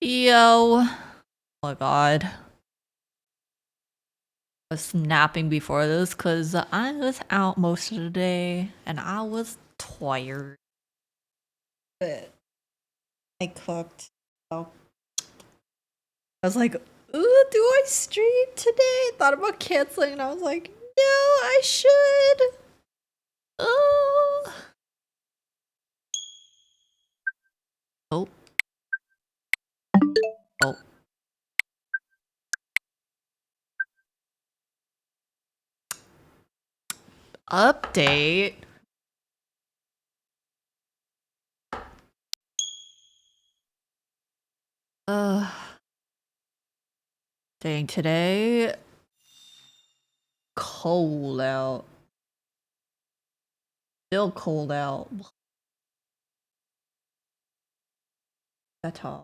Yo. Oh my god. I was napping before this because I was out most of the day and I was tired. But I cooked. So I was like, ooh, do I stream today? Thought about canceling and I was like, no, I should. Oh. Oh. Oh. Update. Dang, today cold out. Still cold out. That's all.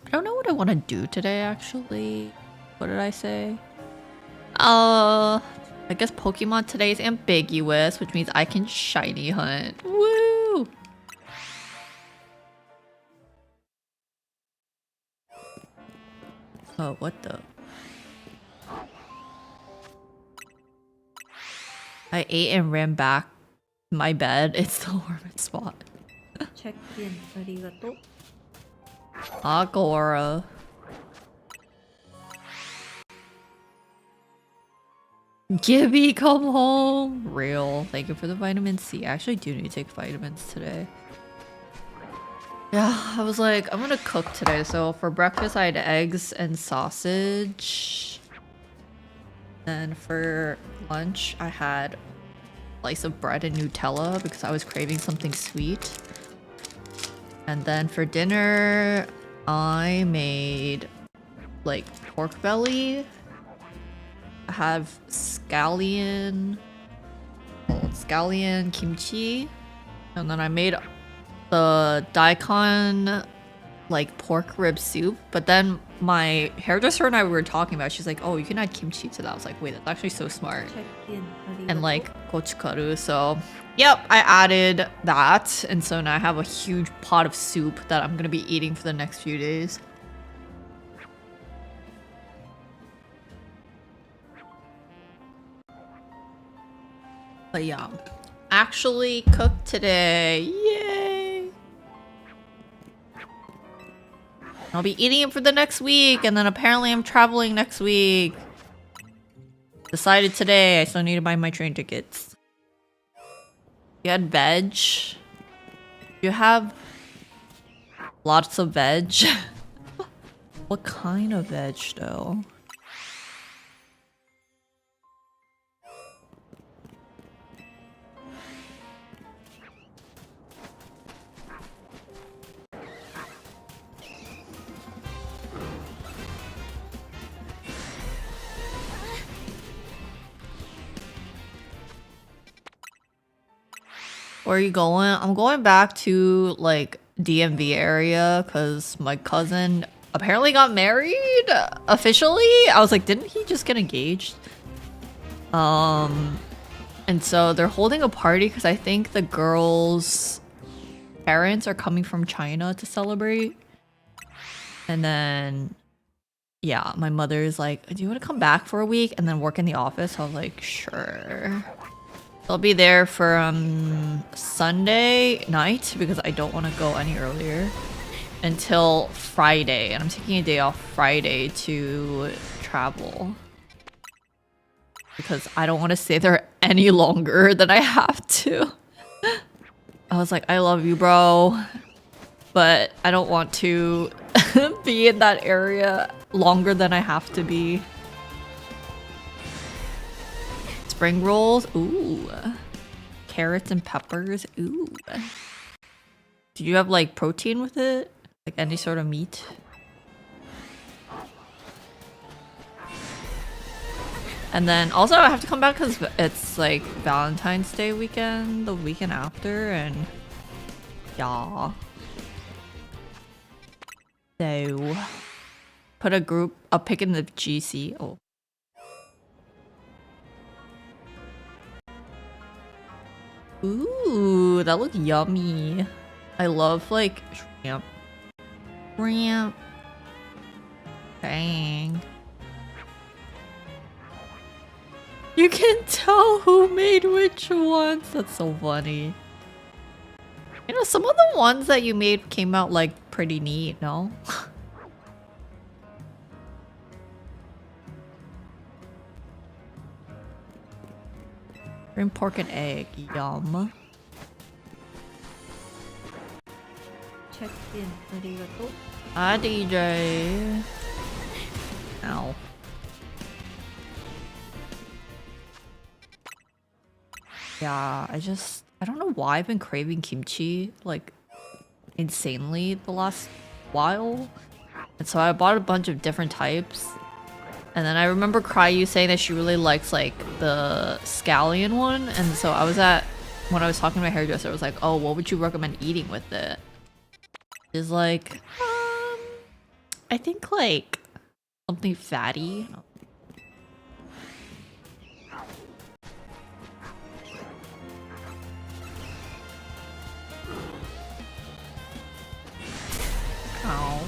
I don't know what I want to do today, actually. What did I say? I guess Pokemon today is ambiguous, which means I can shiny hunt. Woo! Oh, what the? I ate and ran back to my bed. It's the warmest spot. Check in. Arigato. Agora. Gibby, come home! Real. Thank you for the vitamin C. I actually do need to take vitamins today. Yeah, I was like, I'm gonna cook today. So for breakfast, I had eggs and sausage. Then for lunch, I had a slice of bread and Nutella because I was craving something sweet. And then for dinner, I made like pork belly. I have scallion kimchi. And then I made the daikon like pork rib soup, but then my hairdresser and I were talking about it. She's like, oh, you can add kimchi to that. I was like, wait, that's actually so smart. Check in. Arigato. And like gochugaru, so yep, I added that, and so now I have a huge pot of soup that I'm gonna be eating for the next few days. But yeah, actually cooked today. Yay! I'll be eating it for the next week, and then apparently I'm traveling next week. Decided today, I still need to buy my train tickets. You had veg? You have lots of veg? What kind of veg though? Where are you going? I'm going back to like DMV area because my cousin apparently got married officially. I was like, didn't he just get engaged? And so they're holding a party because I think the girl's parents are coming from China to celebrate. And then, yeah, my mother's like, do you want to come back for a week and then work in the office? I was like, sure. I'll be there for Sunday night because I don't want to go any earlier until Friday, and I'm taking a day off Friday to travel because I don't want to stay there any longer than I have to. I was like, I love you, bro, but I don't want to be in that area longer than I have to be. Spring rolls, ooh. Carrots and peppers, ooh. Do you have like protein with it? Like any sort of meat? And then also I have to come back because it's like Valentine's Day weekend, the weekend after, and yeah. So put a pic in the GC. Oh. Ooh, that looked yummy. I love like shrimp. Shrimp. Dang. You can tell who made which ones. That's so funny. You know, some of the ones that you made came out like pretty neat, no? Green pork and egg. Yum. check-in. Arigato. Hi, DJ. Ow. Yeah, I don't know why I've been craving kimchi like insanely the last while. And so I bought a bunch of different types. And then I remember Cryu saying that she really likes like the scallion one. And so when I was talking to my hairdresser, I was like, oh, what would you recommend eating with it? She's like, I think like something fatty. Ow.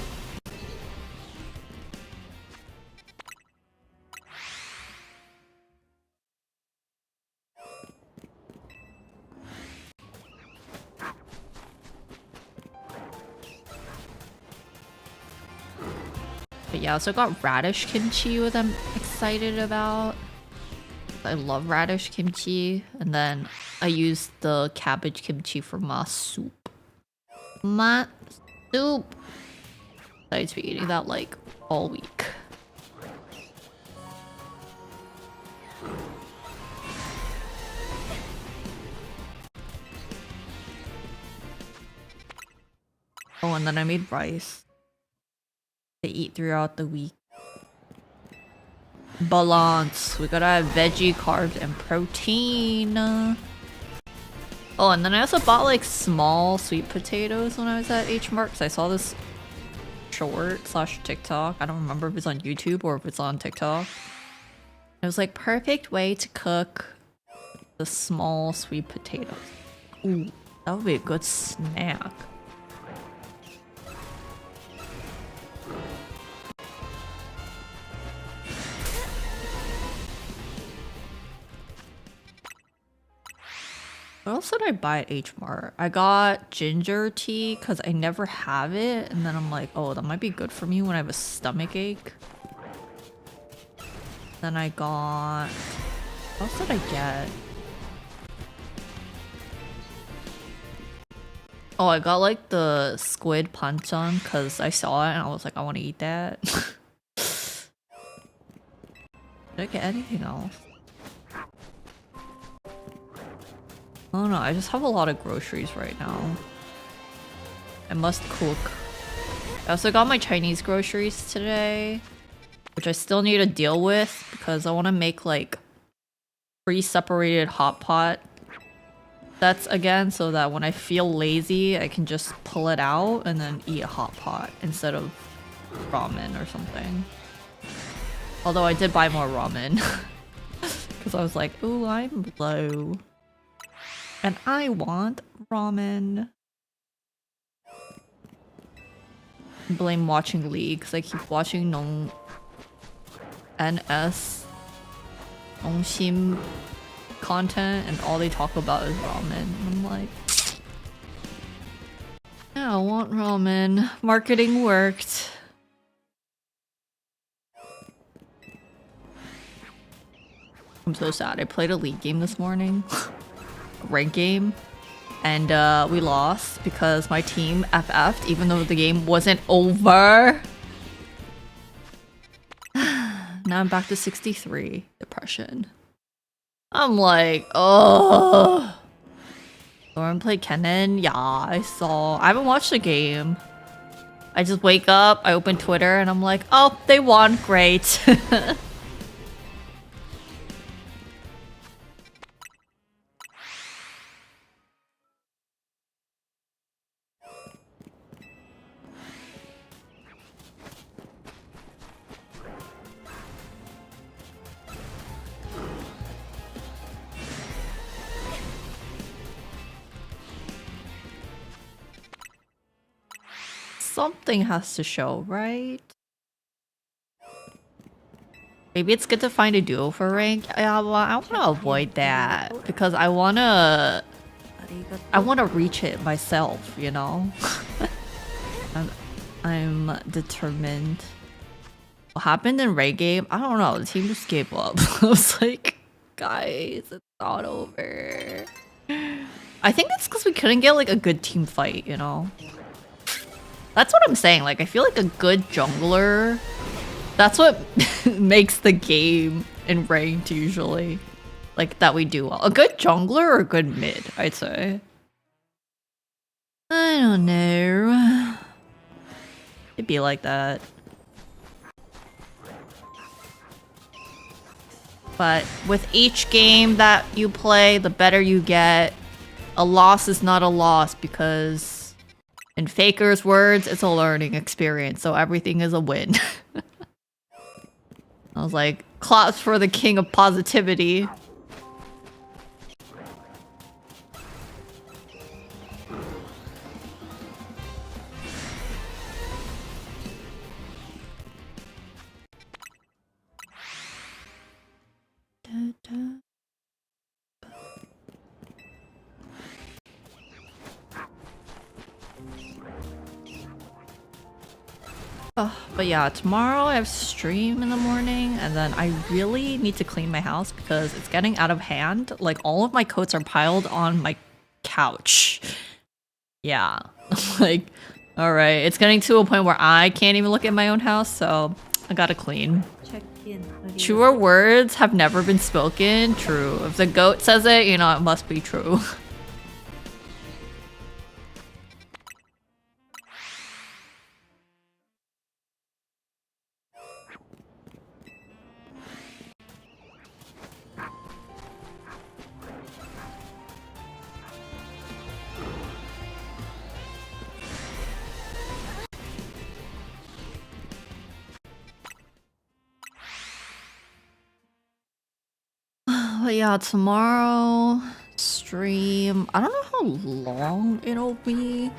But yeah, so I got radish kimchi, which I'm excited about. I love radish kimchi. And then I used the cabbage kimchi for my soup. My soup! I used to be eating that like all week. Oh, and then I made rice to eat throughout the week. Balance. We gotta have veggie, carbs, and protein. Oh, and then I also bought like small sweet potatoes when I was at H Mart because I saw this short / TikTok. I don't remember if it's on YouTube or if it's on TikTok. It was like perfect way to cook the small sweet potatoes. Ooh, that would be a good snack. What else did I buy at H Mart? I got ginger tea because I never have it. And then I'm like, oh, that might be good for me when I have a stomach ache. Then I got... What else did I get? Oh, I got like the squid panchan because I saw it and I was like, I want to eat that. Did I get anything else? Oh no, I just have a lot of groceries right now. I must cook. I also got my Chinese groceries today, which I still need to deal with because I want to make like pre-separated hot pot sets again so that when I feel lazy, I can just pull it out and then eat a hot pot instead of ramen or something. Although I did buy more ramen because I was like, ooh, I'm low. And I want ramen. Blame watching League because I keep watching NS Nongxin content and all they talk about is ramen. And I'm like, yeah, I want ramen. Marketing worked. I'm so sad. I played a League game this morning. Rank game, and we lost because my team FF'd even though the game wasn't over. Now I'm back to 63. Depression. I'm like, oh. Lauren played Kennen? Yeah, I saw. I haven't watched the game. I just wake up, I open Twitter, and I'm like, oh, they won. Great. something has to show, right? Maybe it's good to find a duo for rank. Yeah, well, I want to avoid that because I want to reach it myself, you know? I'm determined. What happened in Ray game? I don't know. The team just gave up. I was like, guys, it's not over. I think it's because we couldn't get like a good team fight, you know? That's what I'm saying. Like, I feel like a good jungler, that's what makes the game in ranked usually. Like, that we do well. A good jungler or a good mid, I'd say. I don't know. It'd be like that. But with each game that you play, the better you get. A loss is not a loss because in Faker's words, it's a learning experience. So everything is a win. I was like, claps for the king of positivity. But yeah, tomorrow I have stream in the morning, and then I really need to clean my house because it's getting out of hand. Like, all of my coats are piled on my couch. Yeah. Like, alright, it's getting to a point where I can't even look at my own house, so I gotta clean. Truer words have never been spoken. True. If the goat says it, you know, it must be true. But yeah, tomorrow stream. I don't know how long it'll be.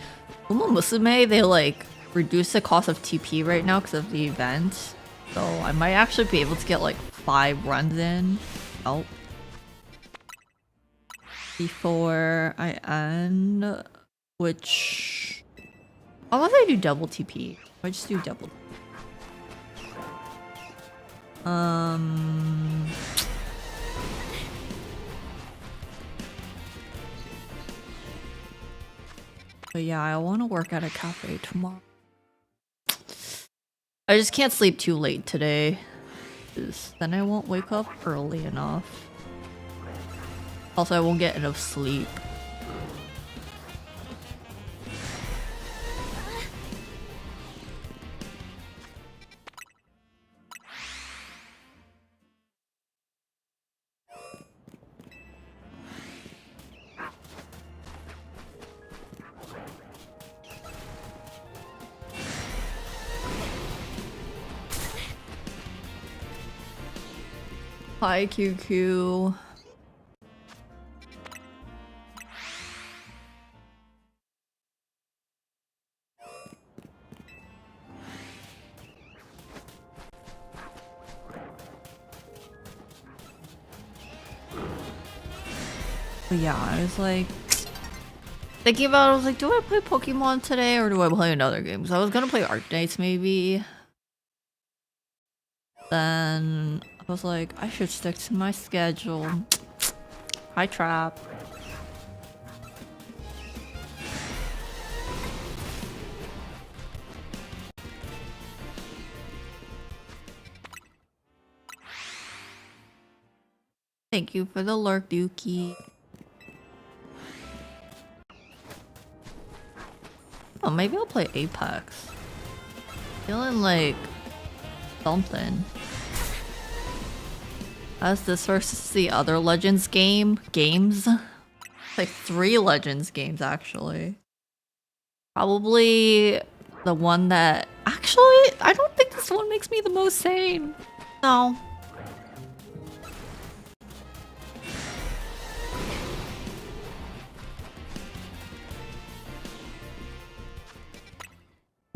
Uma Musume, they like reduce the cost of TP right now because of the event. So I might actually be able to get like 5 runs in. Oh. Before I end. Which... unless I do double TP. I just do double. But yeah, I want to work at a cafe tomorrow. I just can't sleep too late today, 'cause then I won't wake up early enough. Also, I won't get enough sleep. Hi, QQ. But yeah, I was like thinking about it, I was like, do I play Pokemon today or do I play another game? So I was gonna play Arknights maybe. Then I was like, I should stick to my schedule. Hi, Trap. Thank you for the lurk, Dookie. Oh, maybe I'll play Apex. Feeling like something. As this versus the other Legends games. Like 3 Legends games actually. Probably the one that actually I don't think this one makes me the most sane. No.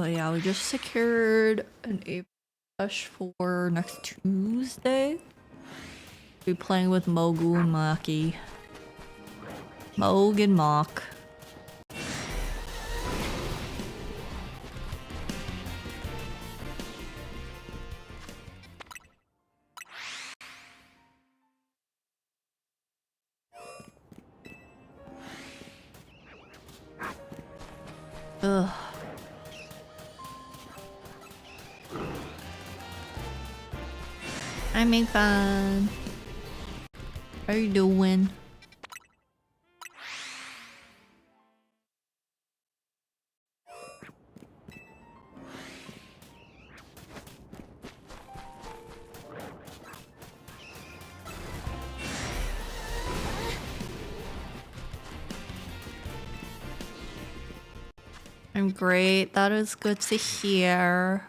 But yeah, we just secured an A plush for next Tuesday. Be playing with Mogu and Maki. Moog and Mock. Ugh. I make fun. How are you doing? I'm great. That is good to hear.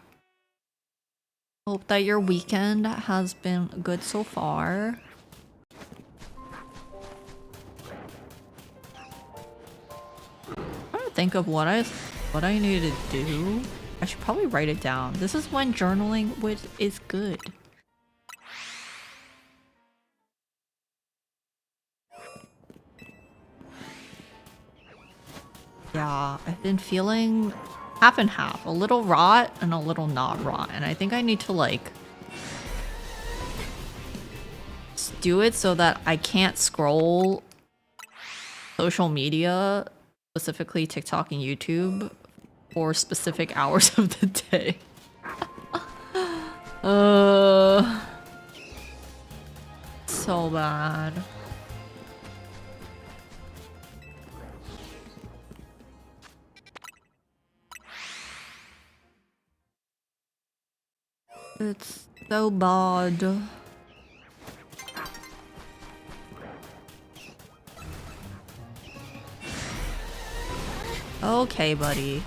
Hope that your weekend has been good so far. I'm trying to think of what I need to do. I should probably write it down. This is when journaling is good. Yeah, I've been feeling half and half. A little rot and a little not rot. And I think I need to like do it so that I can't scroll social media, specifically TikTok and YouTube, for specific hours of the day. So bad. It's so bad. Okay, buddy.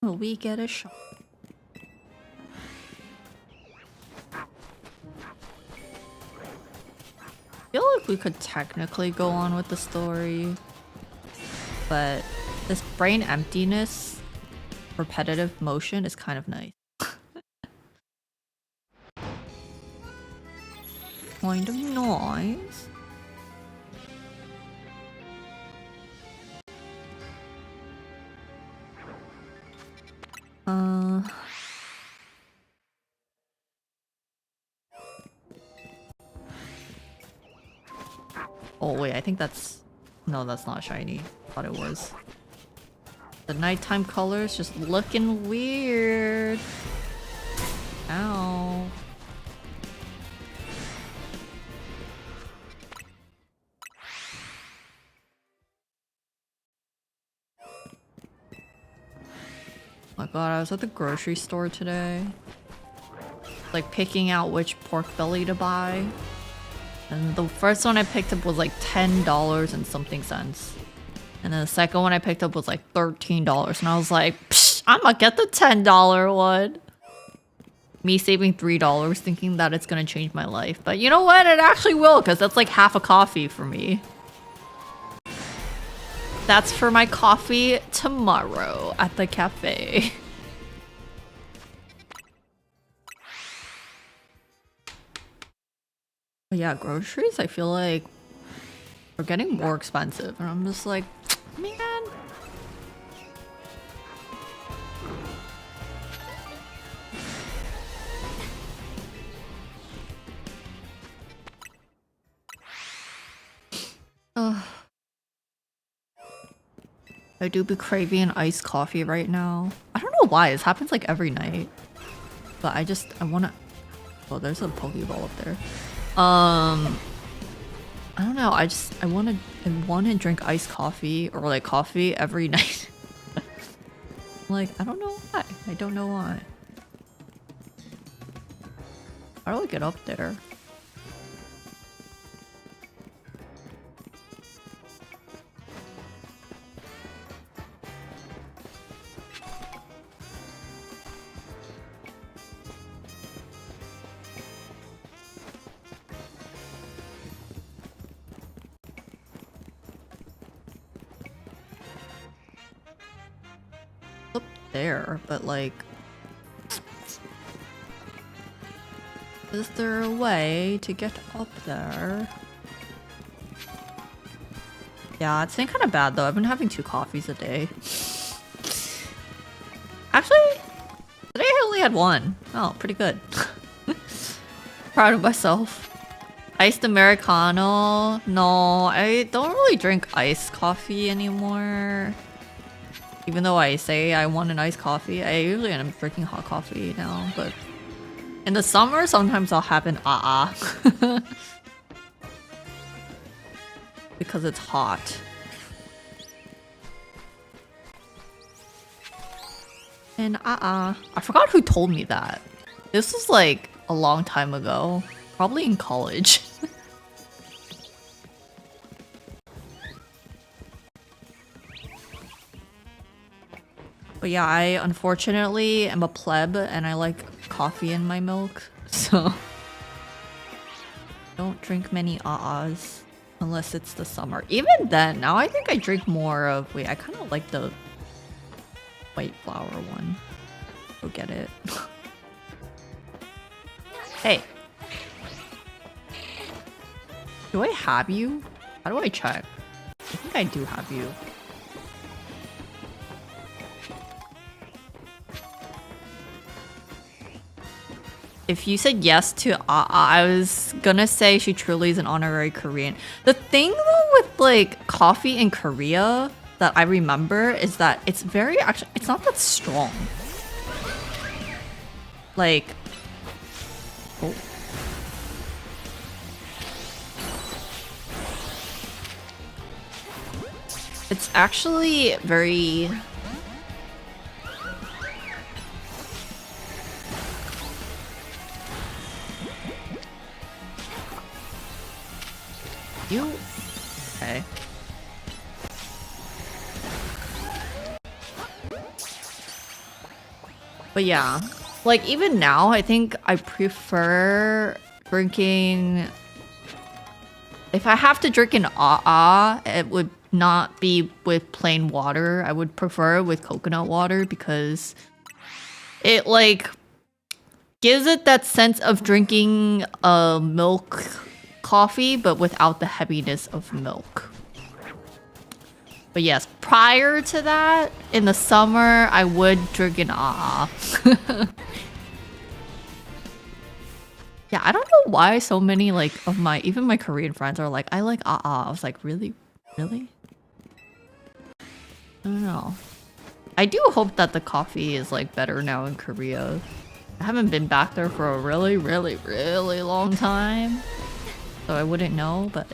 Will we get a shot? I feel like we could technically go on with the story, but this brain emptiness, repetitive motion is kind of nice. Kind of nice. Oh wait, I think that's... No, that's not shiny. Thought it was. The nighttime color is just looking weird. Ow. Oh my god, I was at the grocery store today. Like picking out which pork belly to buy. And the first one I picked up was like $10 and something cents. And then the second one I picked up was like $13. And I was like, psh, I'm gonna get the $10 one. Me saving $3 thinking that it's gonna change my life. But you know what? It actually will, because that's like half a coffee for me. That's for my coffee tomorrow at the cafe. But yeah, groceries, I feel like are getting more expensive. And I'm just like, man. Ugh. I do be craving iced coffee right now. I don't know why. This happens like every night. But I wanna... Oh, there's a Pokeball up there. I don't know. I wanna drink iced coffee or like coffee every night. Like, I don't know why. I don't know why. How do I get up there? there, but like, is there a way to get up there? Yeah, it's been kind of bad though. I've been having 2 coffees a day. Actually, today I only had 1. Oh, pretty good. Proud of myself. Iced Americano? No, I don't really drink iced coffee anymore. Even though I say I want an iced coffee, I usually end up drinking hot coffee now, but in the summer, sometimes I'll have an because it's hot. And I forgot who told me that. This was like a long time ago, probably in college. But yeah, I unfortunately am a pleb and I like coffee in my milk, so don't drink many unless it's the summer. Even then, now I think I drink more of, wait, I kind of like the white flour one. Go get it. Hey. Do I have you? How do I check? I think I do have you. If you said yes to I was gonna say she truly is an honorary Korean. The thing though with like coffee in Korea that I remember is that it's very actually it's not that strong. Like, oh. It's actually very okay. But yeah, like even now, I think I prefer drinking. If I have to drink an it would not be with plain water. I would prefer it with coconut water because it like gives it that sense of drinking a milk coffee, but without the heaviness of milk. But yes, prior to that, in the summer, I would drink an Yeah, I don't know why so many like of my even my Korean friends are like, I like I was like, really? Really? I don't know. I do hope that the coffee is like better now in Korea. I haven't been back there for a really, really, really long time. So I wouldn't know, but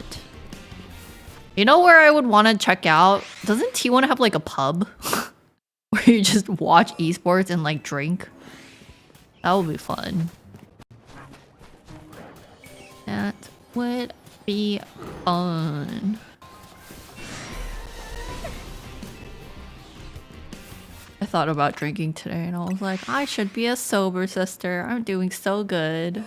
you know where I would want to check out? Doesn't T1 have like a pub where you just watch esports and like drink? That would be fun. That would be fun. I thought about drinking today and I was like, I should be a sober sister. I'm doing so good.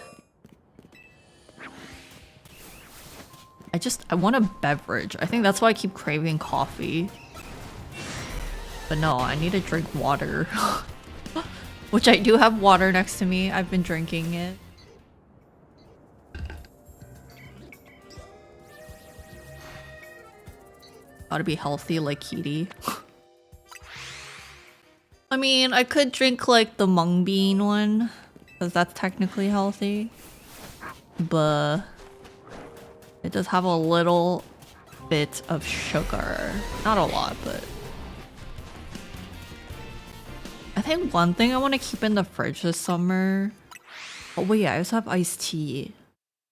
I want a beverage. I think that's why I keep craving coffee. But no, I need to drink water. Which I do have water next to me. I've been drinking it. Gotta be healthy like Kitty. I mean, I could drink like the mung bean one, because that's technically healthy. But it does have a little bit of sugar. Not a lot, but I think one thing I want to keep in the fridge this summer. Oh wait, I also have iced tea.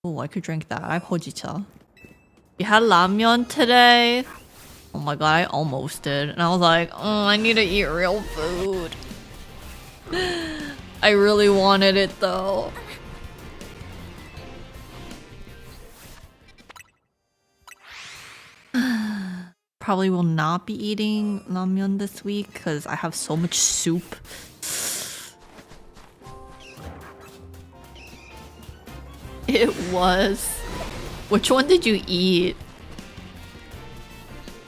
Oh, I could drink that. I have hojicha. You had ramyeon today? Oh my god, I almost did. And I was like, oh, I need to eat real food. I really wanted it though. Probably will not be eating ramyeon this week because I have so much soup. It was. Which one did you eat?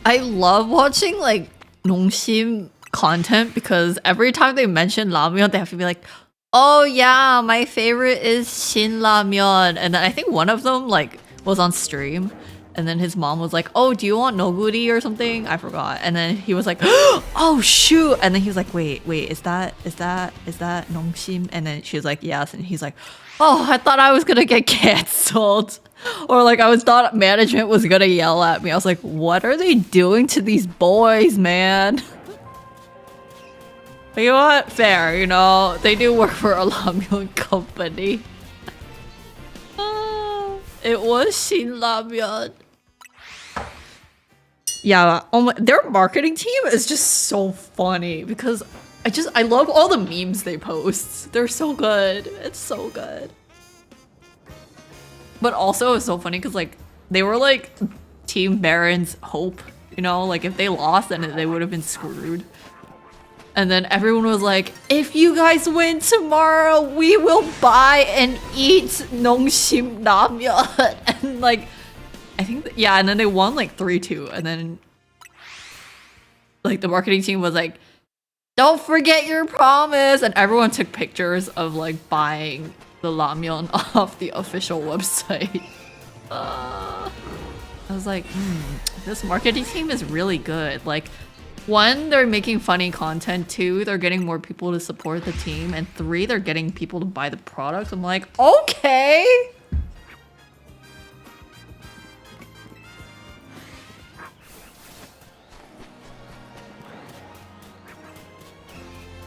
I love watching like 농심 content because every time they mention ramyeon, they have to be like, "Oh yeah, my favorite is Shin Ramyeon," and then I think one of them like was on stream. And then his mom was like, "Oh, do you want noguri or something?" I forgot. And then he was like, "Oh shoot!" And then he was like, "Wait, is that Nongshim?" And then she was like, "Yes." And he's like, "Oh, I thought I was gonna get canceled," or like thought management was gonna yell at me. I was like, "What are they doing to these boys, man?" But you know what? Fair, you know, they do work for a ramyeon company. It was Shin Ramyeon. Yeah, their marketing team is just so funny because I love all the memes they post. They're so good. It's so good. But also it's so funny because like they were like Team Baron's hope, you know, like if they lost then they would have been screwed. And then everyone was like, "If you guys win tomorrow, we will buy and eat Nongshim Ramyeon." And like I think, yeah, and then they won like 3-2, and then like the marketing team was like, "Don't forget your promise," and everyone took pictures of like buying the ramyeon off the official website. I was like, this marketing team is really good. Like, one, they're making funny content. Two, they're getting more people to support the team, and three, they're getting people to buy the products. I'm like, okay.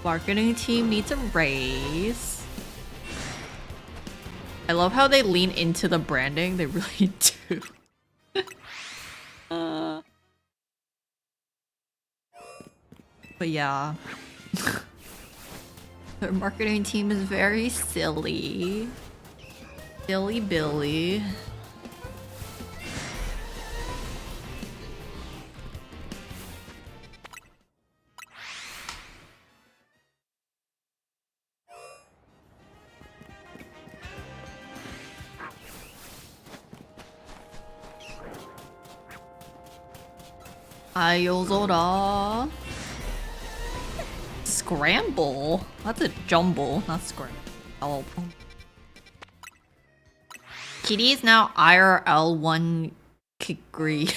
Marketing team needs a raise. I love how they lean into the branding. They really do. But yeah. Their marketing team is very silly. Silly Billy. Ayozora. Scramble? That's a jumble, not scramble. Oh. Kitty is now IRL 1 Kikri.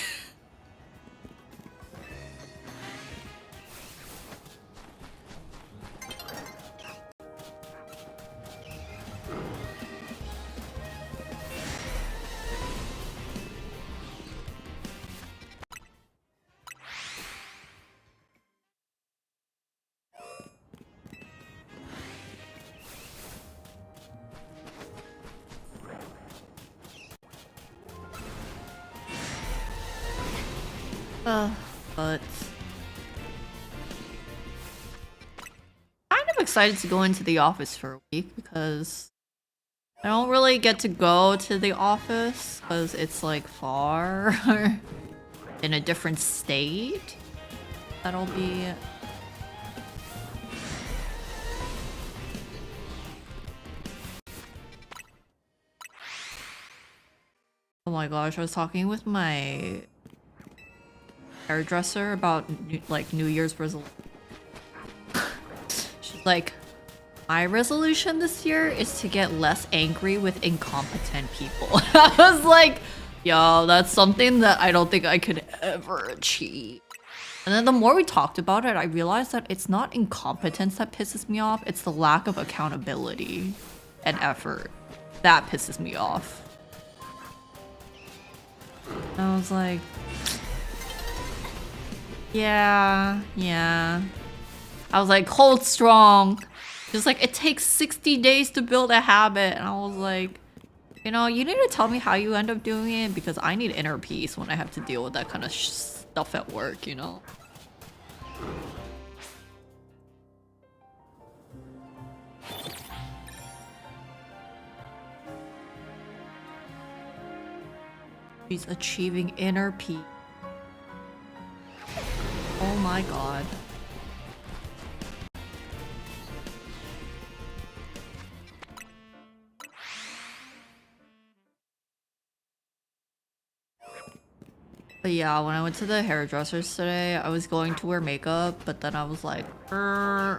But kind of excited to go into the office for a week because I don't really get to go to the office because it's like far in a different state. That'll be oh my gosh, I was talking with my hairdresser about like New Year's resolution. She's like, my resolution this year is to get less angry with incompetent people. I was like, yo, that's something that I don't think I could ever achieve. And then the more we talked about it, I realized that it's not incompetence that pisses me off, it's the lack of accountability and effort. That pisses me off. And I was like, yeah. I was like, hold strong. She's like, it takes 60 days to build a habit. And I was like, you know, you need to tell me how you end up doing it because I need inner peace when I have to deal with that kind of stuff at work, you know? She's achieving inner peace. Oh my god. But yeah, when I went to the hairdressers today, I was going to wear makeup, but then I was like, I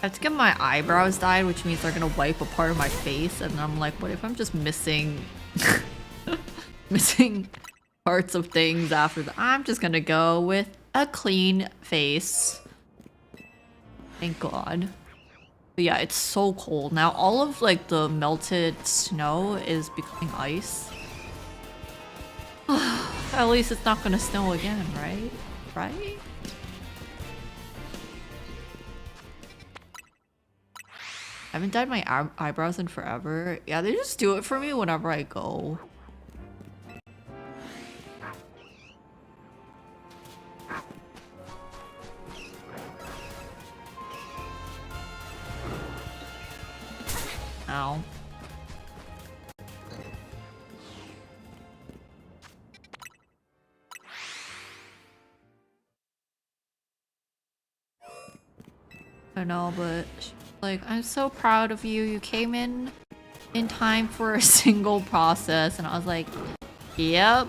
have to get my eyebrows dyed, which means they're gonna wipe a part of my face, and I'm like, what if I'm just missing missing parts of things after that? I'm just gonna go with a clean face. Thank God. But yeah, it's so cold. Now all of like the melted snow is becoming ice. At least it's not gonna snow again, right? Right? I haven't dyed my eyebrows in forever. Yeah, they just do it for me whenever I go. Ow. I know, but like, I'm so proud of you. You came in time for a single process, and I was like, yep.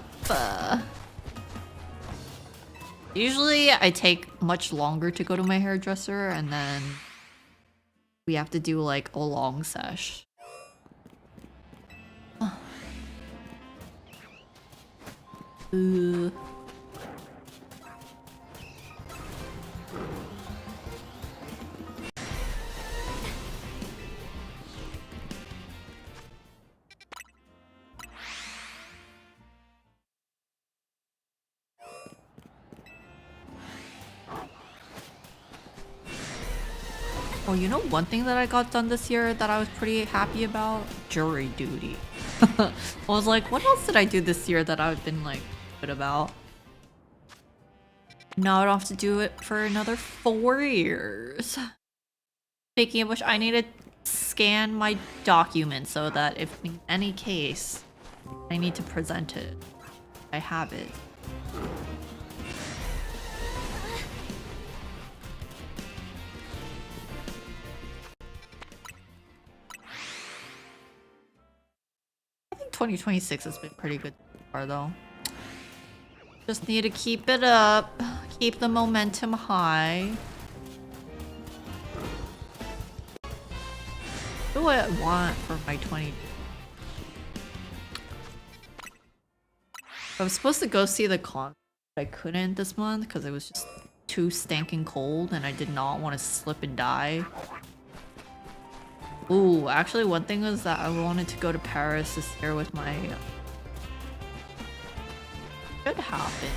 Usually I take much longer to go to my hairdresser, and then we have to do like a long sesh. Oh, you know one thing that I got done this year that I was pretty happy about? Jury duty. I was like, what else did I do this year that I've been like good about? Now I don't have to do it for another 4 years. Speaking of which, I need to scan my document so that if in any case I need to present it, I have it. I think 2026 has been pretty good so far though. Just need to keep it up, keep the momentum high. What do I want for my 20? I was supposed to go see the concert, but I couldn't this month because it was just too stinking cold and I did not want to slip and die. Ooh, actually one thing was that I wanted to go to Paris this year with my... Could happen.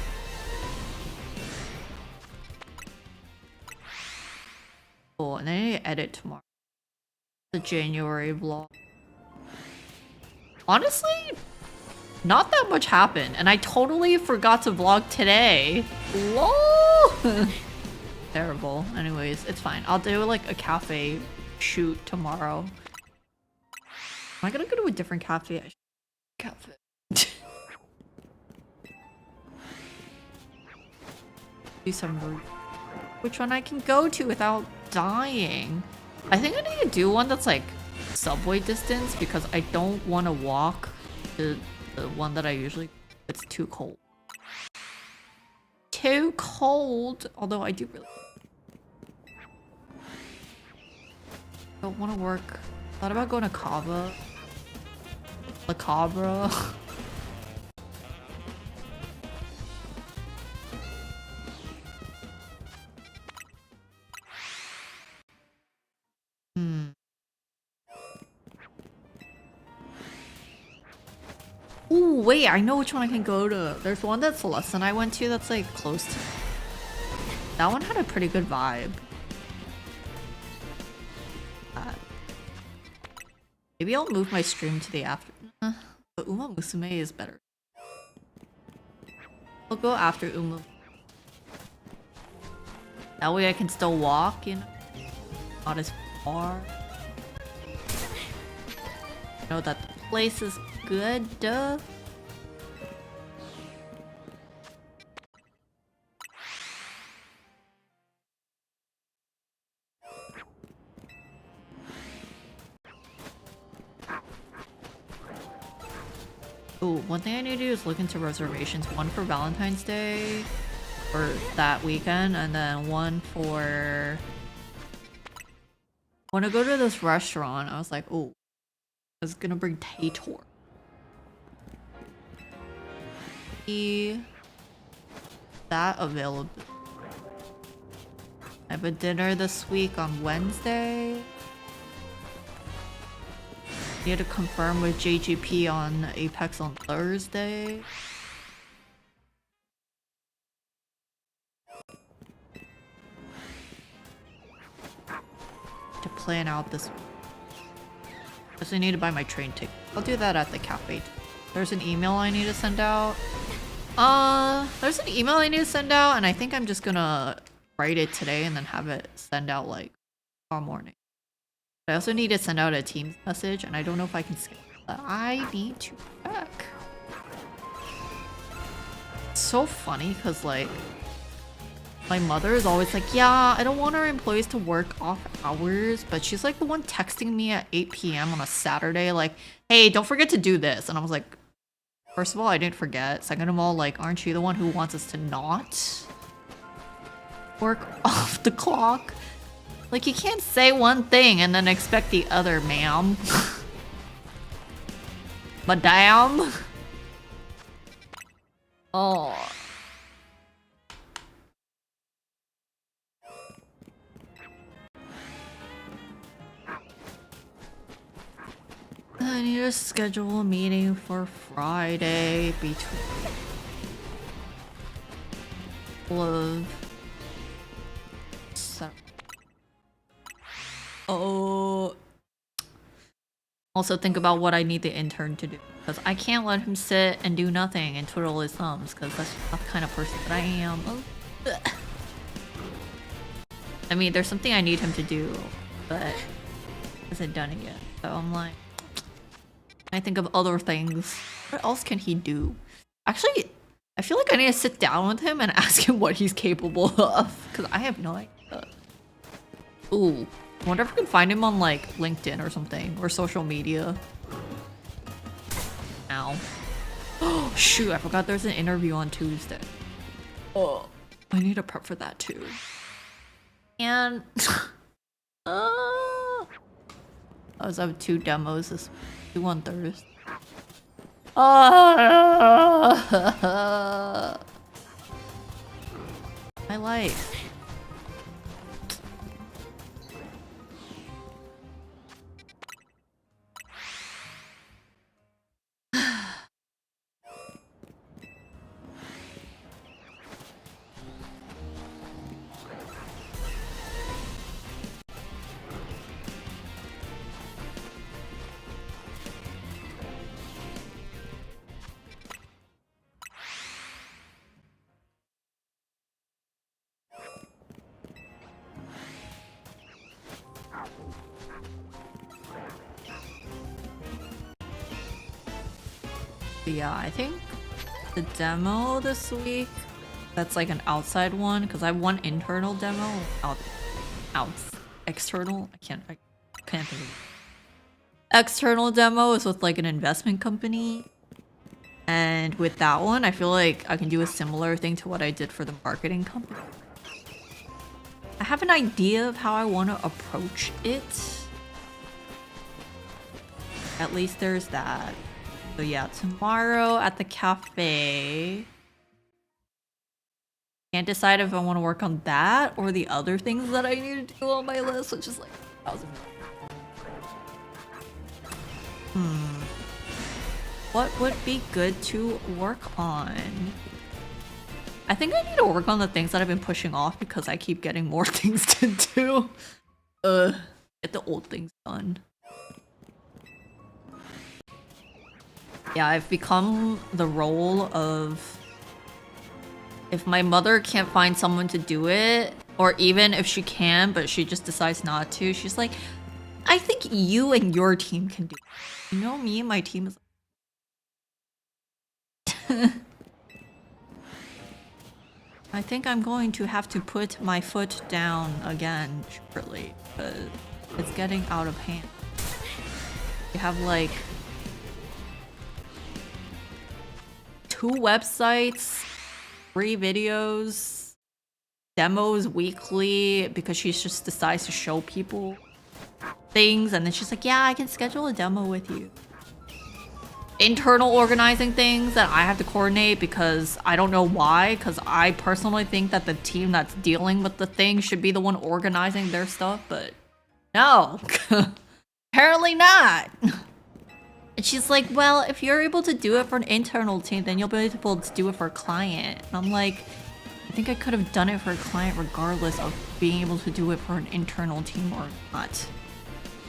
Oh, and then I need to edit tomorrow. The January vlog. Honestly, not that much happened, and I totally forgot to vlog today. LOL! Terrible. Anyways, it's fine. I'll do like a cafe shoot tomorrow. Am I gonna go to a different cafe? Cafe. Do some. Which one I can go to without dying? I think I need to do one that's like subway distance because I don't want to walk to the one that I usually... It's too cold. Too cold! Although I do really... don't want to work. Thought about going to Cava. La Cabra. Ooh, wait, I know which one I can go to. There's one that Celeste and I went to that's like close to... That one had a pretty good vibe. Maybe I'll move my stream to the after... but Uma Musume is better. I'll go after Uma. That way I can still walk, you know? Not as far. Know that the place is good, duh. Oh, one thing I need to do is look into reservations. One for Valentine's Day for that weekend, and then one for... I want to go to this restaurant. I was like, oh, I was gonna bring Tator. That available. I have a dinner this week on Wednesday. Need to confirm with JGP on Apex on Thursday. To plan out this week. Guess I need to buy my train ticket. I'll do that at the cafe. There's an email I need to send out. There's an email I need to send out, and I think I'm just gonna write it today and then have it send out like tomorrow morning. I also need to send out a Teams message, and I don't know if I can schedule that. I need to check. It's so funny because like my mother is always like, yeah, I don't want our employees to work off hours, but she's like the one texting me at 8 p.m. on a Saturday like, hey, don't forget to do this. And I was like, first of all, I didn't forget. Second of all, like, aren't you the one who wants us to not work off the clock? Like, you can't say one thing and then expect the other, ma'am. Madame? Oh. I need to schedule a meeting for Friday between love. Oh. Also think about what I need the intern to do, because I can't let him sit and do nothing and twiddle his thumbs, because that's not the kind of person that I am. Oh. I mean, there's something I need him to do, but he hasn't done it yet. So I'm like, I think of other things. What else can he do? Actually, I feel like I need to sit down with him and ask him what he's capable of, because I have no idea. Ooh, I wonder if I can find him on like LinkedIn or something, or social media. Ow. Oh shoot, I forgot there's an interview on Tuesday. Oh, I need to prep for that too. And I was have 2 demos this week. 2 on Thursday. My life. Yeah, I think the demo this week, that's like an outside one, because I have one internal demo, external, I can't think of it. External demo is with like an investment company, and with that one, I feel like I can do a similar thing to what I did for the marketing company. I have an idea of how I want to approach it. At least there's that. So yeah, tomorrow at the cafe. Can't decide if I want to work on that or the other things that I need to do on my list, which is like 1,000. What would be good to work on? I think I need to work on the things that I've been pushing off because I keep getting more things to do. Get the old things done. Yeah, I've become the role of, if my mother can't find someone to do it, or even if she can but she just decides not to, she's like, I think you and your team can do it. You know, me and my team is I think I'm going to have to put my foot down again shortly, but it's getting out of hand. We have like 2 websites, 3 videos, demos weekly because she just decides to show people things, and then she's like, yeah, I can schedule a demo with you. Internal organizing things that I have to coordinate because I don't know why, because I personally think that the team that's dealing with the thing should be the one organizing their stuff, but no, apparently not. And she's like, well, if you're able to do it for an internal team, then you'll be able to do it for a client. And I'm like, I think I could have done it for a client regardless of being able to do it for an internal team or not.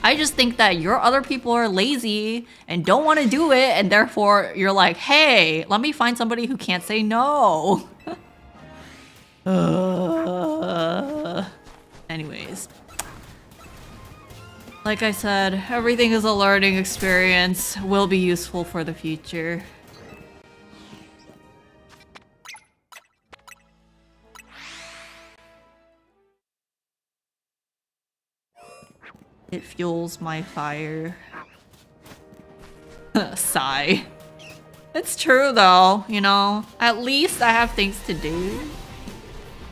I just think that your other people are lazy and don't want to do it, and therefore you're like, hey, let me find somebody who can't say no. Anyways. Like I said, everything is a learning experience, will be useful for the future. It fuels my fire. Sigh. It's true though, you know. At least I have things to do.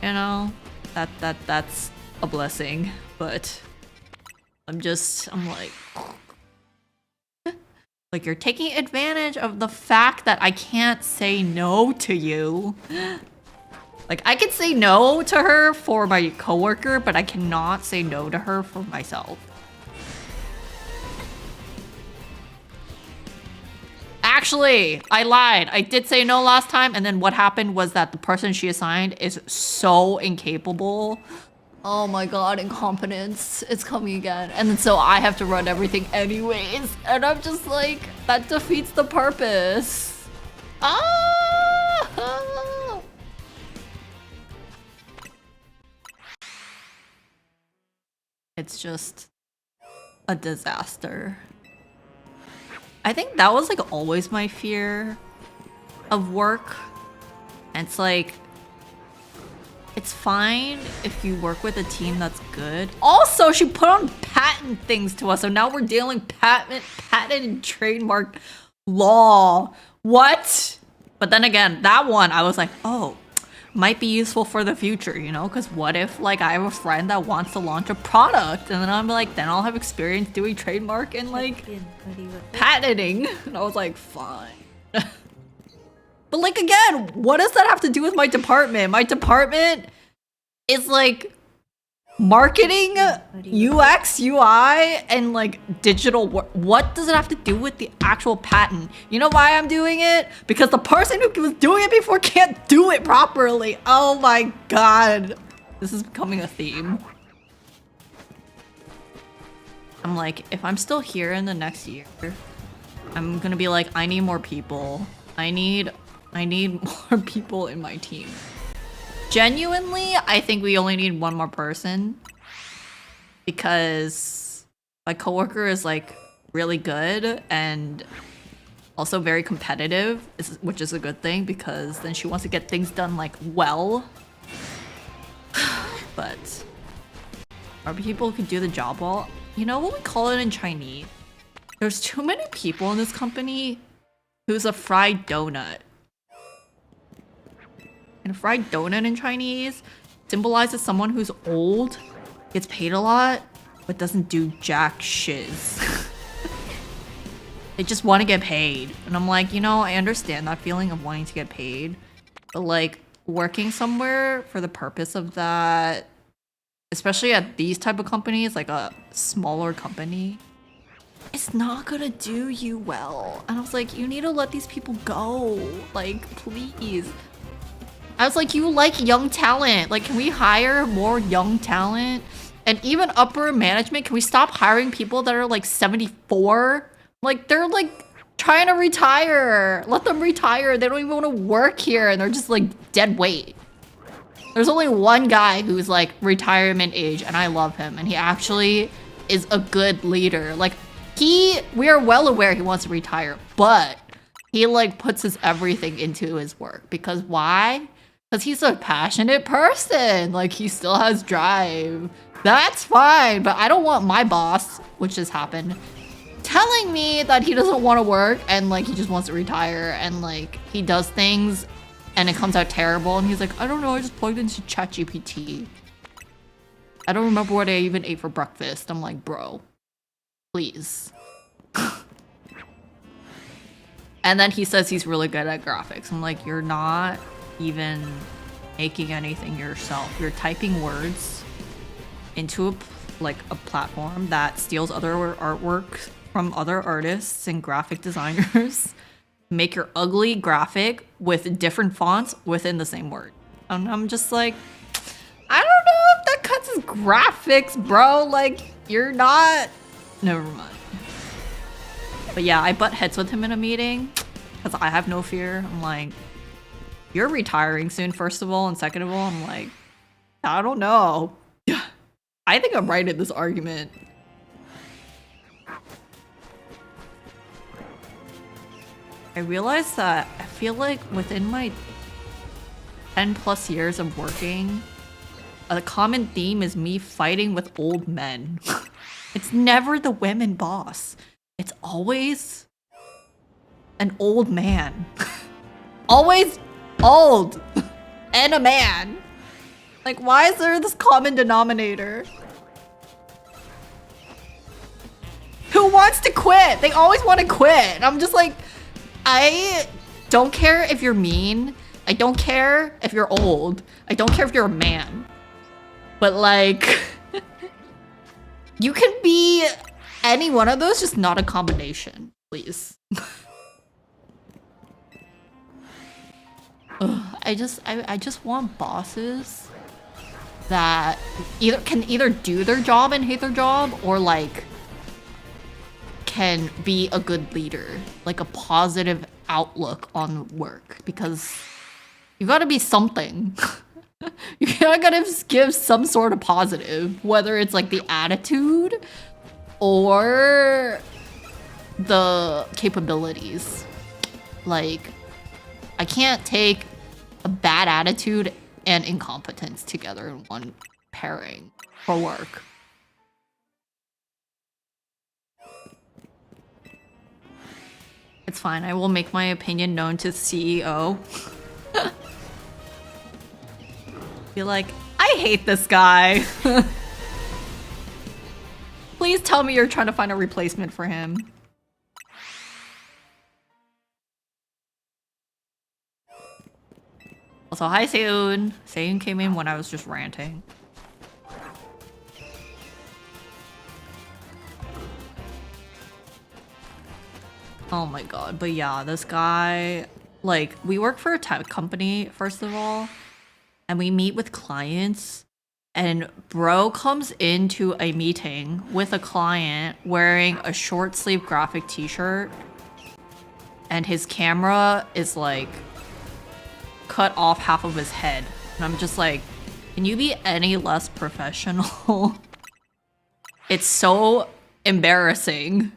You know, that's a blessing. But I'm like, like you're taking advantage of the fact that I can't say no to you. Like I can say no to her for my coworker, but I cannot say no to her for myself. Actually, I lied. I did say no last time, and then what happened was that the person she assigned is so incapable. Oh my god, incompetence. It's coming again. And then so I have to run everything anyways. And I'm just like, that defeats the purpose. Ah! It's just a disaster. I think that was like always my fear of work. And it's like, it's fine if you work with a team that's good. Also, she put on patent things to us, so now we're dealing patent and trademark law. What? But then again, that one, I was like, oh, might be useful for the future, you know? Because what if, like, I have a friend that wants to launch a product, and then I'm like, then I'll have experience doing trademark and, like, patenting. And I was like, fine. But, like, again, what does that have to do with my department? My department is, like, marketing, UX, UI, and, like, digital work. What does it have to do with the actual patent? You know why I'm doing it? Because the person who was doing it before can't do it properly. Oh my god. This is becoming a theme. I'm like, if I'm still here in the next year, I'm gonna be like, I need more people. I need more people in my team. Genuinely, I think we only need one more person because my coworker is like really good and also very competitive, which is a good thing because then she wants to get things done like well. But are people who can do the job well? You know what we call it in Chinese? There's too many people in this company who's a fried donut. And a fried donut in Chinese symbolizes someone who's old, gets paid a lot, but doesn't do jack shiz. They just want to get paid. And I'm like, you know, I understand that feeling of wanting to get paid, but like working somewhere for the purpose of that, especially at these type of companies, like a smaller company, it's not gonna do you well. And I was like, you need to let these people go. Like, please. I was like, you like young talent. Like, can we hire more young talent? And even upper management, can we stop hiring people that are like 74? Like, they're like trying to retire. Let them retire. They don't even want to work here. And they're just like dead weight. There's only one guy who's like retirement age, and I love him. And he actually is a good leader. Like, we are well aware he wants to retire, but he like puts his everything into his work. Because why? Because he's a passionate person. Like, he still has drive. That's fine, but I don't want my boss, which has happened, telling me that he doesn't want to work and like he just wants to retire and like he does things and it comes out terrible and he's like, I don't know, I just plugged into ChatGPT. I don't remember what I even ate for breakfast. I'm like, bro, please. And then he says he's really good at graphics. I'm like, you're not even making anything yourself. You're typing words into a platform that steals other artwork from other artists and graphic designers. Make your ugly graphic with different fonts within the same word. And I'm just like, I don't know if that cuts as graphics, bro. Like, you're not... Never mind. But yeah, I butt heads with him in a meeting because I have no fear. I'm like, you're retiring soon, first of all, and second of all, I'm like, I don't know. I think I'm right in this argument. I realized that I feel like within my 10 plus years of working, a common theme is me fighting with old men. It's never the women boss. It's always an old man. Always old and a man. Like, why is there this common denominator? Who wants to quit? They always want to quit. And I'm just like, I don't care if you're mean. I don't care if you're old. I don't care if you're a man. But like, you can be any one of those, just not a combination, please. I just want bosses that can either do their job and hate their job, or like can be a good leader, like a positive outlook on work, because you gotta be something. You gotta give some sort of positive, whether it's like the attitude or the capabilities. Like, I can't take a bad attitude and incompetence together in one pairing for work. It's fine, I will make my opinion known to the CEO. Be like, I hate this guy. Please tell me you're trying to find a replacement for him. Also, hi Seun. Seun came in when I was just ranting. Oh my god, but yeah, this guy, like, we work for a tech company, first of all, and we meet with clients, and bro comes into a meeting with a client wearing a short sleeve graphic t-shirt, and his camera is like cut off half of his head. And I'm just like, can you be any less professional? It's so embarrassing.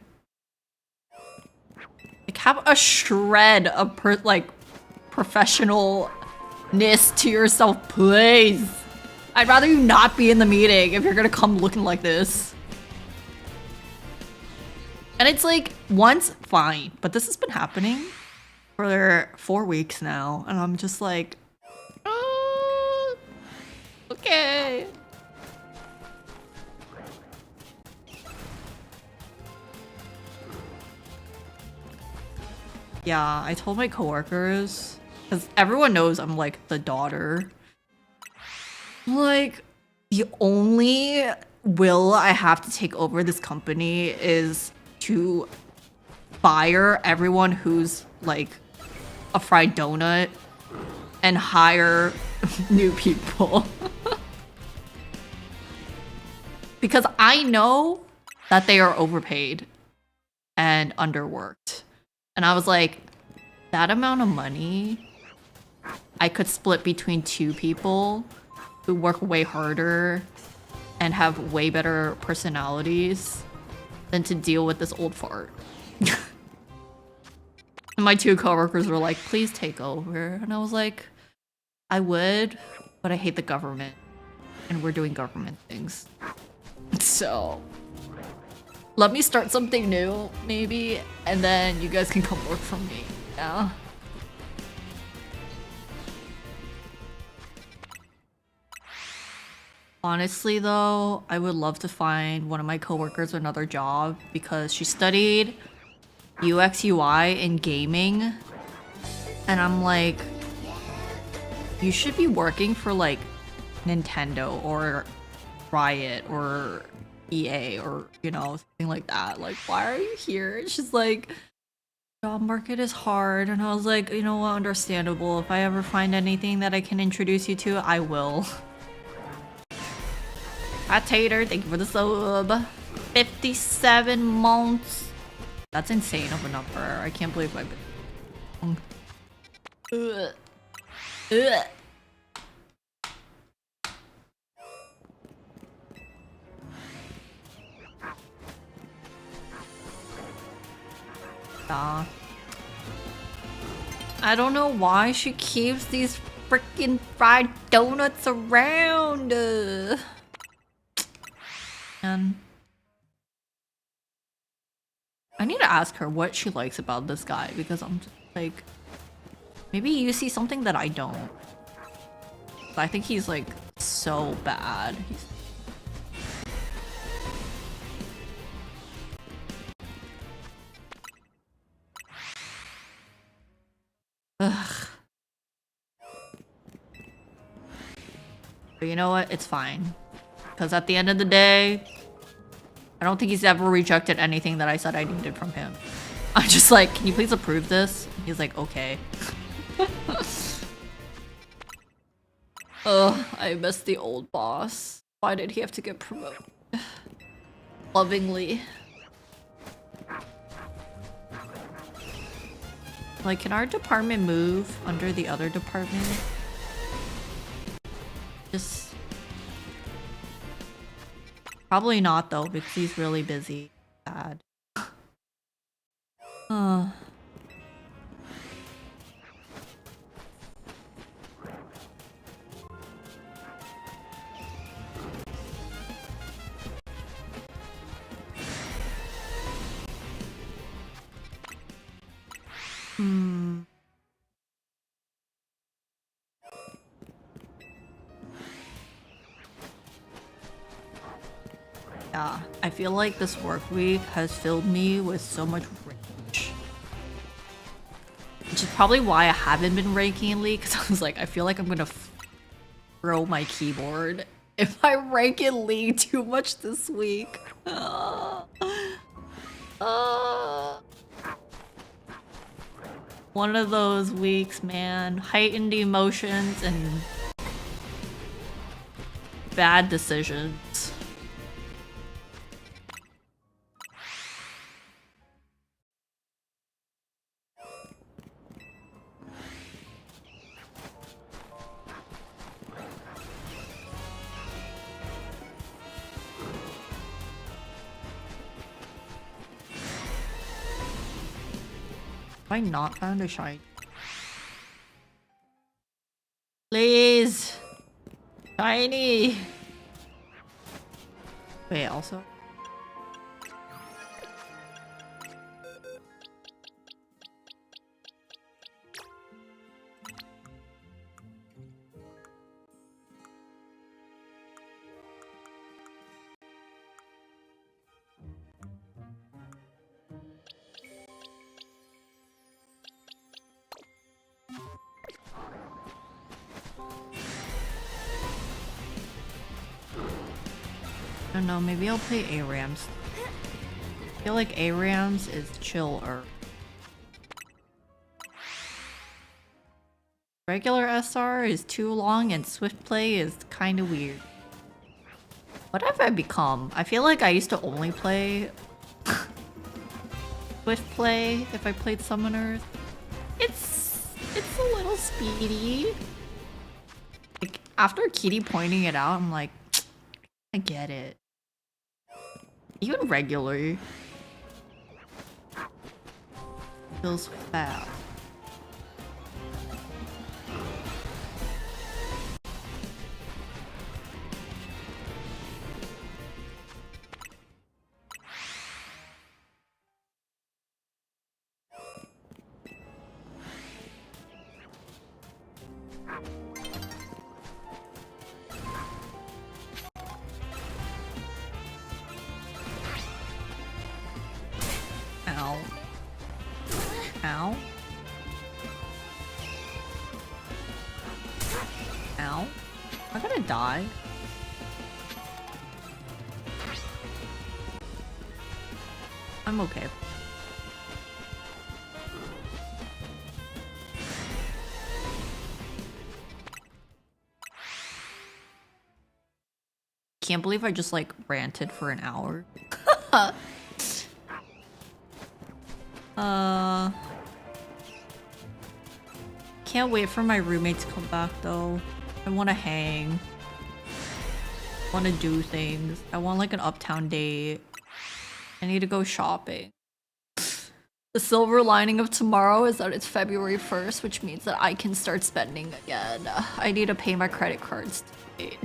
Like, have a shred of professionalness to yourself, please. I'd rather you not be in the meeting if you're gonna come looking like this. And it's like, once, fine, but this has been happening for 4 weeks now, and I'm just like, okay. Yeah, I told my coworkers, because everyone knows I'm like the daughter. Like, the only will I have to take over this company is to fire everyone who's like a fried donut and hire new people. Because I know that they are overpaid and underworked. And I was like, that amount of money I could split between 2 people who work way harder and have way better personalities than to deal with this old fart. And my 2 coworkers were like, please take over. And I was like, I would, but I hate the government. And we're doing government things. So, let me start something new, maybe, and then you guys can come work for me. Yeah. Honestly, though, I would love to find one of my coworkers another job because she studied UX UI in gaming, and I'm like, you should be working for like Nintendo or Riot or EA or, you know, something like that. Like, why are you here? And she's like, job market is hard. And I was like, you know what, understandable. If I ever find anything that I can introduce you to, I will. Hi Tater, thank you for the sub. 57 months. That's insane of a number. I can't believe I've been. Ugh. Ugh. I don't know why she keeps these freaking fried donuts around. And I need to ask her what she likes about this guy because I'm just like, maybe you see something that I don't. I think he's like so bad. He's ugh. But you know what? It's fine. Because at the end of the day, I don't think he's ever rejected anything that I said I needed from him. I'm just like, can you please approve this? He's like, okay. Ugh, I miss the old boss. Why did he have to get promoted? Lovingly. Like, can our department move under the other department? Just... Probably not though, because he's really busy. Sad. Yeah, I feel like this work week has filled me with so much rage. Which is probably why I haven't been ranking League, because I was like, I feel like I'm gonna throw my keyboard if I rank in League too much this week. One of those weeks, man. Heightened emotions and bad decisions. Have I not found a shiny? Please! Shiny! Wait, also? I don't know, maybe I'll play ARAMs. I feel like ARAMs is chiller. Regular SR is too long and Swift Play is kind of weird. What have I become? I feel like I used to only play Swift Play if I played Summoners. It's a little speedy. Like, after Kitty pointing it out, I'm like, I get it. Even regular feels fast. die. I'm okay. Can't believe I just like ranted for an hour. Can't wait for my roommate to come back though. I want to hang. Want to do things. I want like an uptown date. I need to go shopping. The silver lining of tomorrow is that it's February 1st, which means that I can start spending again. I need to pay my credit cards today.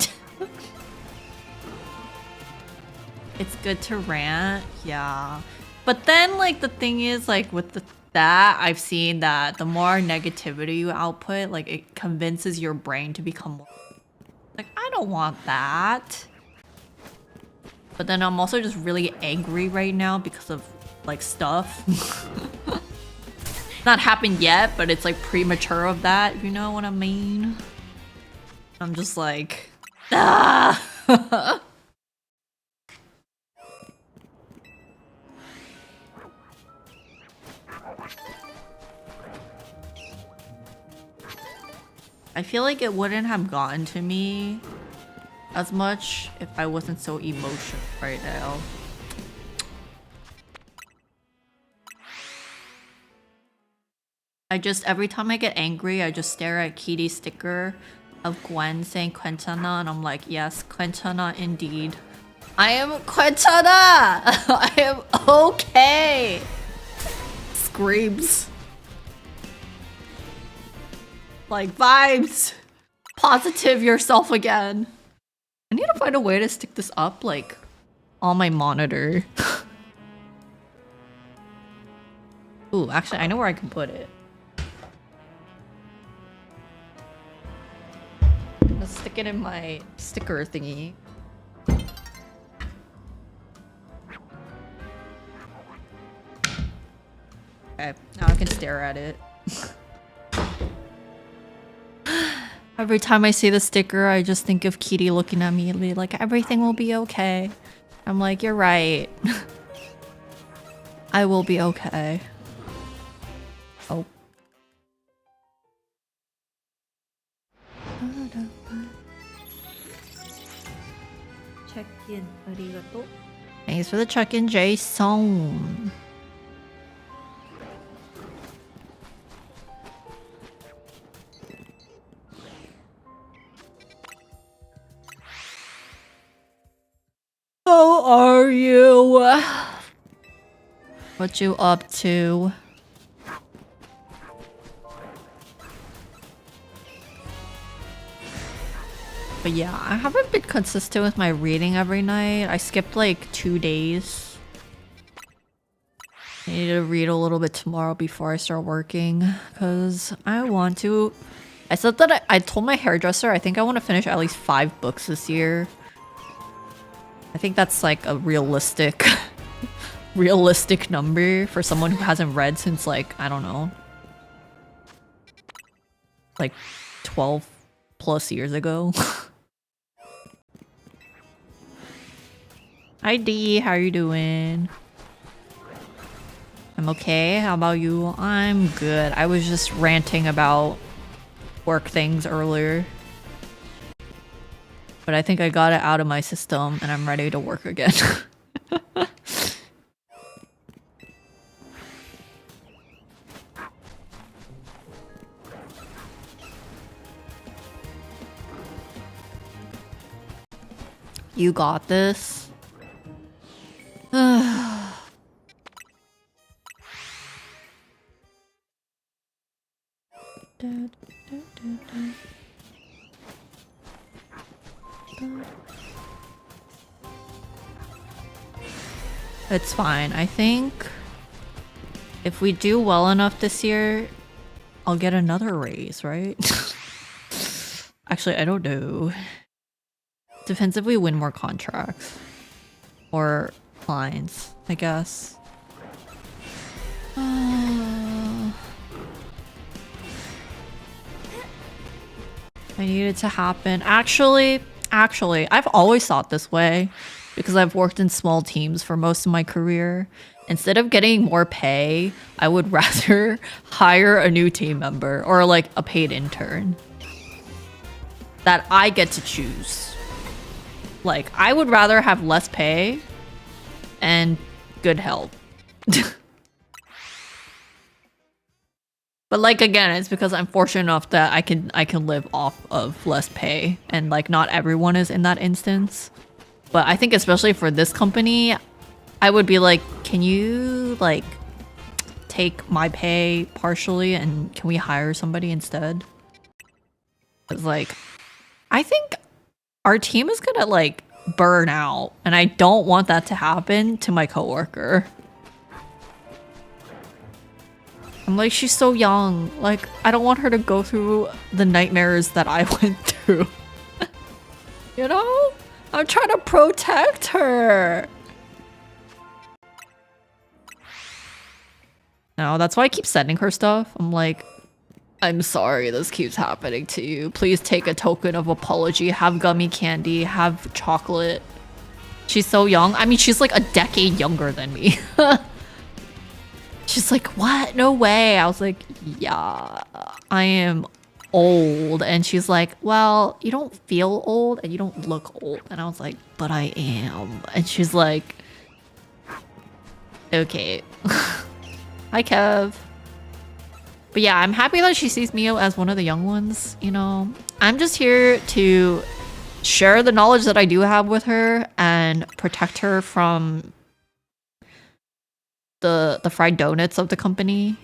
It's good to rant, yeah. But then like the thing is like with that, I've seen that the more negativity you output, like it convinces your brain to become more like, I don't want that. But then I'm also just really angry right now because of like stuff. Not happened yet, but it's like premature of that, if you know what I mean. I'm just like, ah! I feel like it wouldn't have gotten to me as much if I wasn't so emotional right now. Every time I get angry, I just stare at Kitty's sticker of Gwen saying Quentana, and I'm like, yes, Quentana indeed. I am Quentana! I am okay! Screams. Like, vibes! Positive yourself again. I need to find a way to stick this up, like, on my monitor. Ooh, actually, I know where I can put it. Let's stick it in my sticker thingy. Okay, now I can stare at it. Every time I see the sticker, I just think of Kitty looking at me and be like, everything will be okay. I'm like, you're right. I will be okay. Oh. check-in arigato. Thanks for the check-in, Jason. How are you? What you up to? But yeah, I haven't been consistent with my reading every night. I skipped like 2 days. I need to read a little bit tomorrow before I start working because I want to. I said that I told my hairdresser I think I want to finish at least 5 books this year. I think that's like a realistic realistic number for someone who hasn't read since like, I don't know, like 12 plus years ago. Hi D, how are you doing? I'm okay, how about you? I'm good. I was just ranting about work things earlier. But I think I got it out of my system and I'm ready to work again. You got this. It's fine. I think if we do well enough this year, I'll get another raise, right? Actually, I don't know. Depends if we win more contracts. Or lines, I guess. I need it to happen. Actually, I've always thought this way because I've worked in small teams for most of my career. Instead of getting more pay, I would rather hire a new team member or like a paid intern that I get to choose. Like, I would rather have less pay and good help. But like, again, it's because I'm fortunate enough that I can live off of less pay, and like not everyone is in that instance. But I think especially for this company, I would be like, can you like take my pay partially and can we hire somebody instead? It's like, I think our team is gonna like burn out and I don't want that to happen to my coworker. I'm like, she's so young. Like, I don't want her to go through the nightmares that I went through. You know? I'm trying to protect her. No, that's why I keep sending her stuff. I'm like, I'm sorry this keeps happening to you. Please take a token of apology. Have gummy candy. Have chocolate. She's so young. I mean, she's like a decade younger than me. She's like, what? No way. I was like, yeah, I am old. And she's like, well, you don't feel old and you don't look old. And I was like, but I am. And she's like, okay. Hi, Kev. But yeah, I'm happy that she sees me as one of the young ones, you know. I'm just here to share the knowledge that I do have with her and protect her from the fried donuts of the company,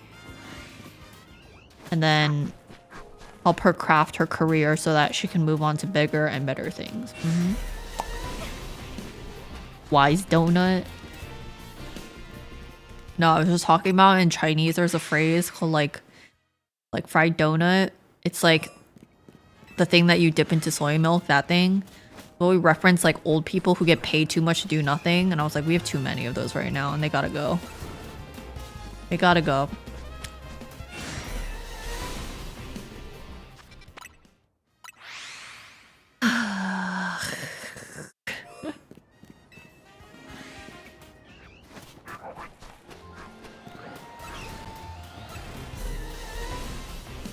and then help her craft her career so that she can move on to bigger and better things. Wise donut. No, I was just talking about in Chinese there's a phrase called like fried donut. It's like the thing that you dip into soy milk, that thing. Well, we reference like old people who get paid too much to do nothing, and I was like, we have too many of those right now and they gotta go. They gotta go.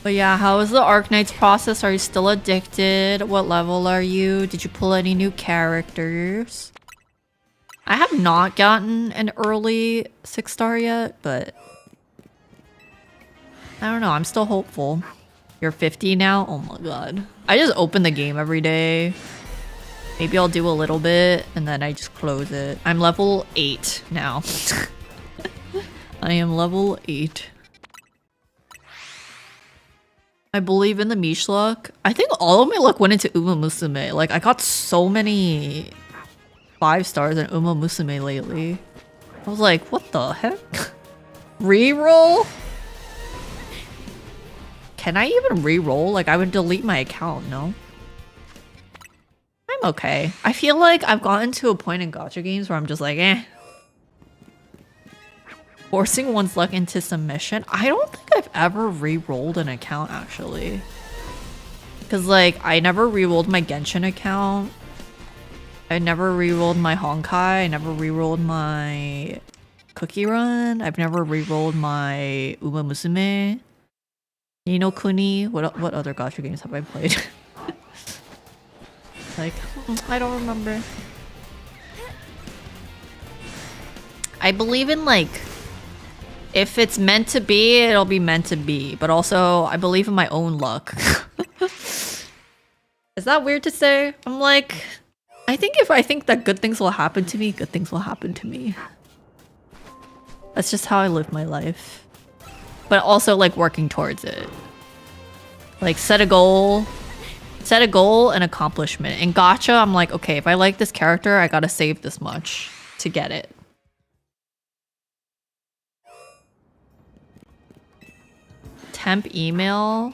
But yeah, how is the Arknights process? Are you still addicted? What level are you? Did you pull any new characters? I have not gotten an early 6-star yet, but I don't know. I'm still hopeful. You're 50 now? Oh my god. I just open the game every day. Maybe I'll do a little bit and then I just close it. I'm level 8 now. I am level 8. I believe in the Mish luck. I think all of my luck went into Uma Musume. Like, I got so many 5 stars in Uma Musume lately. I was like, what the heck? Reroll? Can I even reroll? Like, I would delete my account, no? I'm okay. I feel like I've gotten to a point in gacha games where I'm just like, eh. Forcing one's luck into submission. I don't think I've ever re-rolled an account, actually. Because, like, I never re-rolled my Genshin account. I never re-rolled my Honkai. I never re-rolled my Cookie Run. I've never re-rolled my Uma Musume. Ni no Kuni. What other gacha games have I played? Like, I don't remember. I believe in, like, if it's meant to be, it'll be meant to be. But also, I believe in my own luck. Is that weird to say? I'm like, I think if I think that good things will happen to me, good things will happen to me. That's just how I live my life. But also, like, working towards it. Like, set a goal and accomplishment. In gacha, I'm like, okay, if I like this character, I gotta save this much to get it. Temp email.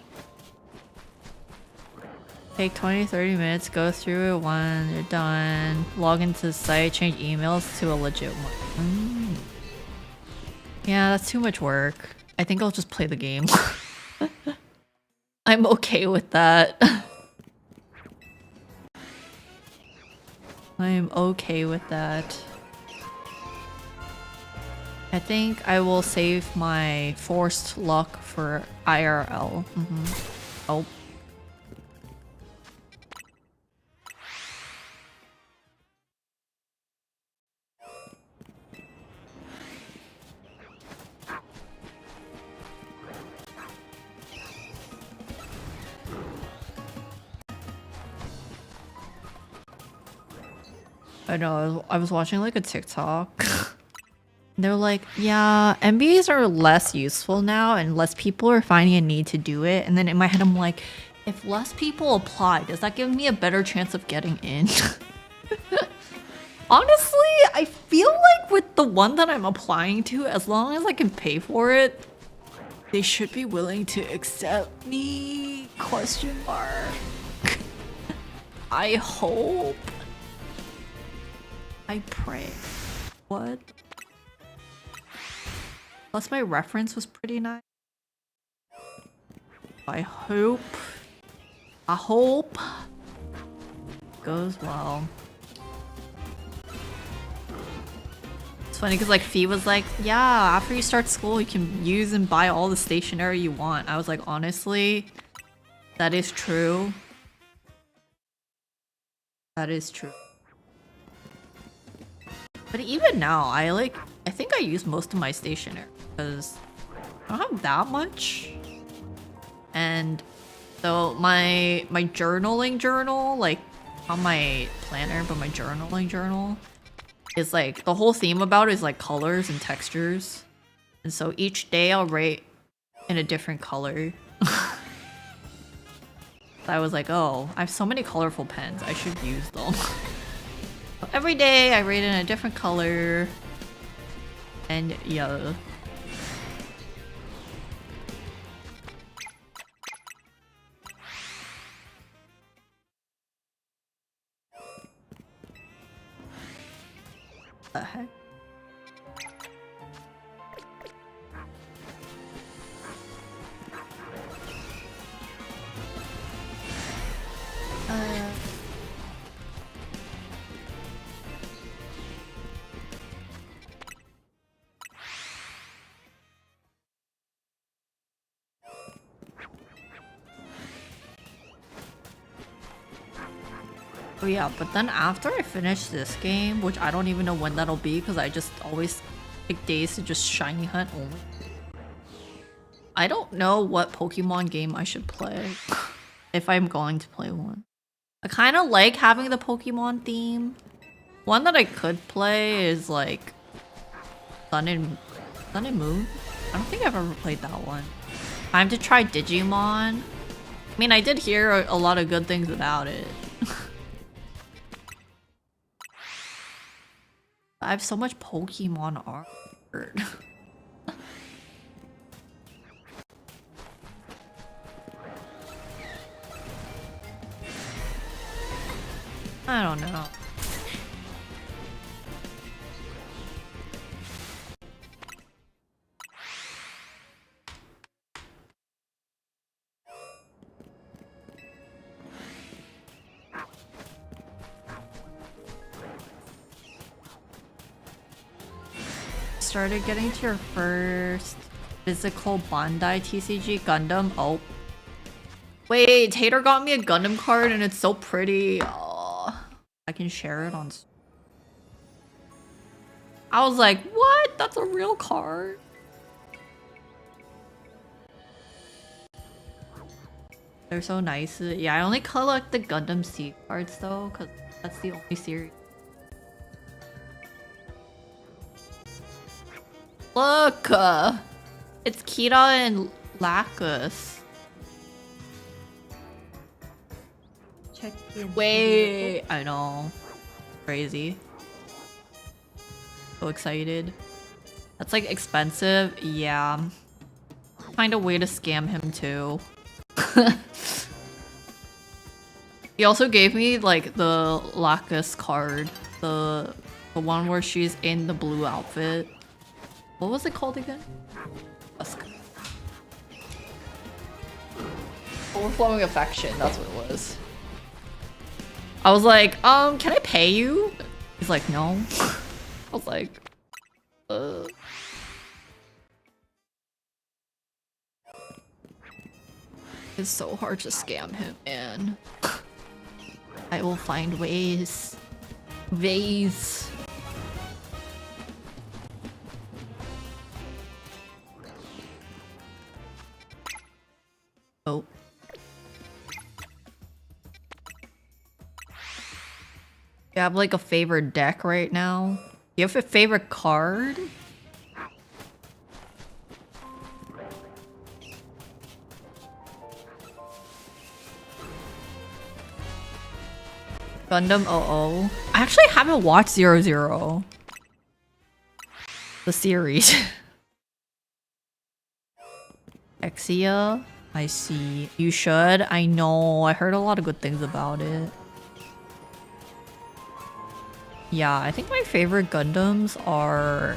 Take 20-30 minutes, go through it when you're done. Log into the site, change emails to a legit one. Yeah, that's too much work. I think I'll just play the game. I'm okay with that. I'm okay with that. I think I will save my forced luck for IRL. Oh. I know, I was watching like a TikTok. They're like, yeah, MBAs are less useful now and less people are finding a need to do it. And then in my head, I'm like, if less people apply, does that give me a better chance of getting in? Honestly, I feel like with the one that I'm applying to, as long as I can pay for it, they should be willing to accept me? Question mark. I hope. I pray. What? Plus my reference was pretty nice. I hope goes well. It's funny because like Fee was like, yeah, after you start school you can use and buy all the stationery you want. I was like, honestly, that is true. That is true. But even now, I think I use most of my stationery because I don't have that much. And so my journaling journal, like not my planner, but my journaling journal is like the whole theme about it is like colors and textures. And so each day I'll write in a different color. I was like, oh, I have so many colorful pens, I should use them. Every day I write in a different color. And yeah. The heck? Oh yeah, but then after I finish this game, which I don't even know when that'll be because I just always pick days to just shiny hunt only. I don't know what Pokemon game I should play if I'm going to play one. I kind of like having the Pokemon theme. One that I could play is like Sun and Moon. I don't think I've ever played that one. Time to try Digimon. I mean, I did hear a lot of good things about it. I have so much Pokemon art. I don't know. Started getting to your first physical Bandai TCG Gundam. Oh. Wait, Tater got me a Gundam card and it's so pretty. Oh, I can share it on... I was like, what? That's a real card? They're so nice. Yeah, I only collect the Gundam C cards though, because that's the only series. Look! It's Kira and Lacus. Check in. Wait! I know. Crazy. So excited. That's like expensive. Yeah. Find a way to scam him too. He also gave me like the Lacus card. The one where she's in the blue outfit. What was it called again? Overflowing affection, that's what it was. I was like, can I pay you? He's like, no. I was like, It's so hard to scam him, man. I will find ways. Ways. Oh. You have like a favorite deck right now? You have a favorite card? Gundam 00. I actually haven't watched 00. The series. Exia. I see. You should. I know. I heard a lot of good things about it. Yeah, I think my favorite Gundams are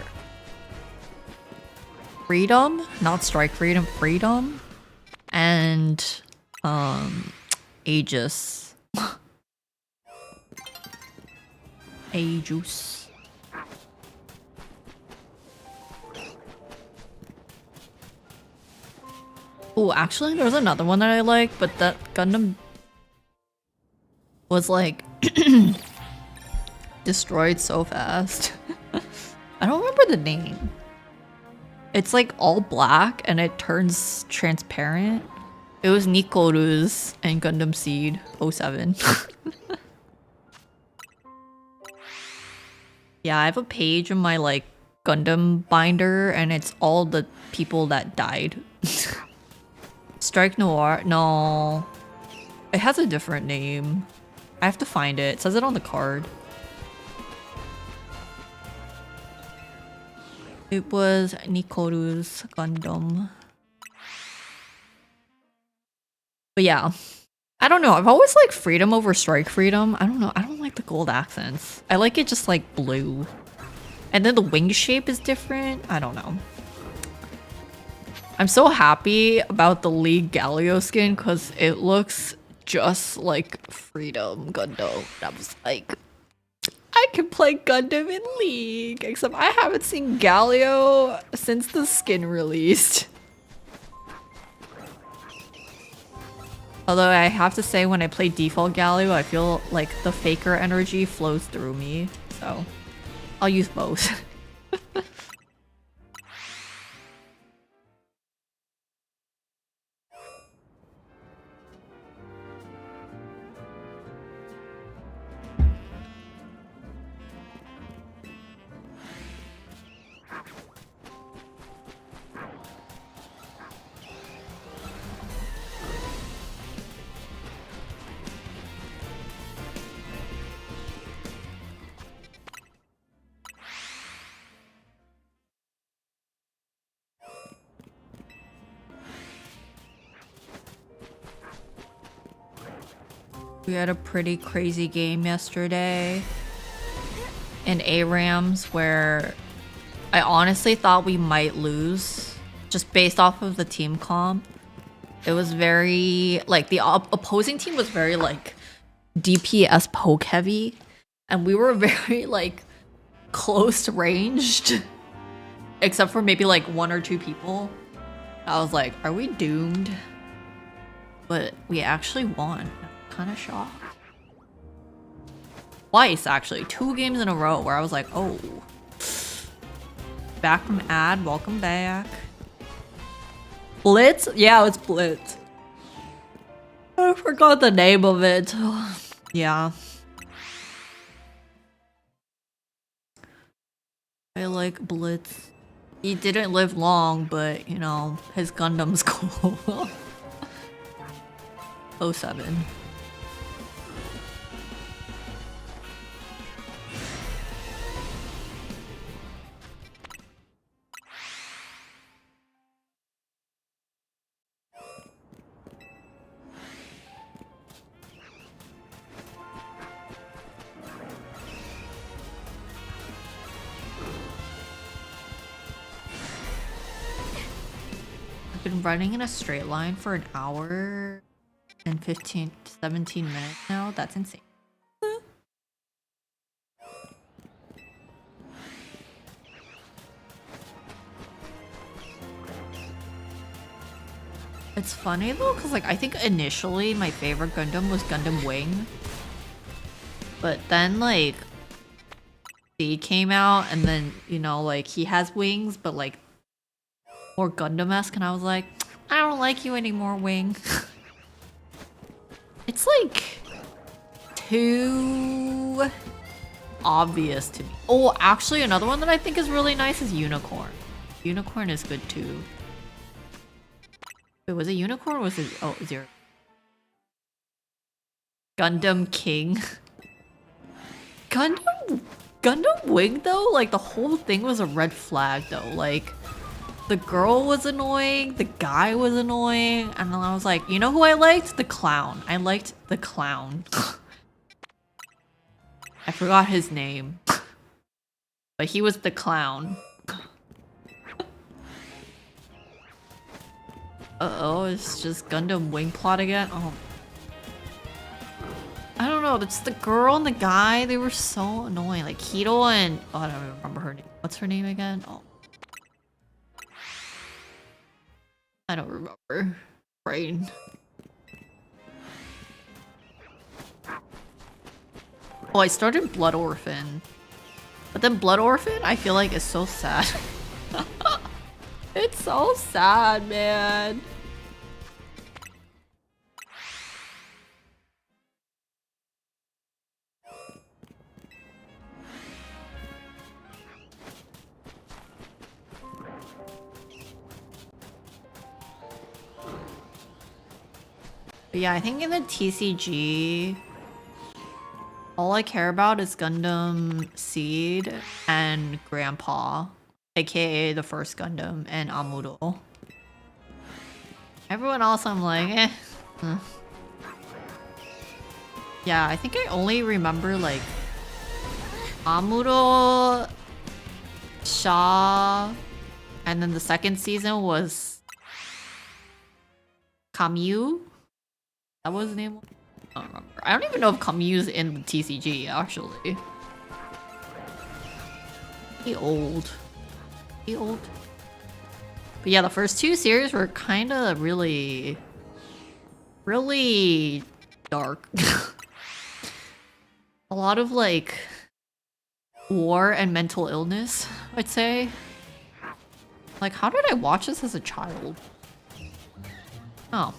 Freedom, not Strike Freedom, Freedom, and Aegis. Aegis. Oh, actually, there's another one that I like, but that Gundam was like destroyed so fast. I don't remember the name. It's like all black and it turns transparent. It was Nikoru's and Gundam Seed 07. Yeah, I have a page in my like Gundam binder and it's all the people that died. Strike Noir? No. It has a different name. I have to find it. It says it on the card. It was Nikoru's Gundam. But yeah. I don't know. I've always liked Freedom over Strike Freedom. I don't know. I don't like the gold accents. I like it just like blue. And then the wing shape is different. I don't know. I'm so happy about the League Galio skin because it looks just like Freedom Gundam. I was like, I can play Gundam in League, except I haven't seen Galio since the skin released. Although I have to say, when I play default Galio, I feel like the faker energy flows through me, so I'll use both. We had a pretty crazy game yesterday in ARAMs where I honestly thought we might lose just based off of the team comp. It was very, like, the opposing team was very, like, DPS poke heavy, and we were very, like, close ranged, except for maybe, like, 1 or 2 people. I was like, are we doomed? But we actually won. Kind of shocked. Twice, actually. 2 games in a row where I was like, oh. Back from ad, welcome back. Blitz? Yeah, it's Blitz. I forgot the name of it. Yeah. I like Blitz. He didn't live long, but, you know, his Gundam's cool. 07. I've been running in a straight line for an hour and 17 minutes now. That's insane. It's funny though, because like I think initially my favorite Gundam was Gundam Wing. But then like C came out and then, you know, like he has wings, but like more Gundam-esque, and I was like, I don't like you anymore, Wing. It's like too obvious to me. Oh, actually another one that I think is really nice is Unicorn. Unicorn is good too. Wait, was it Unicorn or was it... Oh, Zero. Gundam King. Gundam Wing though, like the whole thing was a red flag though. Like the girl was annoying, the guy was annoying, and then I was like, you know who I liked? The clown. I liked the clown. I forgot his name. But he was the clown. Uh-oh, it's just Gundam Wing plot again? Oh. I don't know, it's the girl and the guy, they were so annoying. Like Hito and... Oh, I don't even remember her name. What's her name again? Oh. I don't remember. Brain. Oh, I started Blood Orphan. But then Blood Orphan, I feel like is so sad. It's so sad, man. But yeah, I think in the TCG, all I care about is Gundam Seed and Grandpa, aka the first Gundam, and Amuro. Everyone else I'm like, eh. Yeah, I think I only remember like Amuro, Shaw, and then the second season was Kamyu. That was his name? I don't remember. I don't even know if Kamyu's in the TCG, actually. He old. He old. But yeah, the first two series were kind of really dark. A lot of like war and mental illness, I'd say. Like, how did I watch this as a child? Oh.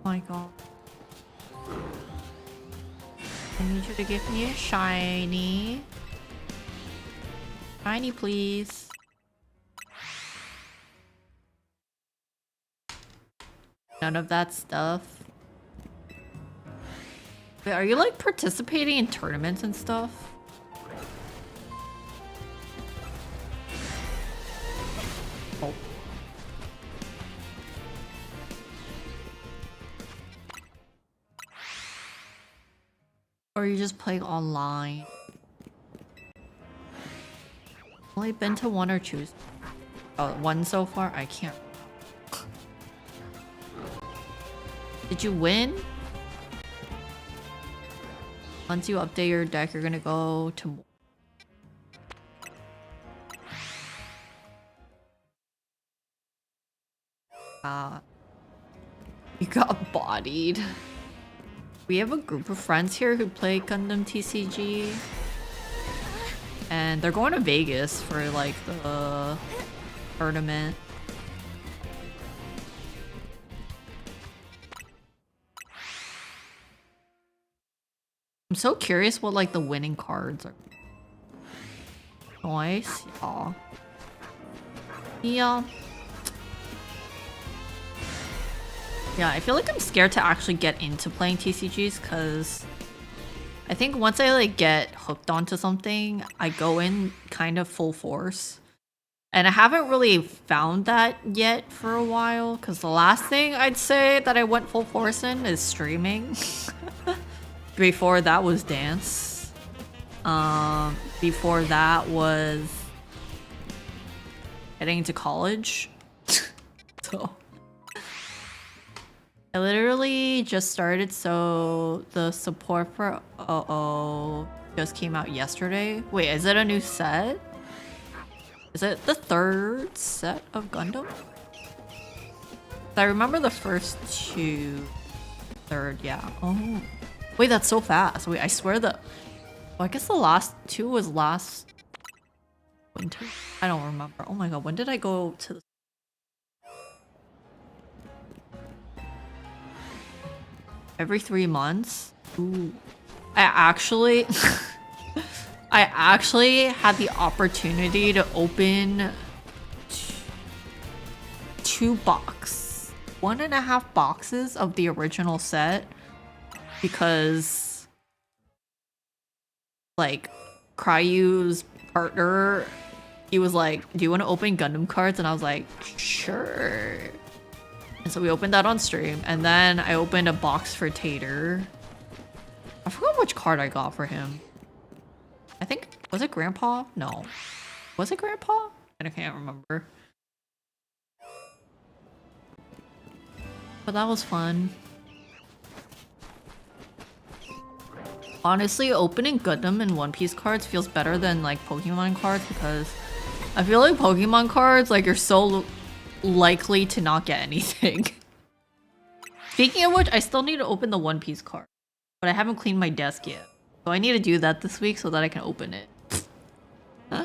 My god. I need you to give me a shiny. Shiny, please. None of that stuff. Wait, are you like participating in tournaments and stuff? Oh. Or you just play online? Only been to one or two. Oh, one so far? I can't. Did you win? Once you update your deck, you're gonna go to more. You got bodied. We have a group of friends here who play Gundam TCG. And they're going to Vegas for like the tournament. I'm so curious what like the winning cards are. Nice. Yeah. Yeah. Yeah, I feel like I'm scared to actually get into playing TCGs because I think once I like get hooked onto something, I go in kind of full force. And I haven't really found that yet for a while, because the last thing I'd say that I went full force in is streaming. Before that was dance. Before that was getting into college. So I literally just started, so the support for just came out yesterday. Wait, is it a new set? Is it the third set of Gundam? I remember the first two. Third, yeah. Oh. Wait, that's so fast. Wait, I swear the... Oh, I guess the last two was last winter? I don't remember. Oh my god, when did I go to the... Every 3 months? Ooh. I actually... I actually had the opportunity to open 1.5 boxes of the original set because like Cryu's partner, he was like, do you want to open Gundam cards? And I was like, sure. And so we opened that on stream, and then I opened a box for Tater. I forgot which card I got for him. I think, was it Grandpa? No. Was it Grandpa? I can't remember. But that was fun. Honestly, opening Gundam and One Piece cards feels better than like Pokemon cards, because I feel like Pokemon cards, like, you're so likely to not get anything. Speaking of which, I still need to open the One Piece card, but I haven't cleaned my desk yet. So I need to do that this week so that I can open it. Huh?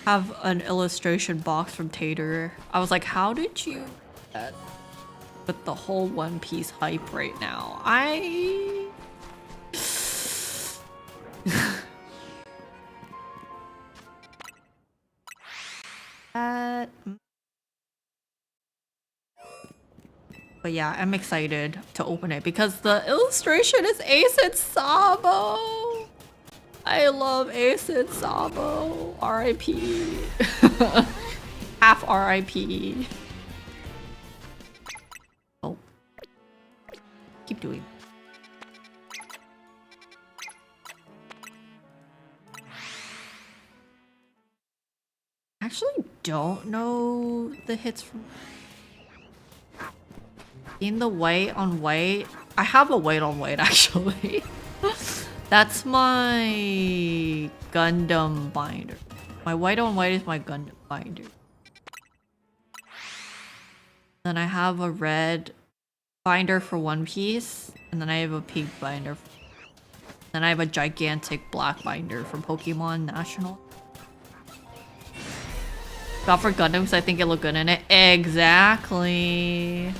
Have an illustration box from Tater. I was like, how did you do that with the whole One Piece hype right now? But yeah, I'm excited to open it because the illustration is Ace and Sabo. I love Ace and Sabo. R.I.P. Half R.I.P. Oh. Keep doing. I actually don't know the hits from... In the white on white. I have a white on white actually. That's my Gundam binder. My white on white is my Gundam binder. Then I have a red binder for One Piece. And then I have a pink binder. Then I have a gigantic black binder for Pokemon National. Got for Gundam because I think it looked good in it. Exactly.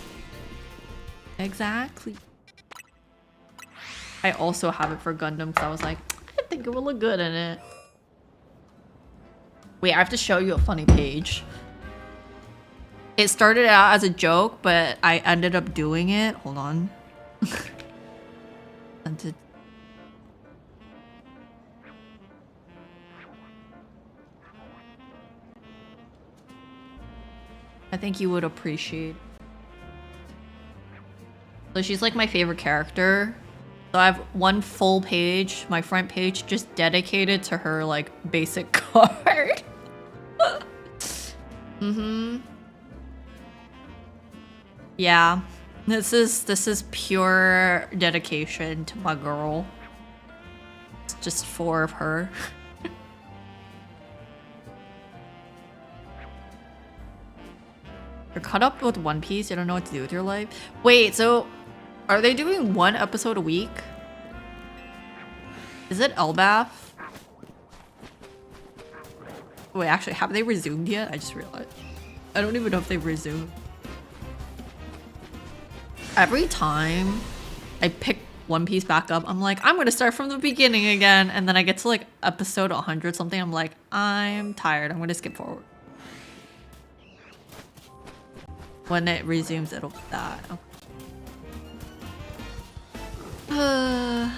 Exactly. I also have it for Gundam because I was like, I think it will look good in it. Wait, I have to show you a funny page. It started out as a joke, but I ended up doing it. Hold on. I think you would appreciate. So she's like my favorite character. So I have one full page, my front page, just dedicated to her like basic card. Yeah. This is pure dedication to my girl. It's just 4 of her. You're caught up with One Piece, you don't know what to do with your life. Wait, so are they doing 1 episode a week? Is it Elbaf? Wait, actually, have they resumed yet? I just realized. I don't even know if they've resumed. Every time I pick One Piece back up, I'm like, I'm gonna start from the beginning again. And then I get to like episode 100 something, I'm like, I'm tired, I'm gonna skip forward. When it resumes, it'll be that. Okay.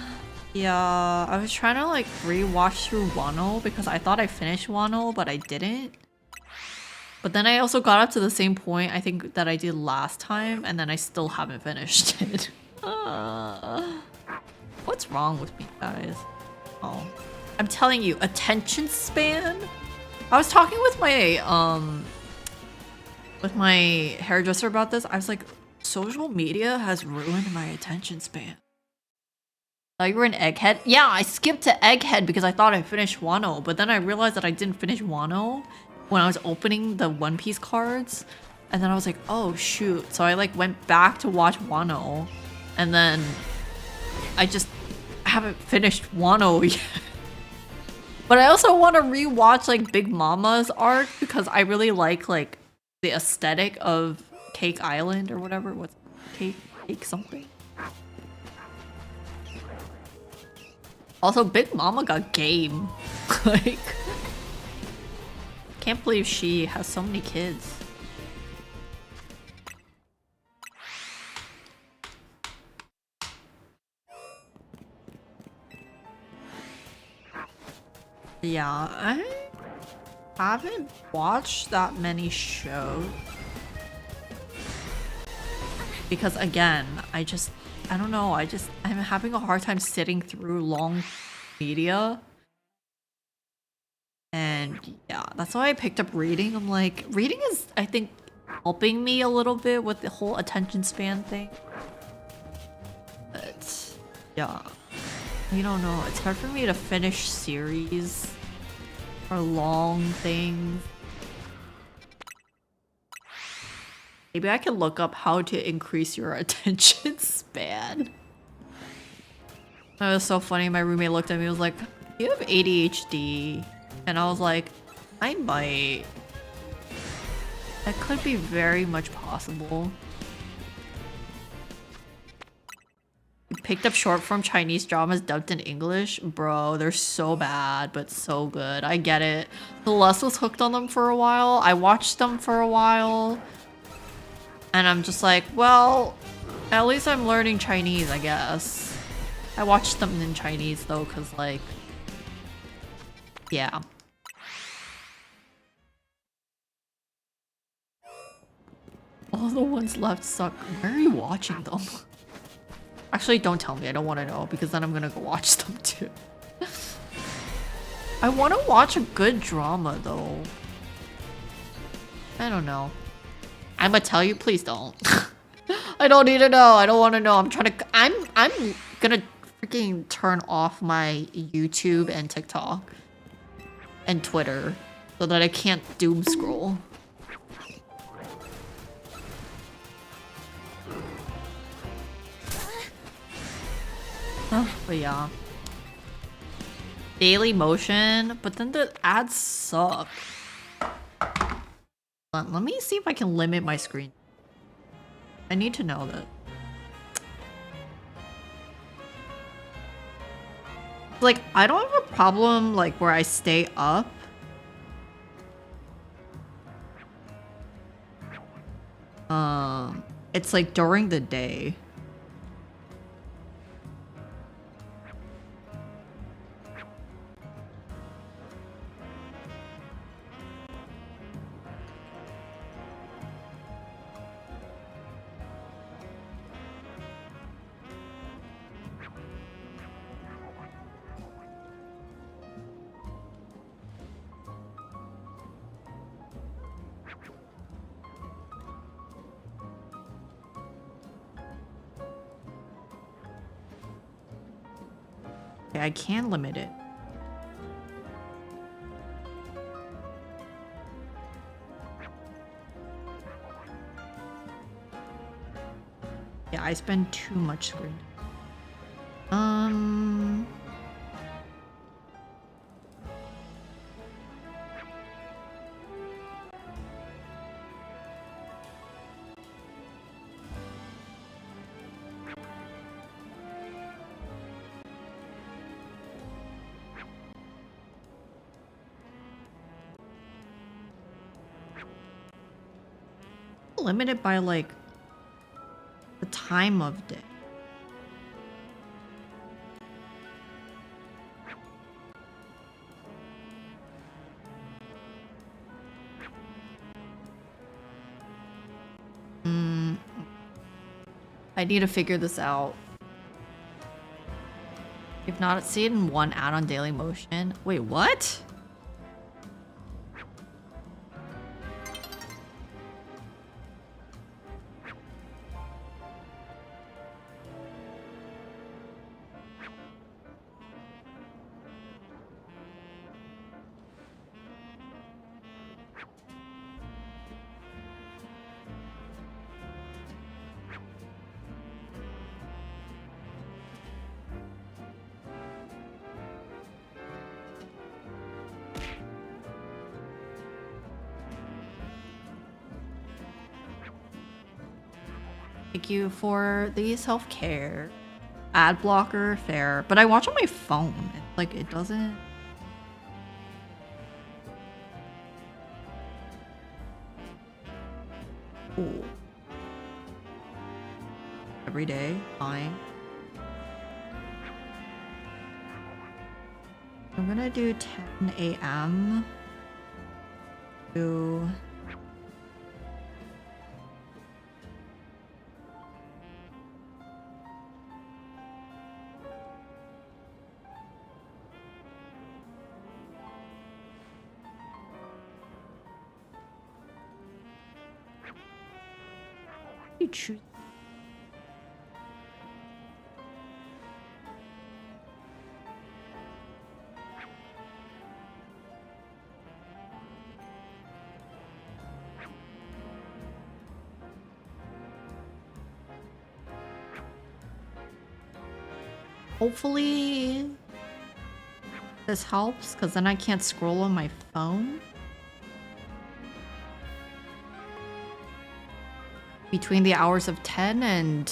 Yeah, I was trying to like rewatch through Wano because I thought I finished Wano, but I didn't. But then I also got up to the same point I think that I did last time, and then I still haven't finished it. What's wrong with me, guys? Oh, I'm telling you, attention span. I was talking with my hairdresser about this. I was like, social media has ruined my attention span. You were an Egghead? Yeah, I skipped to Egghead because I thought I finished Wano, but then I realized that I didn't finish Wano when I was opening the One Piece cards. And then I was like, oh shoot. So I like went back to watch Wano, and then I haven't finished Wano yet. But I also want to rewatch like Big Mama's arc because I really like the aesthetic of Cake Island or whatever. What's Cake something? Also, Big Mama got game. Like, can't believe she has so many kids. Yeah, I haven't watched that many shows. Because again, I don't know, I'm having a hard time sitting through long media. And yeah, that's why I picked up reading. I'm like, reading is, I think, helping me a little bit with the whole attention span thing. But yeah, I don't know. It's hard for me to finish series or long things. Maybe I can look up how to increase your attention span. That was so funny. My roommate looked at me and was like, you have ADHD. And I was like, I might. That could be very much possible. You picked up short form Chinese dramas dubbed in English? Bro, they're so bad, but so good. I get it. Celeste was hooked on them for a while. I watched them for a while. And I'm just like, well, at least I'm learning Chinese, I guess. I watched them in Chinese though, because like, yeah. All the ones left suck. Where are you watching them? Actually, don't tell me. I don't want to know because then I'm gonna go watch them too. I want to watch a good drama though. I don't know. I'm gonna tell you. Please don't. I don't need to know. I don't want to know. I'm gonna freaking turn off my YouTube and TikTok and Twitter so that I can't doom scroll. But yeah. Daily motion, but then the ads suck. Let me see if I can limit my screen. I need to know that. Like, I don't have a problem like where I stay up. It's like during the day. Okay, I can limit it. Yeah, I spend too much screen. Limited by like the time of day. I need to figure this out. If not, see it in one ad on Daily Motion. Wait, what? Thank you for the self-care. Ad blocker, fair. But I watch on my phone. Like, it doesn't... Ooh. Every day, fine. I'm gonna do 10 a.m. to... You choose. Hopefully this helps, because then I can't scroll on my phone. Between the hours of 10 and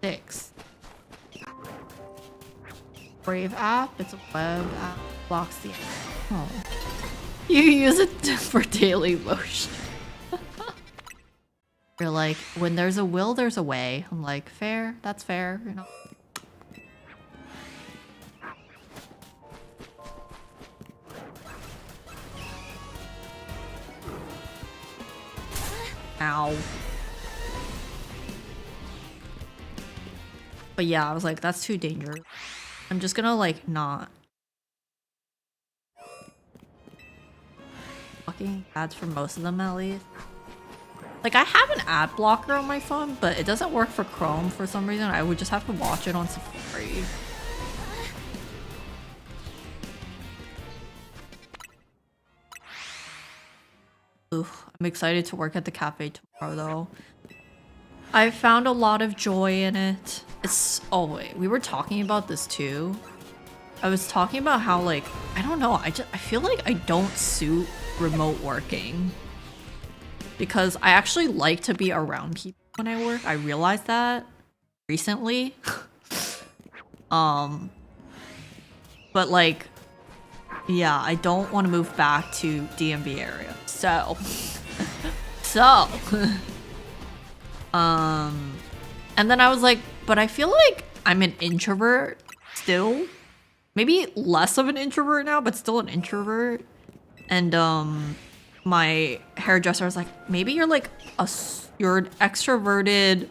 6. Brave app, it's a web app, blocks the app. Oh. You use it for daily motion. You're like, when there's a will, there's a way. I'm like, fair, that's fair, you know. Ow. But yeah, I was like, that's too dangerous. I'm just gonna like not. Fucking ads for most of them at least. Like, I have an ad blocker on my phone, but it doesn't work for Chrome for some reason. I would just have to watch it on Safari. Ooh, I'm excited to work at the cafe tomorrow though. I found a lot of joy in it. It's, oh wait, we were talking about this too. I was talking about how like, I don't know, I feel like I don't suit remote working. Because I actually like to be around people when I work. I realized that recently. But like, yeah, I don't want to move back to DMV area. So, and then I was like, but I feel like I'm an introvert still. Maybe less of an introvert now, but still an introvert. And my hairdresser was like, maybe you're like you're an extroverted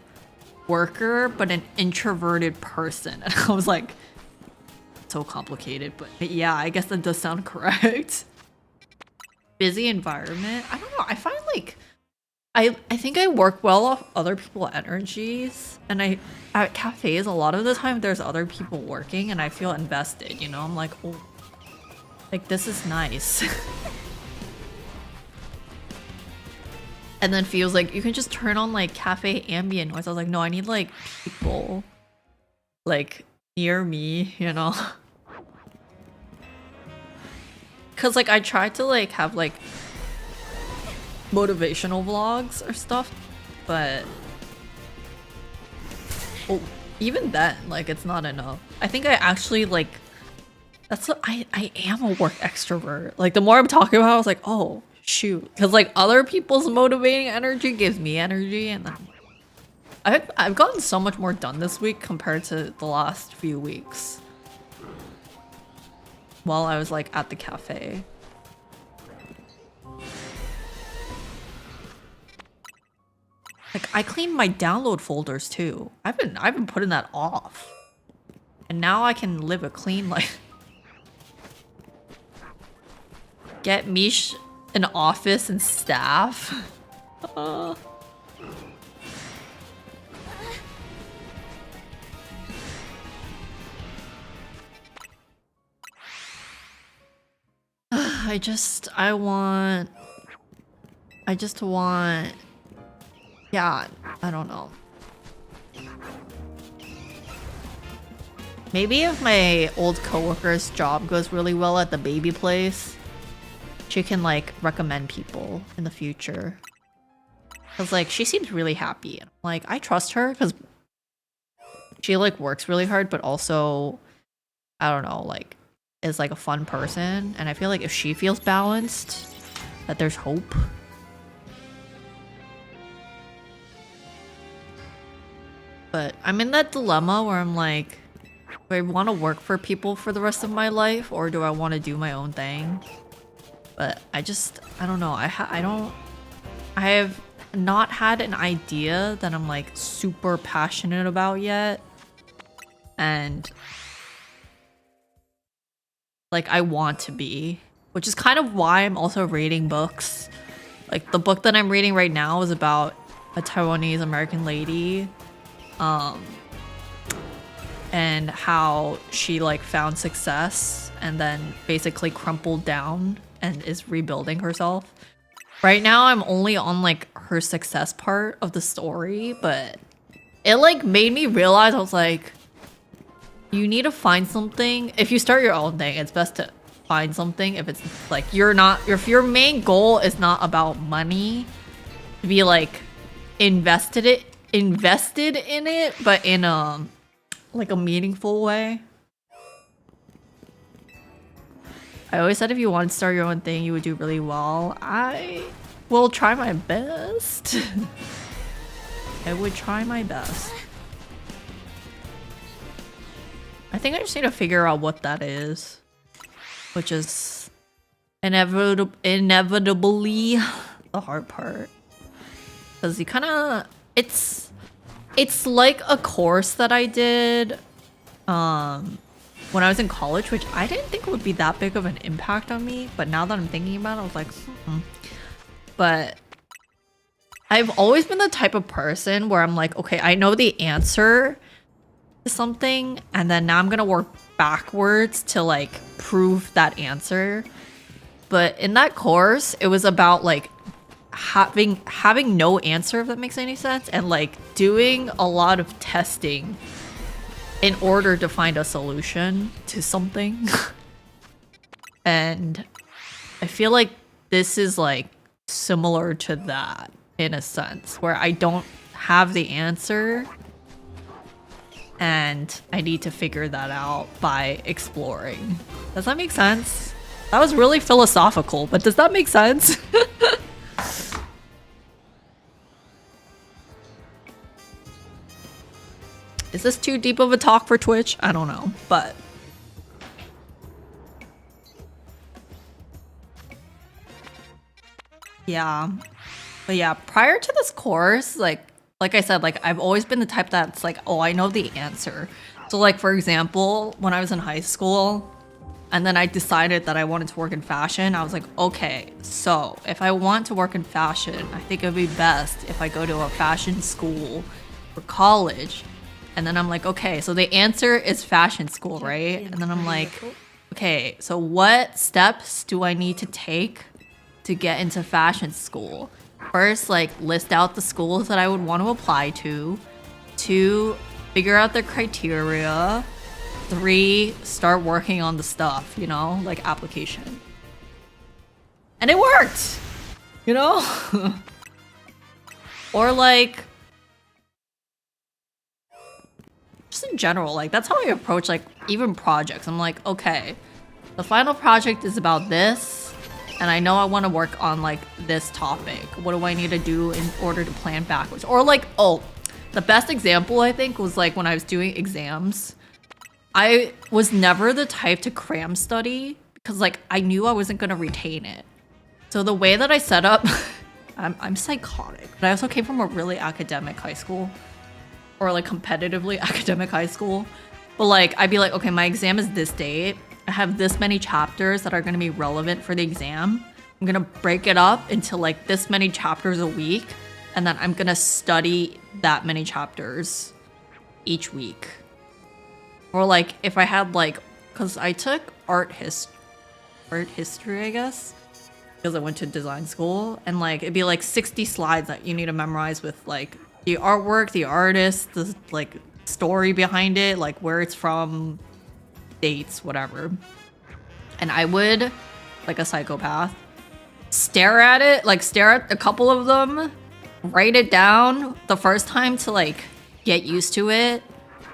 worker, but an introverted person. And I was like, so complicated, but yeah, I guess that does sound correct. Busy environment. I don't know. I find like I think I work well off other people's energies, and at cafes a lot of the time there's other people working, and I feel invested. You know, I'm like, oh, like this is nice. And then feels like you can just turn on like cafe ambient noise. I was like, no, I need like people like near me, you know. Cause like I tried to like have like motivational vlogs or stuff, but oh, even then, like it's not enough. I think I actually like that's what I am a work extrovert. Like the more I'm talking about it, I was like, oh shoot, because like other people's motivating energy gives me energy, and then I've gotten so much more done this week compared to the last few weeks while I was like at the cafe. I cleaned my download folders too. I've been putting that off. And now I can live a clean life. Get Mish an office and staff. I just want, yeah, I don't know. Maybe if my old coworker's job goes really well at the baby place, she can like recommend people in the future. Cause like she seems really happy. Like I trust her because she like works really hard, but also I don't know, like is like a fun person. And I feel like if she feels balanced, that there's hope. But I'm in that dilemma where I'm like, do I want to work for people for the rest of my life or do I want to do my own thing? But I don't know. I have not had an idea that I'm like super passionate about yet. And like I want to be, which is kind of why I'm also reading books. Like the book that I'm reading right now is about a Taiwanese American lady. And how she like found success and then basically crumpled down and is rebuilding herself. Right now I'm only on like her success part of the story, but it like made me realize I was like, you need to find something. If you start your own thing, it's best to find something if it's like if your main goal is not about money, to be like invested in it, but in like a meaningful way. I always said if you want to start your own thing, you would do really well. I will try my best. I would try my best. I think I just need to figure out what that is, which is inevitably the hard part. Because you kind of, it's like a course that I did when I was in college, which I didn't think would be that big of an impact on me. But now that I'm thinking about it, I was like, But I've always been the type of person where I'm like, okay, I know the answer to something, and then now I'm gonna work backwards to like prove that answer. But in that course, it was about like having no answer, if that makes any sense, and like doing a lot of testing in order to find a solution to something. And I feel like this is like similar to that in a sense, where I don't have the answer and I need to figure that out by exploring. Does that make sense? That was really philosophical, but does that make sense? Is this too deep of a talk for Twitch? I don't know, but yeah. But yeah, prior to this course, like I said, like I've always been the type that's like, oh, I know the answer. So like, for example, when I was in high school and then I decided that I wanted to work in fashion, I was like, okay, so if I want to work in fashion, I think it would be best if I go to a fashion school for college. And then I'm like, okay, so the answer is fashion school, right? And then I'm like, okay, so what steps do I need to take to get into fashion school? First, like list out the schools that I would want to apply to. 2, figure out their criteria. 3, start working on the stuff, you know, like application. And it worked, you know? Or like, just in general, like that's how I approach like even projects. I'm like, okay, the final project is about this. And I know I want to work on like this topic. What do I need to do in order to plan backwards? Or like, oh, the best example I think was like when I was doing exams. I was never the type to cram study because like I knew I wasn't going to retain it. So the way that I set up I'm psychotic. But I also came from a really academic high school. Or like competitively academic high school. But like, I'd be like, okay, my exam is this date. I have this many chapters that are gonna be relevant for the exam. I'm gonna break it up into like this many chapters a week. And then I'm gonna study that many chapters each week. Or like, if I had like, cause I took art history, I guess. Because I went to design school. And like, it'd be like 60 slides that you need to memorize with like the artwork, the artist, the like story behind it, like where it's from, dates, whatever. And I would, like a psychopath, stare at it, like stare at a couple of them, write it down the first time to like get used to it,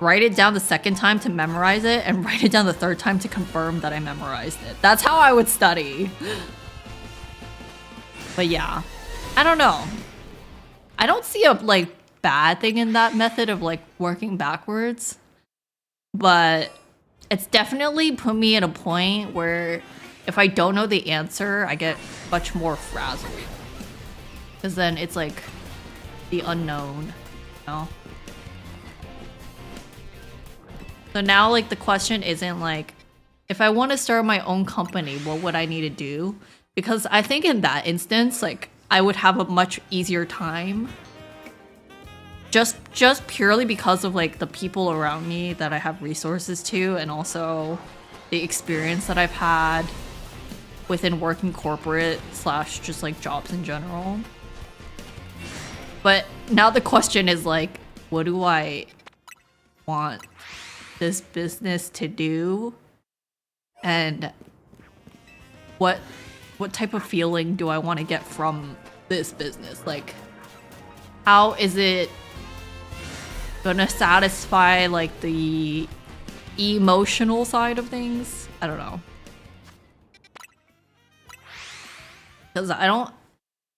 write it down the second time to memorize it, and write it down the third time to confirm that I memorized it. That's how I would study. But yeah, I don't know. I don't see a like bad thing in that method of like working backwards, but it's definitely put me at a point where if I don't know the answer, I get much more frazzled. Because then it's like the unknown, you know? So now like the question isn't like, if I want to start my own company, what would I need to do? Because I think in that instance, like I would have a much easier time. Just purely because of like the people around me that I have resources to, and also the experience that I've had within working corporate / just like jobs in general. But now the question is like, what do I want this business to do? And what type of feeling do I want to get from this business? Like, how is it gonna satisfy like the emotional side of things? I don't know. Because I don't,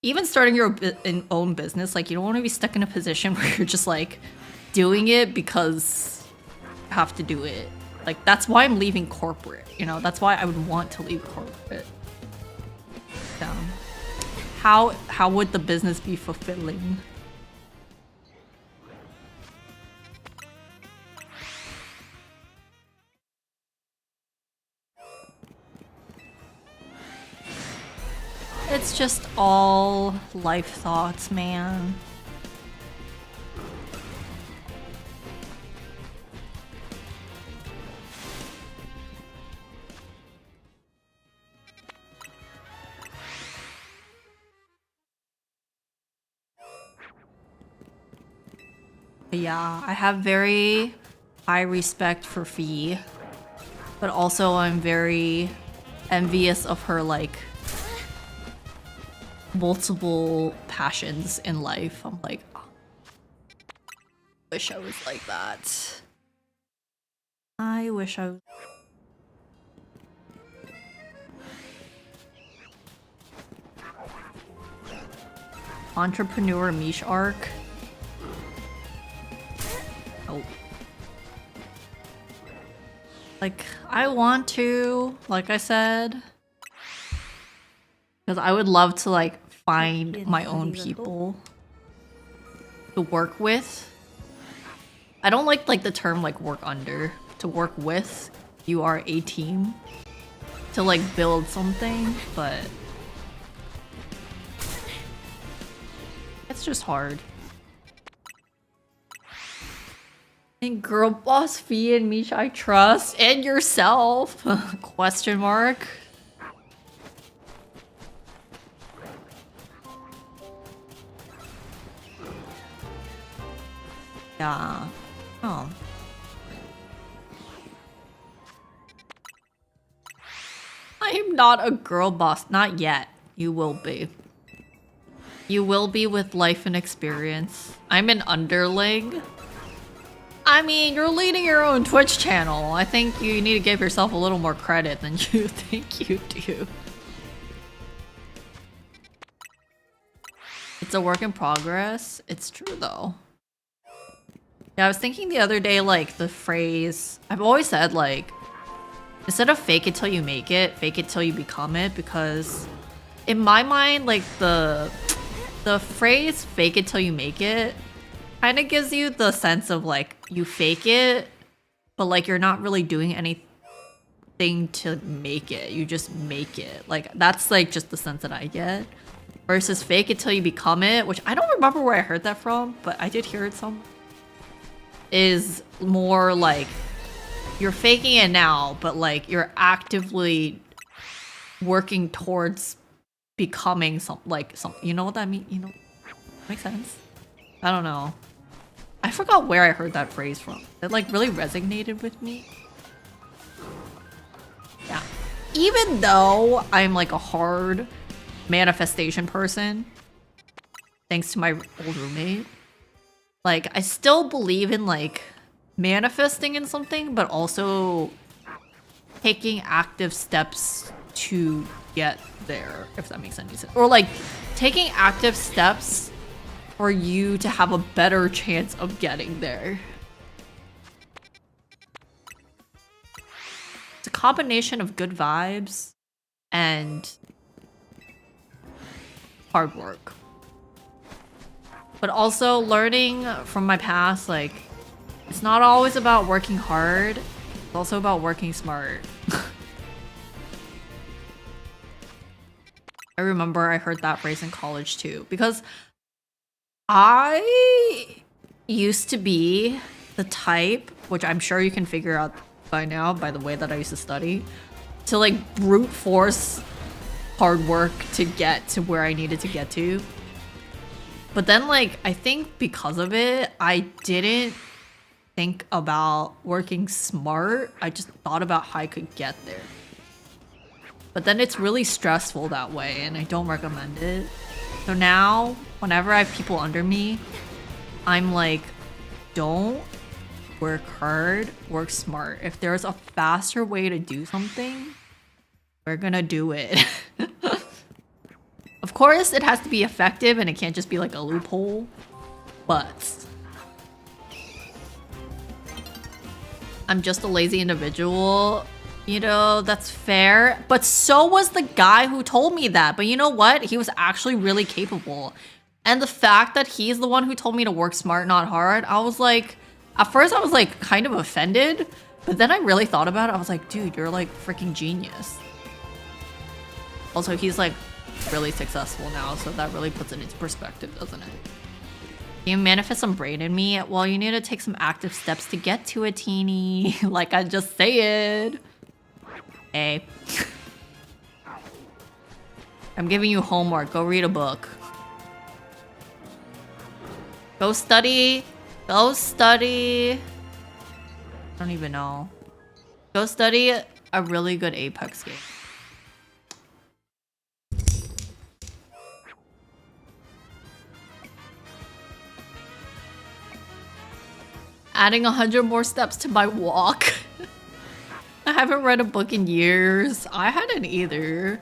even starting your own business, like you don't want to be stuck in a position where you're just like doing it because you have to do it. Like that's why I'm leaving corporate, you know? That's why I would want to leave corporate. How would the business be fulfilling? It's just all life thoughts, man. Yeah, I have very high respect for Fee, but also I'm very envious of her like multiple passions in life. I'm like, oh, wish I was like that. I wish I was. Entrepreneur Mish arc. Oh. Like, I want to, like I said, because I would love to like find my own people to work with. I don't like the term like work under. To work with, you are a team to like build something, but it's just hard. And girl boss Fee and Misha I trust, and yourself? Question mark. Yeah. Oh. I am not a girl boss. Not yet. You will be. You will be with life and experience. I'm an underling. I mean, you're leading your own Twitch channel. I think you need to give yourself a little more credit than you think you do. It's a work in progress. It's true though. Yeah, I was thinking the other day, like the phrase, I've always said like, instead of fake it till you make it, fake it till you become it, because in my mind, like the the phrase fake it till you make it kind of gives you the sense of like you fake it, but like you're not really doing anything to make it. You just make it. Like that's like just the sense that I get. Versus fake it till you become it, which I don't remember where I heard that from, but I did hear it somewhere. Is more like you're faking it now, but like you're actively working towards becoming some, you know what that mean? You know, makes sense. I don't know. I forgot where I heard that phrase from. It like really resonated with me. Yeah. Even though I'm like a hard manifestation person, thanks to my old roommate, like I still believe in like manifesting in something, but also taking active steps to get there, if that makes any sense. Or like taking active steps for you to have a better chance of getting there. It's a combination of good vibes and hard work. But also learning from my past, like, it's not always about working hard, it's also about working smart. I remember I heard that phrase in college too, because I used to be the type, which I'm sure you can figure out by now by the way that I used to study, to like brute force hard work to get to where I needed to get to. But then like, I think because of it, I didn't think about working smart. I just thought about how I could get there. But then it's really stressful that way and I don't recommend it. So now, whenever I have people under me, I'm like, don't work hard, work smart. If there's a faster way to do something, we're gonna do it. Of course, it has to be effective and it can't just be like a loophole, but I'm just a lazy individual. You know, that's fair. But so was the guy who told me that. But you know what? He was actually really capable. And the fact that he's the one who told me to work smart, not hard, I was like, at first I was like kind of offended. But then I really thought about it. I was like, dude, you're like freaking genius. Also, he's like really successful now. So that really puts it into perspective, doesn't it? You manifest some brain in me? Well, you need to take some active steps to get to it, teeny. Like I just said. Hey. I'm giving you homework. Go read a book. Go study. Go study. I don't even know. Go study a really good Apex game. Adding 100 more steps to my walk. I haven't read a book in years. I hadn't either.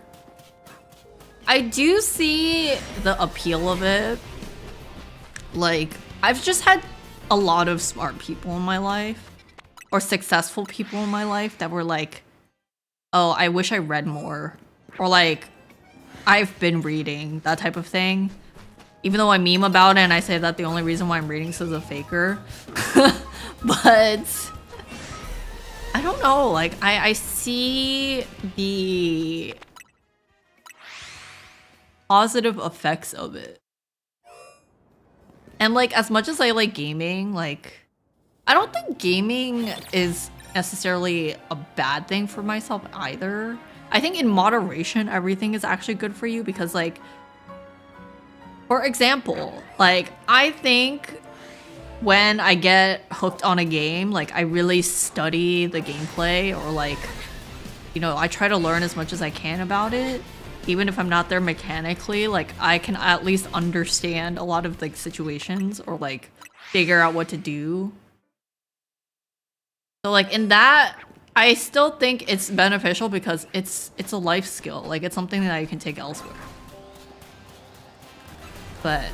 I do see the appeal of it. Like, I've just had a lot of smart people in my life, or successful people in my life that were like, oh, I wish I read more. Or like, I've been reading, that type of thing. Even though I meme about it and I say that the only reason why I'm reading is a faker. But I don't know, like I see the positive effects of it. And like as much as I like gaming, like I don't think gaming is necessarily a bad thing for myself either. I think in moderation everything is actually good for you because like, for example, like I think when I get hooked on a game, like I really study the gameplay, or like, you know, I try to learn as much as I can about it. Even if I'm not there mechanically, like I can at least understand a lot of like situations or like figure out what to do. So like in that, I still think it's beneficial because it's a life skill. Like it's something that you can take elsewhere. But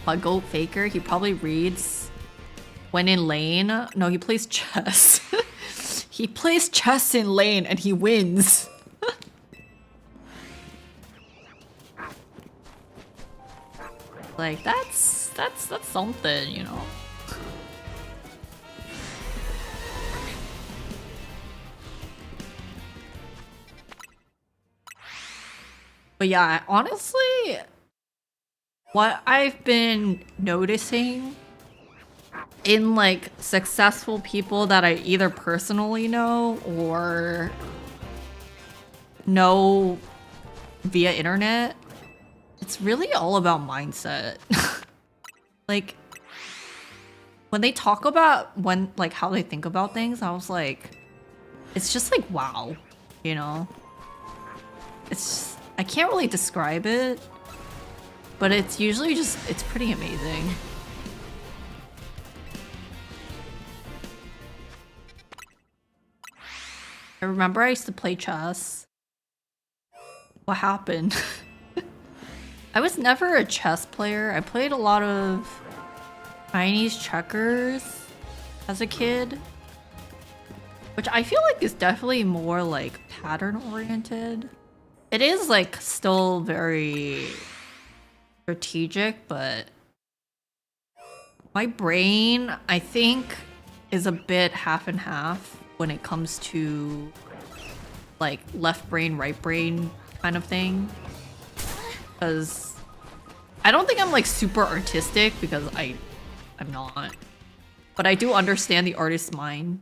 a goat faker, he probably reads when in lane. No, he plays chess. He plays chess in lane and he wins. Like that's something, you know. But yeah, honestly, what I've been noticing in like successful people that I either personally know or know via internet, it's really all about mindset. Like when they talk about like how they think about things, I was like, it's just like wow, you know? It's I can't really describe it, but it's usually just it's pretty amazing. I remember I used to play chess. What happened? I was never a chess player. I played a lot of Chinese checkers as a kid, which I feel like is definitely more like pattern oriented. It is like still very strategic, but my brain, I think, is a bit half and half when it comes to like left brain, right brain kind of thing. Because I don't think I'm like super artistic because I'm not. But I do understand the artist's mind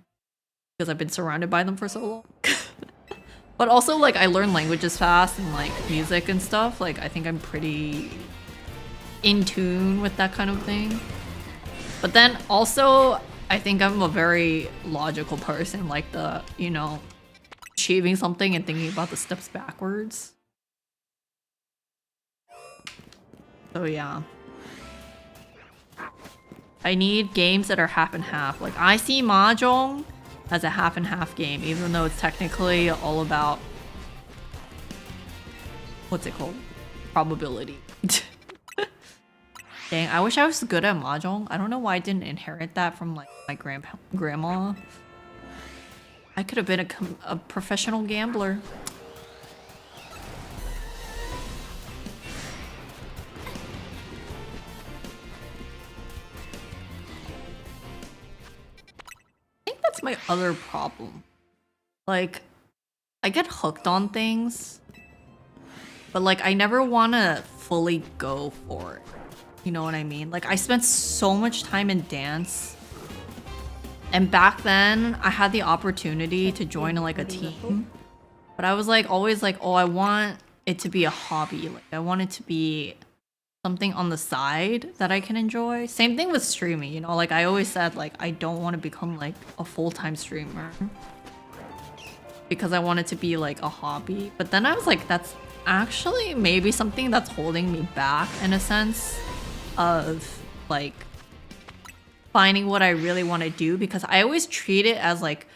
because I've been surrounded by them for so long. But also like I learn languages fast and like music and stuff. Like I think I'm pretty in tune with that kind of thing. But then also I think I'm a very logical person, like the, you know, achieving something and thinking about the steps backwards. So yeah. I need games that are half and half. Like I see Mahjong as a half and half game, even though it's technically all about what's it called? Probability. Dang, I wish I was good at Mahjong. I don't know why I didn't inherit that from like my grandma. I could have been a professional gambler. I think that's my other problem. Like, I get hooked on things, but like I never want to fully go for it. You know what I mean? Like I spent so much time in dance, and back then I had the opportunity to join like a team, but I was like always like, oh, I want it to be a hobby. Like I want it to be something on the side that I can enjoy. Same thing with streaming, you know, like I always said like I don't want to become like a full-time streamer because I want it to be like a hobby. But then I was like, that's actually maybe something that's holding me back in a sense of like finding what I really want to do, because I always treat it as like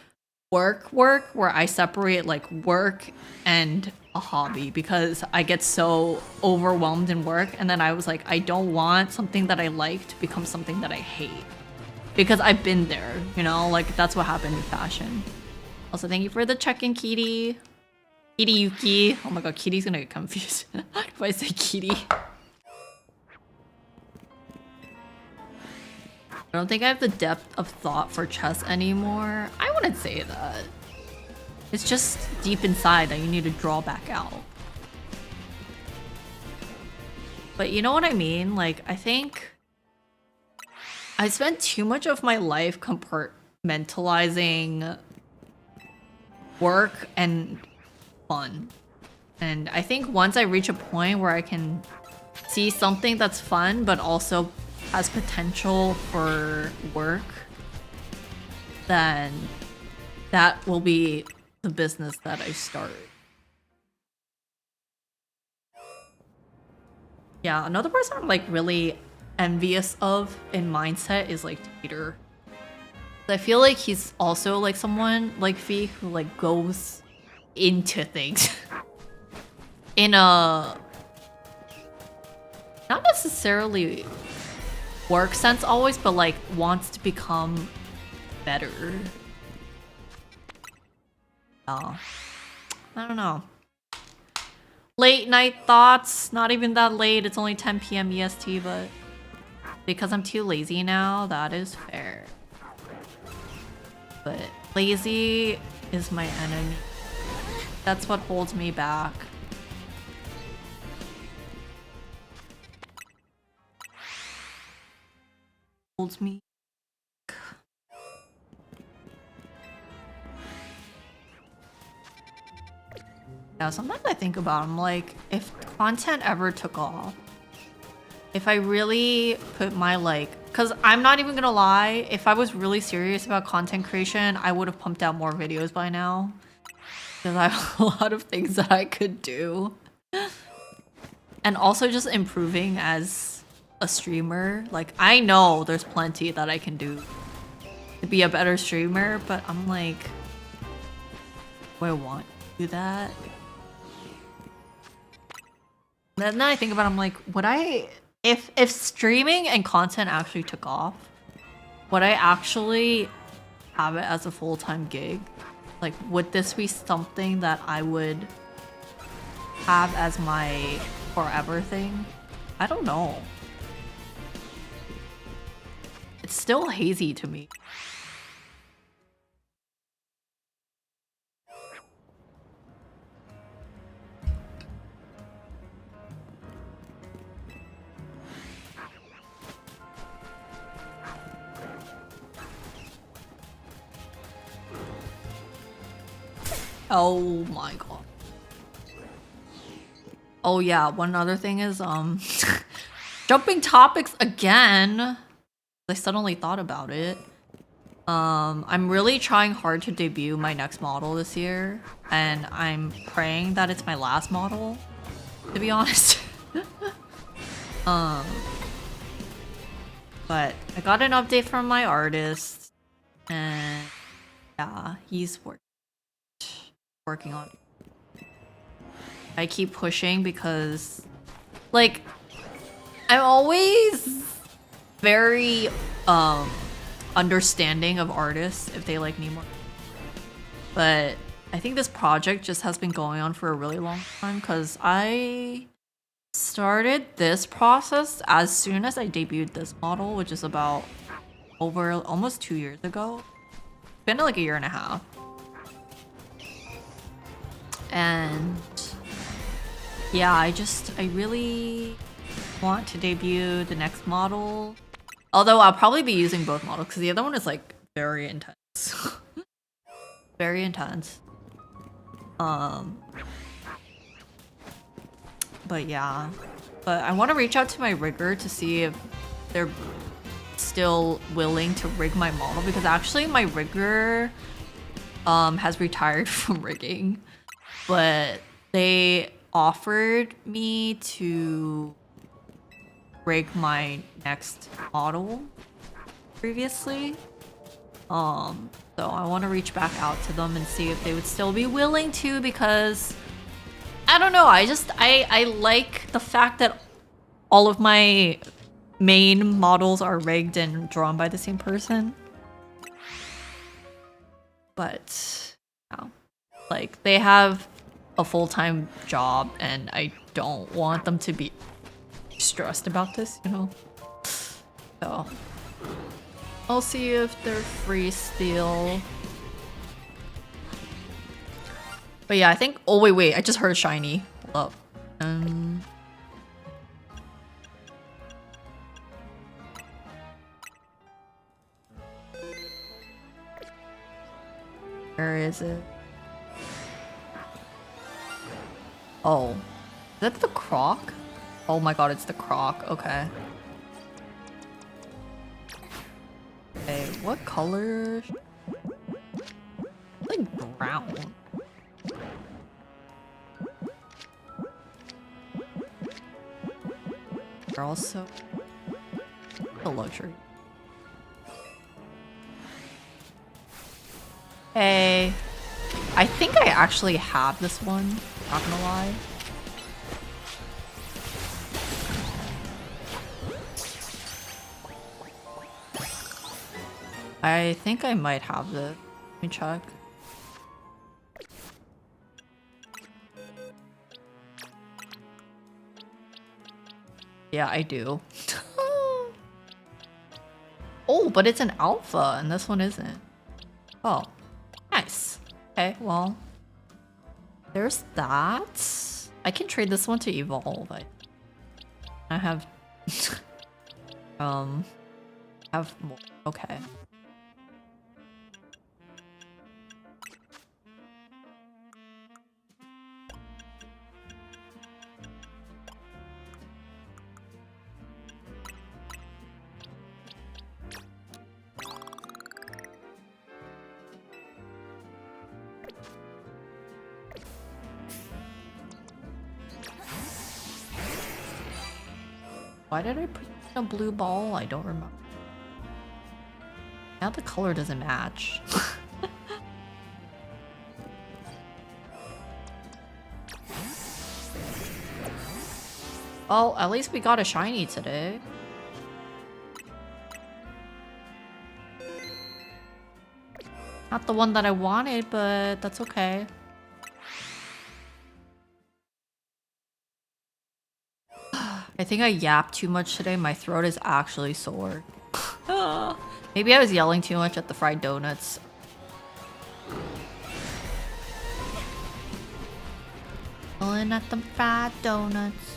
work where I separate like work and a hobby, because I get so overwhelmed in work, and then I was like, I don't want something that I like to become something that I hate, because I've been there, you know, like that's what happened with fashion. Also, thank you for the check-in, Kitty. Kitty Yuki. Oh my god, Kitty's gonna get confused if I say Kitty. I don't think I have the depth of thought for chess anymore. I wouldn't say that. It's just deep inside that you need to draw back out. But you know what I mean? Like, I think I spent too much of my life compartmentalizing work and fun. And I think once I reach a point where I can see something that's fun but also has potential for work, then that will be the business that I start. Yeah, another person I'm like really envious of in mindset is like Tater. I feel like he's also like someone like Fee who like goes into things in a not necessarily work sense always, but like wants to become better. I don't know. late night thoughts. Not even that late. It's only 10 p.m. EST, but because I'm too lazy now, that is fair. But lazy is my enemy. That's what holds me back. Holds me. Yeah, sometimes I think about, I'm like, if content ever took off, if I really put my cause I'm not even gonna lie, if I was really serious about content creation, I would have pumped out more videos by now. Because I have a lot of things that I could do. And also just improving as a streamer. Like, I know there's plenty that I can do to be a better streamer, but I'm like, do I want to do that? Then I think about it, I'm like, would I, if streaming and content actually took off, would I actually have it as a full-time gig? Like, would this be something that I would have as my forever thing? I don't know. It's still hazy to me. Oh my god. Oh yeah, one other thing is jumping topics again. I suddenly thought about it. I'm really trying hard to debut my next model this year, and I'm praying that it's my last model, to be honest. But I got an update from my artist, and yeah, he's working on it. I keep pushing because, like, I'm always very understanding of artists if they like need more. But I think this project just has been going on for a really long time because I started this process as soon as I debuted this model, which is about over almost 2 years ago. It's been like a year and a half. And yeah, I really want to debut the next model. Although I'll probably be using both models because the other one is like very intense. Very intense. But yeah. But I want to reach out to my rigger to see if they're still willing to rig my model, because actually my rigger has retired from rigging, but they offered me to rig my next model previously. So I want to reach back out to them and see if they would still be willing to, because I don't know, I like the fact that all of my main models are rigged and drawn by the same person. But yeah, like, they have a full-time job and I don't want them to be stressed about this, you know? So I'll see if they're free still. But yeah, I think, oh wait, I just heard a shiny. Hold up. Where is it? Oh, is that the croc? Oh my god, it's the croc. Okay. Okay, what color? Like brown. They're also a luxury. Hey, I think I actually have this one, not gonna lie. I think I might have this. Let me check. Yeah, I do. Oh, but it's an alpha and this one isn't. Oh, nice. Okay, well, there's that. I can trade this one to evolve. I have have more. Okay. Why did I put a blue ball? I don't remember. Now the color doesn't match. Well, at least we got a shiny today. Not the one that I wanted, but that's okay. I think I yapped too much today. My throat is actually sore. Maybe I was yelling too much at the fried donuts. Yelling at the fried donuts.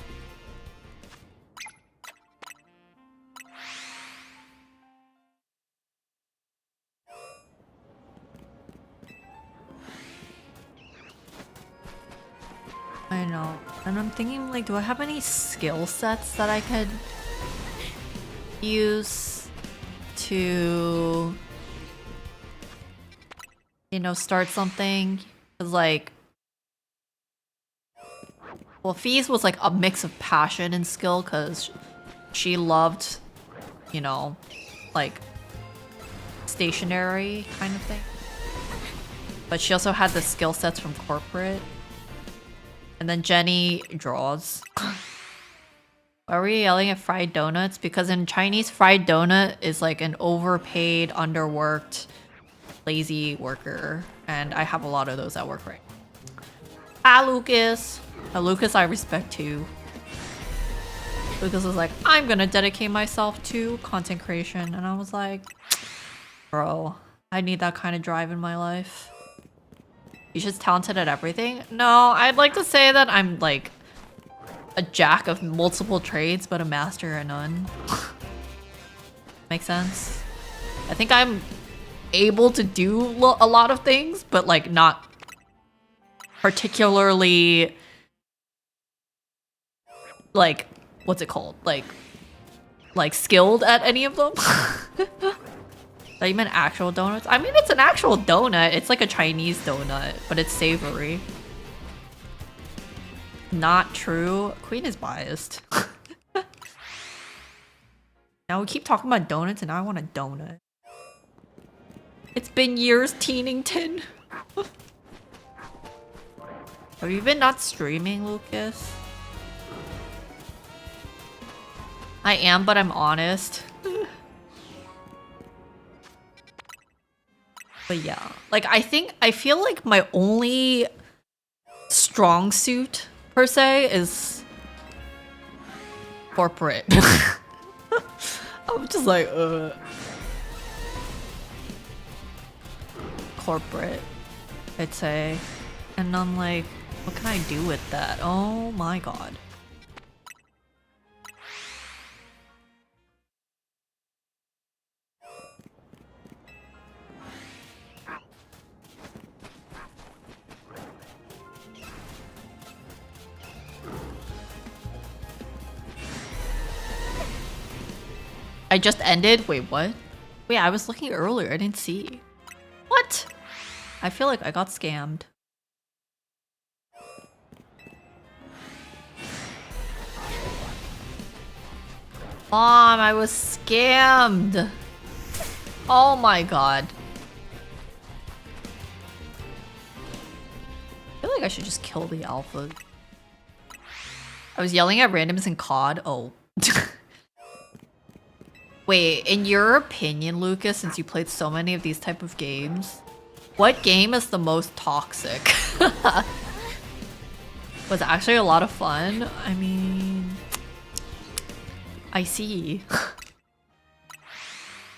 I know. And I'm thinking, like, do I have any skill sets that I could use to, you know, start something? Because, like, well, Fees was like a mix of passion and skill because she loved, you know, like, stationary kind of thing. But she also had the skill sets from corporate. And then Jenny draws. Why are we yelling at fried donuts? Because in Chinese, fried donut is like an overpaid, underworked, lazy worker. And I have a lot of those at work right now. Hi, Lucas. Lucas I respect too. Lucas was like, I'm gonna dedicate myself to content creation. And I was like, bro, I need that kind of drive in my life. You're just talented at everything? No, I'd like to say that I'm like a jack of multiple trades, but a master at none. Make sense? I think I'm able to do a lot of things, but like not particularly like, what's it called? Like skilled at any of them. That you meant actual donuts? I mean, it's an actual donut. It's like a Chinese donut, but it's savory. Not true. Queen is biased. Now we keep talking about donuts and now I want a donut. It's been years, Teenington. Have you been not streaming, Lucas? I am, but I'm honest. But yeah, like I feel like my only strong suit per se is corporate. I'm just like, corporate, I'd say. And I'm like, what can I do with that? Oh my god. I just ended? Wait, what? Wait, I was looking earlier. I didn't see. What? I feel like I got scammed. Mom, I was scammed. Oh my god. I feel like I should just kill the alpha. I was yelling at randoms in COD. Oh. Wait, in your opinion, Lucas, since you played so many of these type of games, what game is the most toxic? Was actually a lot of fun. I mean, I see.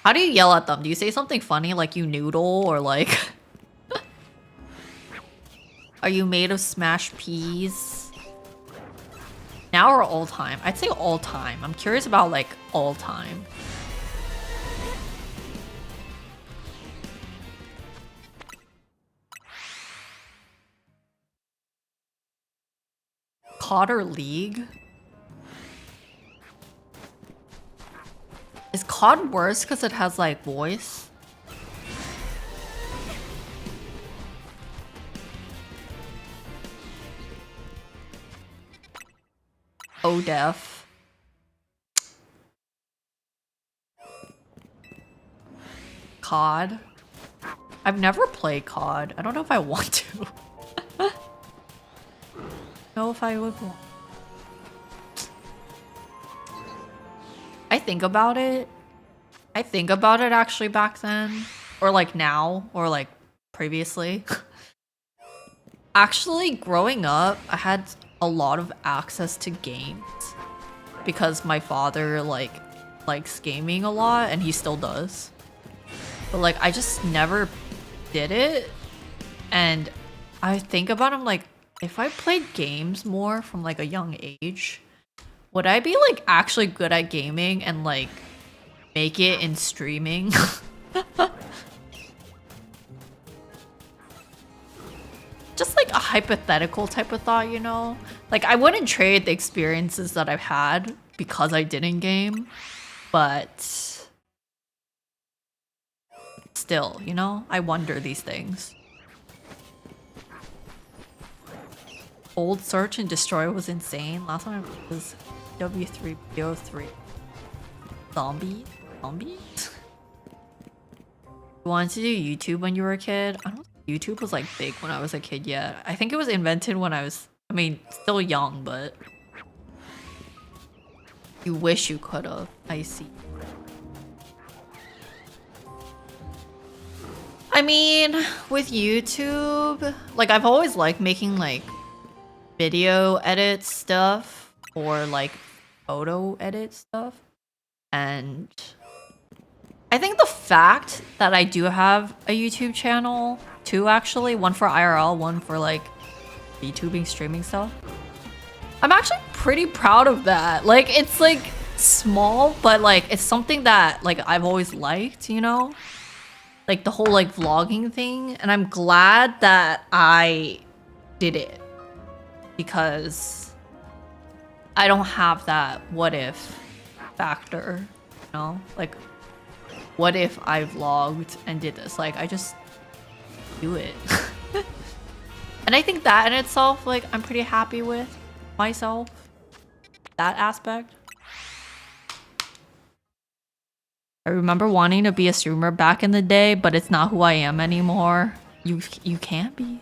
How do you yell at them? Do you say something funny like you noodle or like... Are you made of smashed peas? Now or all time? I'd say all time. I'm curious about like all time. COD or League? Is COD worse because it has like voice? ODEF. COD. I've never played COD. I don't know if I want to. Know if I would want. I think about it. I think about it actually back then. Or like now. Or like previously. Actually, growing up, I had a lot of access to games. Because my father likes gaming a lot and he still does. But like I just never did it. And I think about him like if I played games more from like a young age, would I be like actually good at gaming and like make it in streaming? Just like a hypothetical type of thought, you know? Like I wouldn't trade the experiences that I've had because I didn't game, but still, you know? I wonder these things. Old Search and Destroy was insane. Last time I played was W3PO3. Zombies? You wanted to do YouTube when you were a kid? I don't think YouTube was like big when I was a kid yet. I think it was invented when I was, I mean, still young, but you wish you could have. I see. I mean, with YouTube, like I've always liked making like video edit stuff or like photo edit stuff. And I think the fact that I do have a YouTube channel, two actually, one for IRL, one for like YouTubing, streaming stuff. I'm actually pretty proud of that. Like it's like small, but like it's something that like I've always liked, you know? Like the whole like vlogging thing. And I'm glad that I did it because I don't have that what if factor, you know? Like what if I vlogged and did this? Like I just do it. And I think that in itself, like I'm pretty happy with myself. That aspect. I remember wanting to be a streamer back in the day, but it's not who I am anymore. You can't be.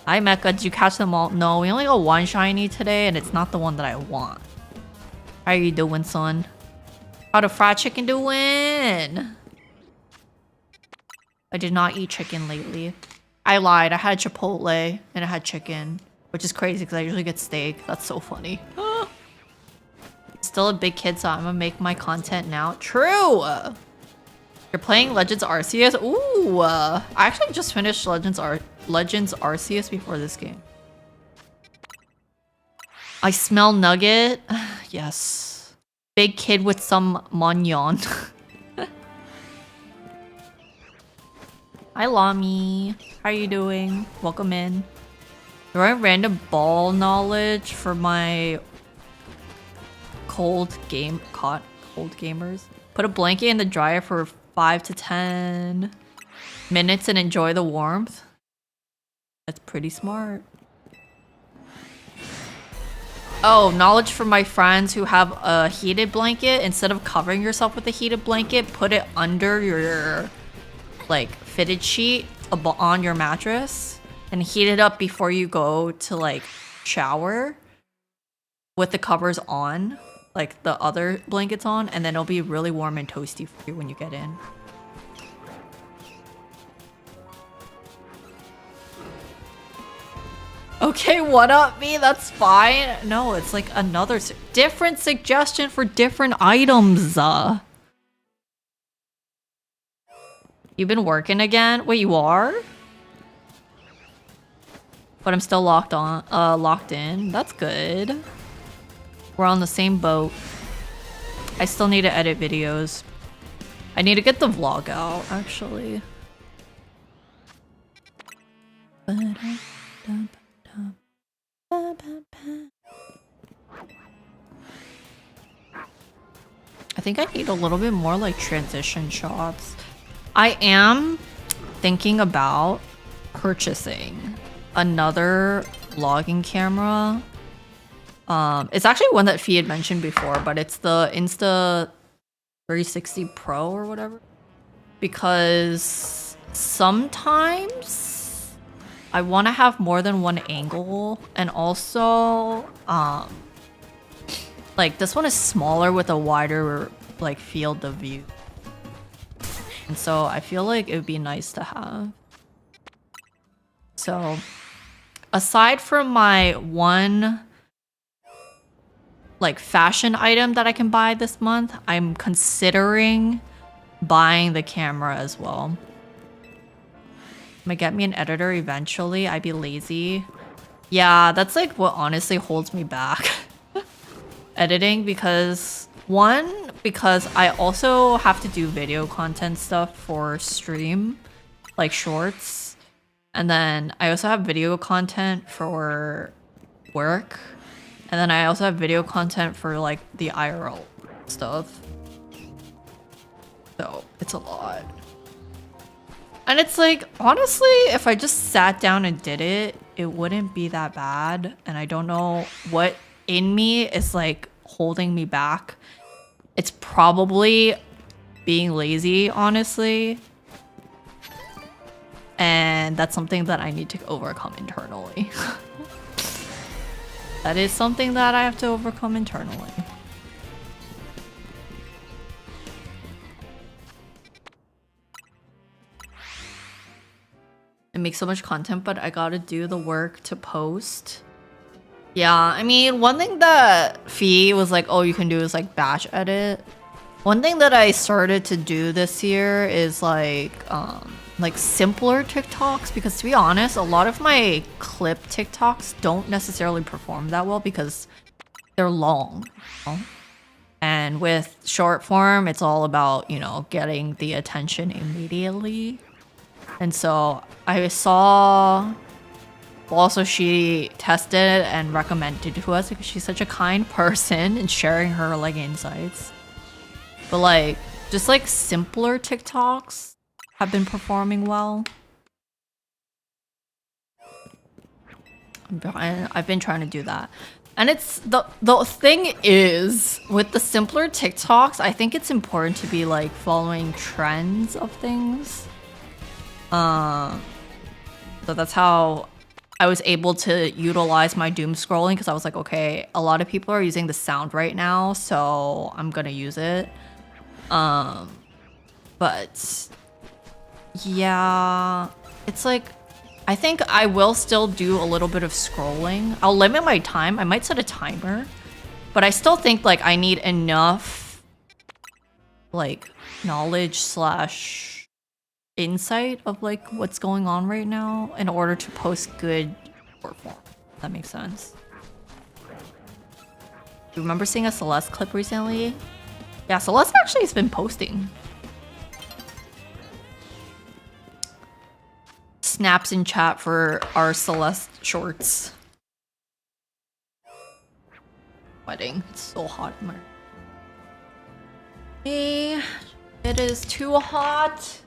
Hi Mecca, did you catch them all? No, we only got one shiny today and it's not the one that I want. How are you doing, son? How the fried chicken doing? I did not eat chicken lately. I lied, I had Chipotle and I had chicken, which is crazy because I usually get steak. That's so funny. Still a big kid, so I'm gonna make my content now. True! You're playing Legends Arceus? Ooh! I actually just finished Legends Arceus before this game. I smell nugget. Yes. Big kid with some mignon. Hi Lami. How are you doing? Welcome in. Do I have random ball knowledge for my cold gamers? Put a blanket in the dryer for 5 to 10 minutes and enjoy the warmth. That's pretty smart. Oh, knowledge from my friends who have a heated blanket. Instead of covering yourself with a heated blanket, put it under your like fitted sheet on your mattress and heat it up before you go to like shower with the covers on, like the other blankets on, and then it'll be really warm and toasty for you when you get in. Okay, what up me? That's fine. No, it's like another different suggestion for different items. You've been working again? Wait, you are? But I'm still locked in. That's good. We're on the same boat. I still need to edit videos. I need to get the vlog out, actually. I think I need a little bit more like transition shots. I am thinking about purchasing another vlogging camera. It's actually one that Fee had mentioned before, but it's the Insta 360 Pro or whatever. Because sometimes I want to have more than one angle, and also like this one is smaller with a wider like field of view. And so I feel like it would be nice to have. So aside from my one like fashion item that I can buy this month, I'm considering buying the camera as well. I'm gonna get me an editor eventually. I'd be lazy. Yeah, that's like what honestly holds me back. Editing, because because I also have to do video content stuff for stream, like shorts. And then I also have video content for work. And then I also have video content for like the IRL stuff. So it's a lot. And it's like, honestly, if I just sat down and did it, it wouldn't be that bad. And I don't know what in me is like holding me back. It's probably being lazy, honestly. And that's something that I need to overcome internally. That is something that I have to overcome internally. I make so much content, but I gotta do the work to post. Yeah, I mean, one thing that Fee was like, oh, you can do is like batch edit. One thing that I started to do this year is like simpler TikToks, because to be honest, a lot of my clip TikToks don't necessarily perform that well because they're long. You know? And with short form, it's all about, you know, getting the attention immediately. And so I saw, also she tested and recommended to us because she's such a kind person and sharing her like insights. But like, just like simpler TikToks have been performing well. I've been trying to do that. And it's the thing is with the simpler TikToks, I think it's important to be like following trends of things. So that's how I was able to utilize my doom scrolling, because I was like, okay, a lot of people are using the sound right now, so I'm gonna use it. But yeah, it's like, I think I will still do a little bit of scrolling. I'll limit my time. I might set a timer, but I still think like I need enough like knowledge slash insight of like what's going on right now in order to post good short form. That makes sense. You remember seeing a Celeste clip recently? Yeah, Celeste actually has been posting snaps in chat for our Celeste shorts. Wedding. It's so hot in my... Hey, it is too hot.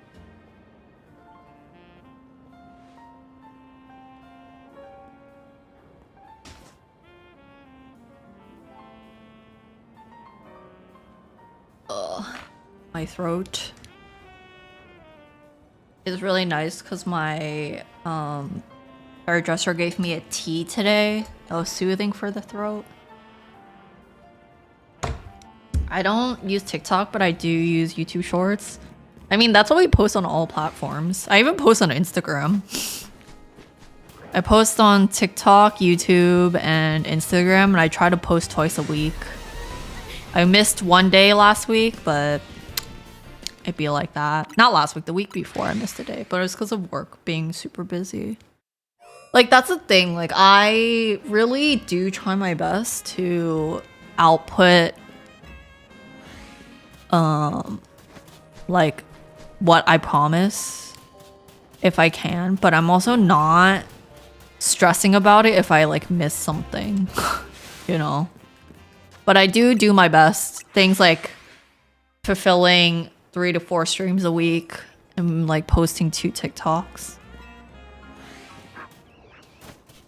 My throat is really nice because my hairdresser gave me a tea today that was soothing for the throat. I don't use TikTok, but I do use YouTube Shorts. I mean, that's what we post on all platforms. I even post on Instagram. I post on TikTok, YouTube, and Instagram, and I try to post twice a week. I missed one day last week, but it'd be like that. Not last week, the week before I missed a day, but it was because of work being super busy. Like, that's the thing. Like, I really do try my best to output, like, what I promise if I can, but I'm also not stressing about it if I like miss something, you know. But I do my best. Things like fulfilling 3 to 4 streams a week and like posting 2 TikToks.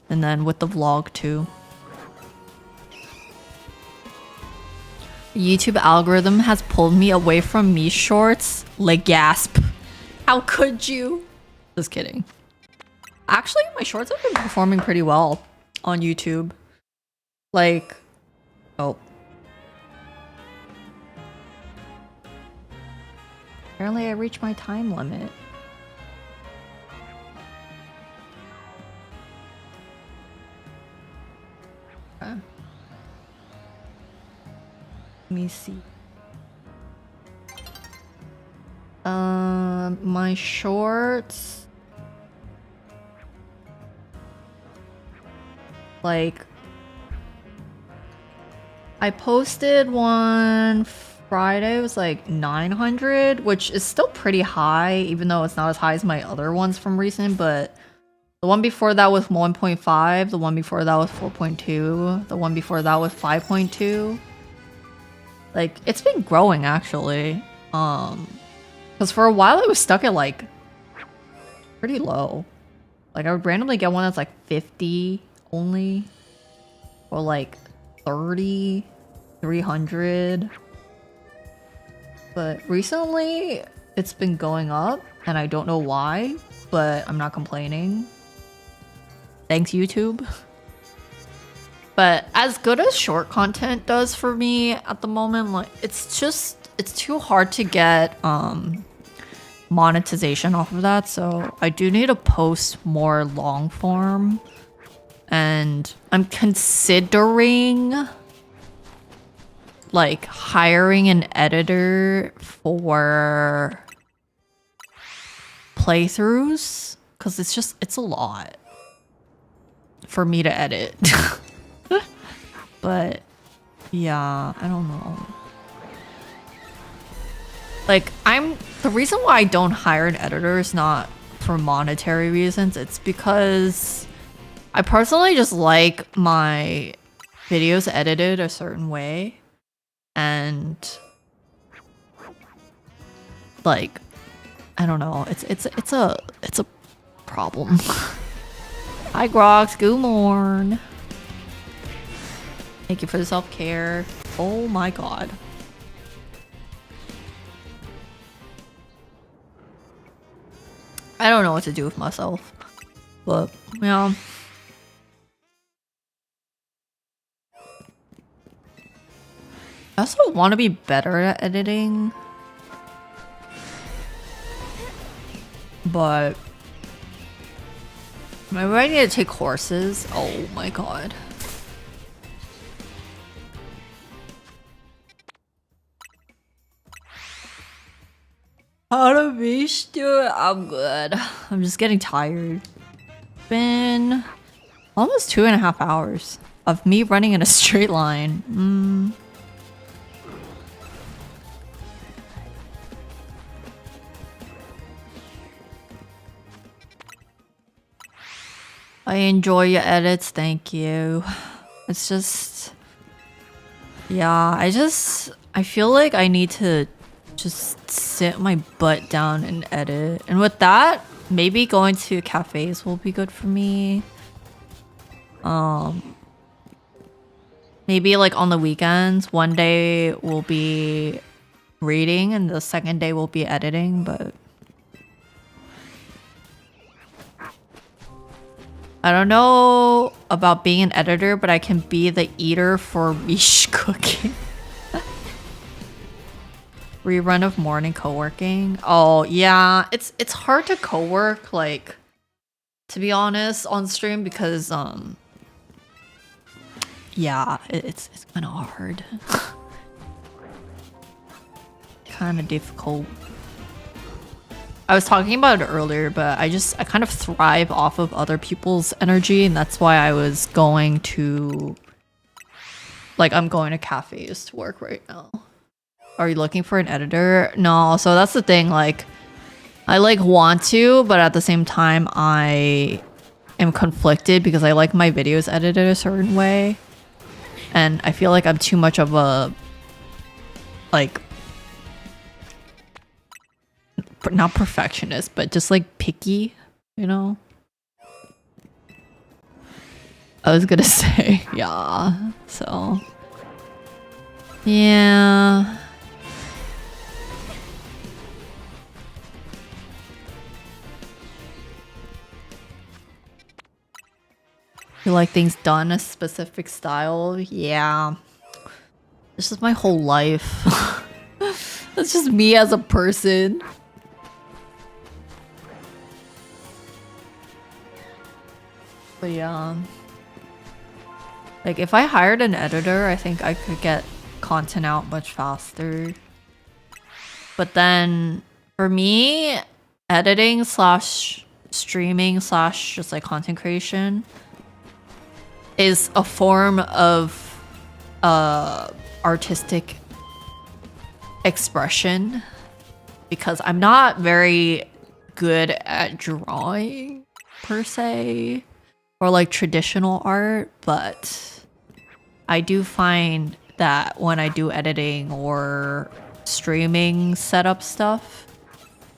And then with the vlog too. The YouTube algorithm has pulled me away from me shorts. Like gasp. How could you? Just kidding. Actually, my shorts have been performing pretty well on YouTube. Like, oh. Apparently I reached my time limit. Okay. Let me see. My shorts. Like, I posted one Friday, it was like 900, which is still pretty high, even though it's not as high as my other ones from recent, but the one before that was 1.5, the one before that was 4.2, the one before that was 5.2. Like, it's been growing actually. Because for a while it was stuck at like pretty low. Like, I would randomly get one that's like 50 only, or like 30, 300. But recently it's been going up and I don't know why, but I'm not complaining. Thanks, YouTube. But as good as short content does for me at the moment, like, it's too hard to get monetization off of that, so I do need to post more long form. And I'm considering like hiring an editor for playthroughs, because it's a lot for me to edit. But yeah, I don't know. Like, the reason why I don't hire an editor is not for monetary reasons, it's because I personally just like my videos edited a certain way, and like, I don't know, it's a problem. Hi Grox, good morn. Thank you for the self-care. Oh my god. I don't know what to do with myself, but yeah. I also want to be better at editing, but maybe I need to take courses. Oh my god. How to be Stuart? I'm good. I'm just getting tired. Been almost 2.5 hours of me running in a straight line. I enjoy your edits, thank you. It's just, yeah, I feel like I need to just sit my butt down and edit. And with that, maybe going to cafes will be good for me. Maybe like on the weekends, one day will be reading and the second day will be editing, but I don't know about being an editor, but I can be the eater for Mish cooking. Rerun of morning co-working. Oh yeah, it's hard to co-work like to be honest, on stream because yeah, it's kind of hard. Kind of difficult. I was talking about it earlier, but I kind of thrive off of other people's energy, and that's why I was going to, like, I'm going to cafes to work right now. Are you looking for an editor? No, so that's the thing, like, I like want to, but at the same time I am conflicted because I like my videos edited a certain way, and I feel like I'm too much of a, like, not perfectionist, but just like picky, you know? I was gonna say, yeah, so. Yeah. You like things done a specific style? Yeah. This is my whole life. That's just me as a person. But yeah. Like, if I hired an editor, I think I could get content out much faster. But then, for me, editing slash streaming slash just like content creation is a form of artistic expression. Because I'm not very good at drawing, per se. Or like traditional art, but I do find that when I do editing or streaming setup stuff,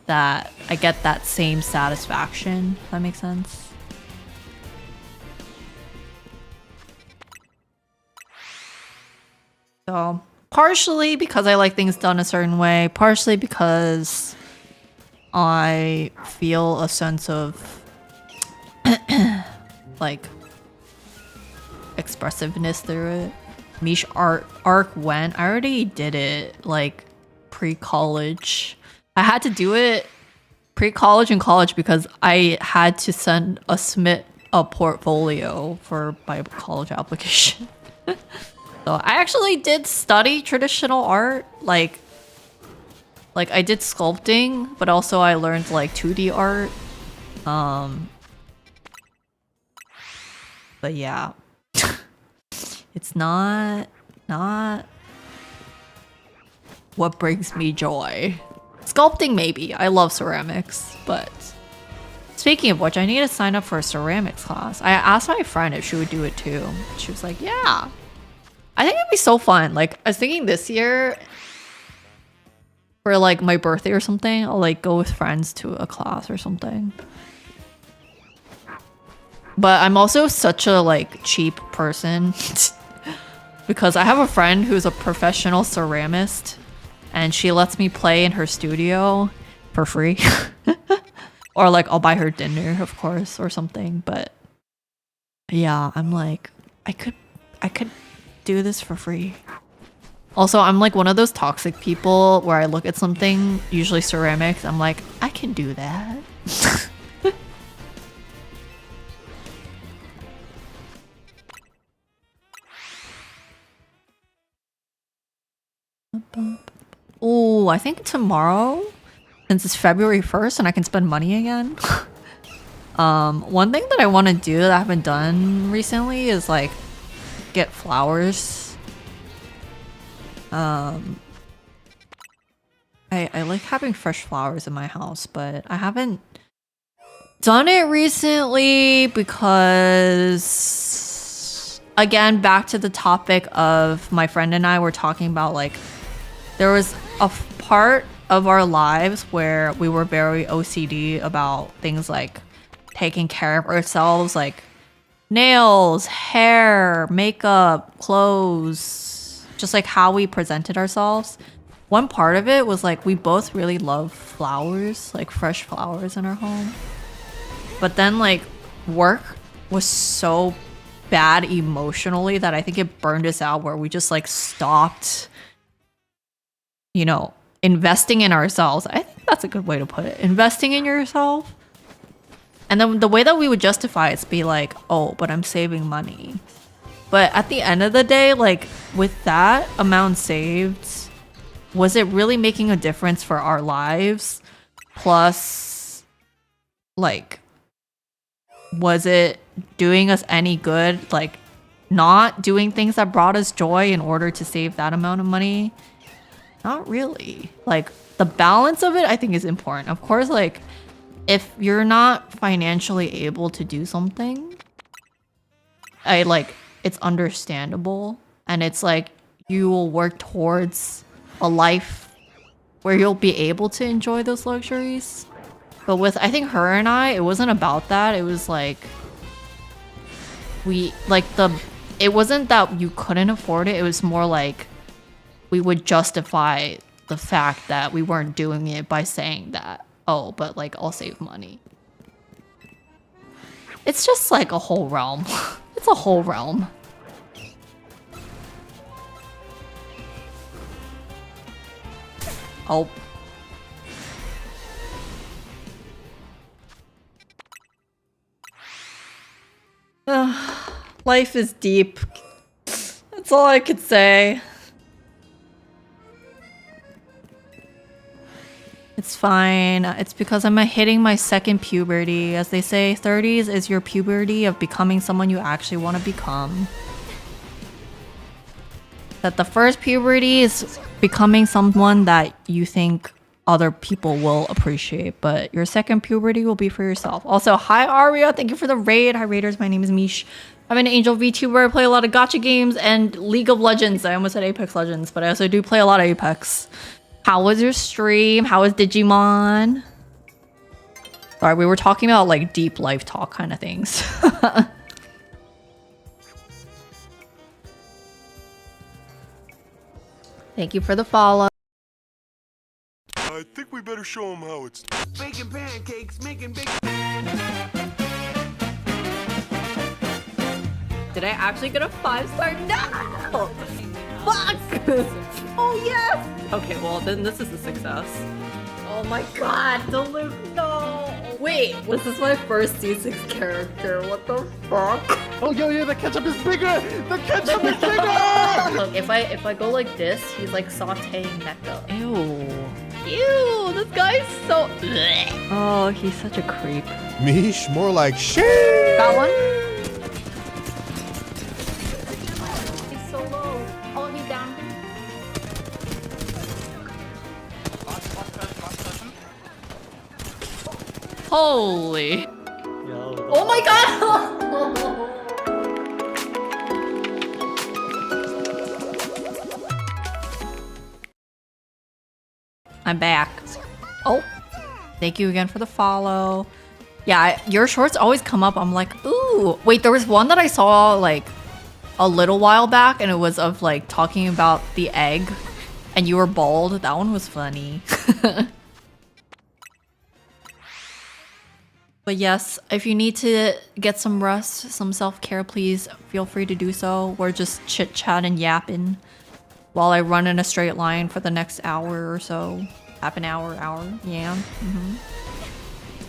that I get that same satisfaction, if that makes sense. So, partially because I like things done a certain way, partially because I feel a sense of like expressiveness through it. Mish arc went. I already did it like pre-college. I had to do it pre-college and college because I had to submit a portfolio for my college application. So I actually did study traditional art, like I did sculpting, but also I learned like 2D art. But yeah, it's not what brings me joy. Sculpting maybe. I love ceramics, but speaking of which, I need to sign up for a ceramics class. I asked my friend if she would do it too. She was like, yeah. I think it'd be so fun. Like, I was thinking this year for like my birthday or something, I'll like go with friends to a class or something. But I'm also such a like cheap person because I have a friend who's a professional ceramist and she lets me play in her studio for free. Or like I'll buy her dinner, of course, or something. But yeah, I'm like, I could do this for free. Also, I'm like one of those toxic people where I look at something, usually ceramics, I'm like, I can do that. Oh, I think tomorrow, since it's February 1st and I can spend money again. One thing that I want to do that I haven't done recently is like get flowers. I like having fresh flowers in my house, but I haven't done it recently because, again, back to the topic of my friend and I were talking about, like, there was a part of our lives where we were very OCD about things like taking care of ourselves, like nails, hair, makeup, clothes, just like how we presented ourselves. One part of it was like we both really love flowers, like fresh flowers in our home. But then like work was so bad emotionally that I think it burned us out where we just like stopped, you know, investing in ourselves. I think that's a good way to put it. Investing in yourself. And then the way that we would justify it is be like, oh, but I'm saving money. But at the end of the day, like with that amount saved, was it really making a difference for our lives? Plus, like, was it doing us any good? Like, not doing things that brought us joy in order to save that amount of money? Not really. Like, the balance of it, I think, is important. Of course, like, if you're not financially able to do something, it's understandable. And it's like, you will work towards a life where you'll be able to enjoy those luxuries. But with, I think, her and I, it wasn't about that. It was like, it wasn't that you couldn't afford it. It was more like we would justify the fact that we weren't doing it by saying that, oh, but like, I'll save money. It's just like a whole realm. It's a whole realm. Oh. Life is deep. That's all I could say. It's fine. It's because I'm hitting my second puberty. As they say, 30s is your puberty of becoming someone you actually want to become. That the first puberty is becoming someone that you think other people will appreciate, but your second puberty will be for yourself. Also, hi Aria, thank you for the raid. Hi Raiders, my name is Mish. I'm an Angel VTuber. I play a lot of gacha games and League of Legends. I almost said Apex Legends, but I also do play a lot of Apex. How was your stream? How was Digimon? Sorry, we were talking about like deep life talk kind of things. Thank you for the follow. I think we better show them how it's baking pancakes, making big. Did I actually get a 5-star? No! Fuck! Oh yes! Okay, well then this is a success. Oh my god, the Luke, no! Wait, this is my first C6 character, what the fuck? Oh yeah, the ketchup is bigger! The ketchup is bigger! Look, if I go like this, he's like sauteing Neko. Ew. Ew, this guy's so... Blech. Oh, he's such a creep. Mish, more like shit. Got one? He's so low. Oh, he's down. Holy. Oh my god! I'm back. Oh, thank you again for the follow. Yeah, your shorts always come up. I'm like, ooh. Wait, there was one that I saw like a little while back and it was of like talking about the egg and you were bald. That one was funny. But yes, if you need to get some rest, some self-care, please feel free to do so. We're just chit-chat and yapping while I run in a straight line for the next hour or so. Half an hour, yeah.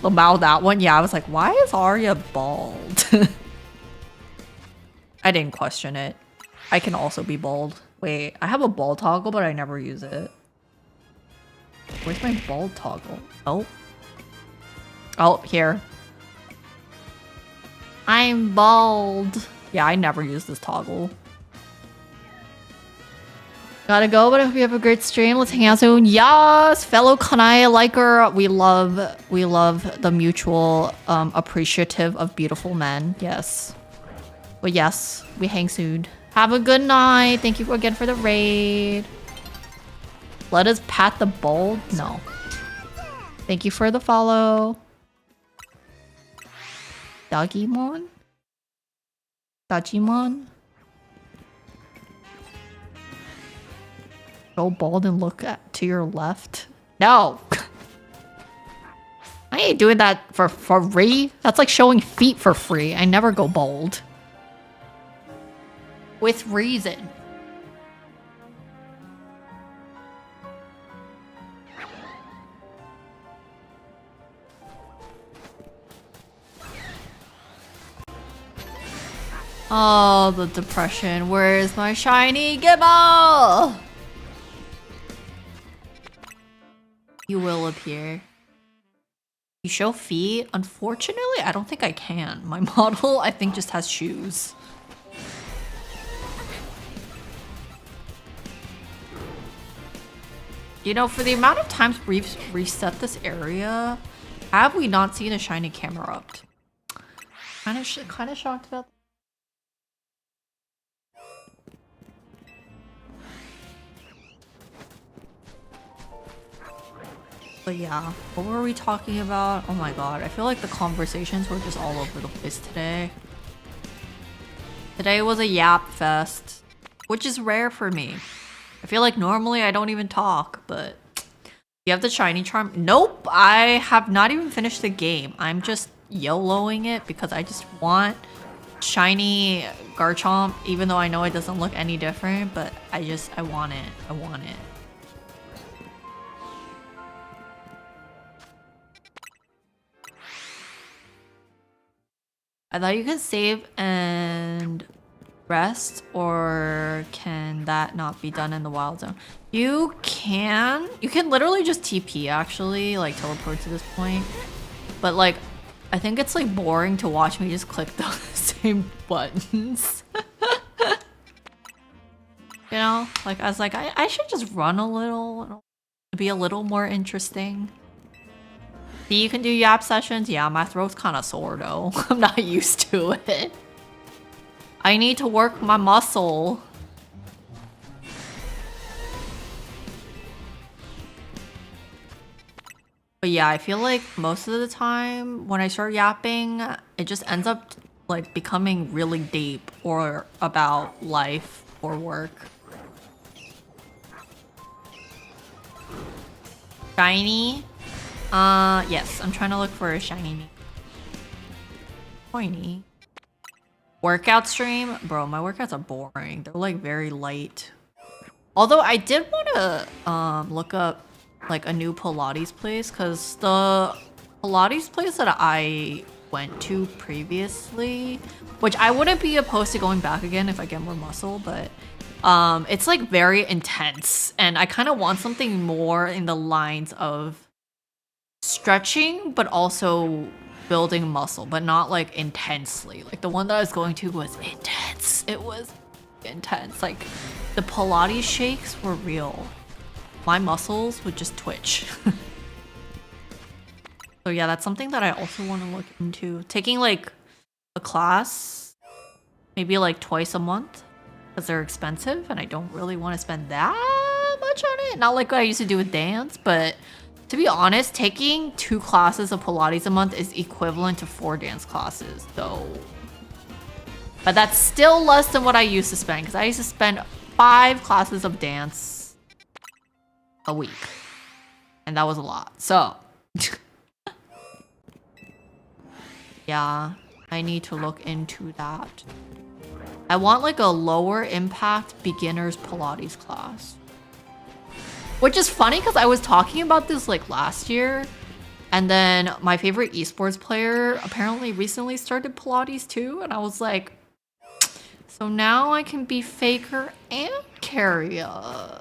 About that one, yeah, I was like, why is Arya bald? I didn't question it. I can also be bald. Wait, I have a bald toggle, but I never use it. Where's my bald toggle? Oh. Oh, here. I'm bald. Yeah, I never use this toggle. Gotta go, but I hope you have a great stream. Let's hang out soon. Yes, fellow Kanaya liker. We love the mutual appreciative of beautiful men. Yes. But yes, we hang soon. Have a good night. Thank you again for the raid. Let us pat the bald? No. Thank you for the follow. Dogimon? Dajimon? Go bald and look to your left? No! I ain't doing that for free. That's like showing feet for free. I never go bald. With reason. Oh, the depression. Where's my shiny Gible? You will appear. You show feet? Unfortunately, I don't think I can. My model, I think, just has shoes. You know, for the amount of times we've reset this area, have we not seen a shiny Camerupt? Kind of shocked about that. But yeah, what were we talking about? Oh my god, I feel like the conversations were just all over the place today. Today was a yap fest, which is rare for me. I feel like normally I don't even talk, but you have the shiny charm. Nope, I have not even finished the game. I'm just YOLOing it because I just want shiny Garchomp, even though I know it doesn't look any different, but I want it. I want it. I thought you could save and rest, or can that not be done in the wild zone? You can literally just TP actually, like teleport to this point. But like, I think it's like boring to watch me just click the same buttons. You know, like I was like, I should just run a little, be a little more interesting. You can do yap sessions. Yeah, my throat's kind of sore though. I'm not used to it. I need to work my muscle. But yeah, I feel like most of the time when I start yapping, it just ends up like becoming really deep or about life or work. Shiny. Yes, I'm trying to look for a shiny. Pointy. Workout stream? Bro, my workouts are boring. They're like very light. Although I did want to look up like a new Pilates place, because the Pilates place that I went to previously, which I wouldn't be opposed to going back again if I get more muscle, but it's like very intense, and I kind of want something more in the lines of stretching but also building muscle, but not like intensely. Like the one that I was going to was intense. It was intense. Like the Pilates shakes were real. My muscles would just twitch. So yeah, that's something that I also want to look into. Taking like a class maybe like twice a month, because they're expensive and I don't really want to spend that much on it. Not like what I used to do with dance, but to be honest, taking 2 classes of Pilates a month is equivalent to 4 dance classes, though. But that's still less than what I used to spend, because I used to spend 5 classes of dance a week. And that was a lot. So, yeah, I need to look into that. I want like a lower impact beginners Pilates class. Which is funny because I was talking about this like last year, and then my favorite esports player apparently recently started Pilates too, and I was like, so now I can be faker and carrier.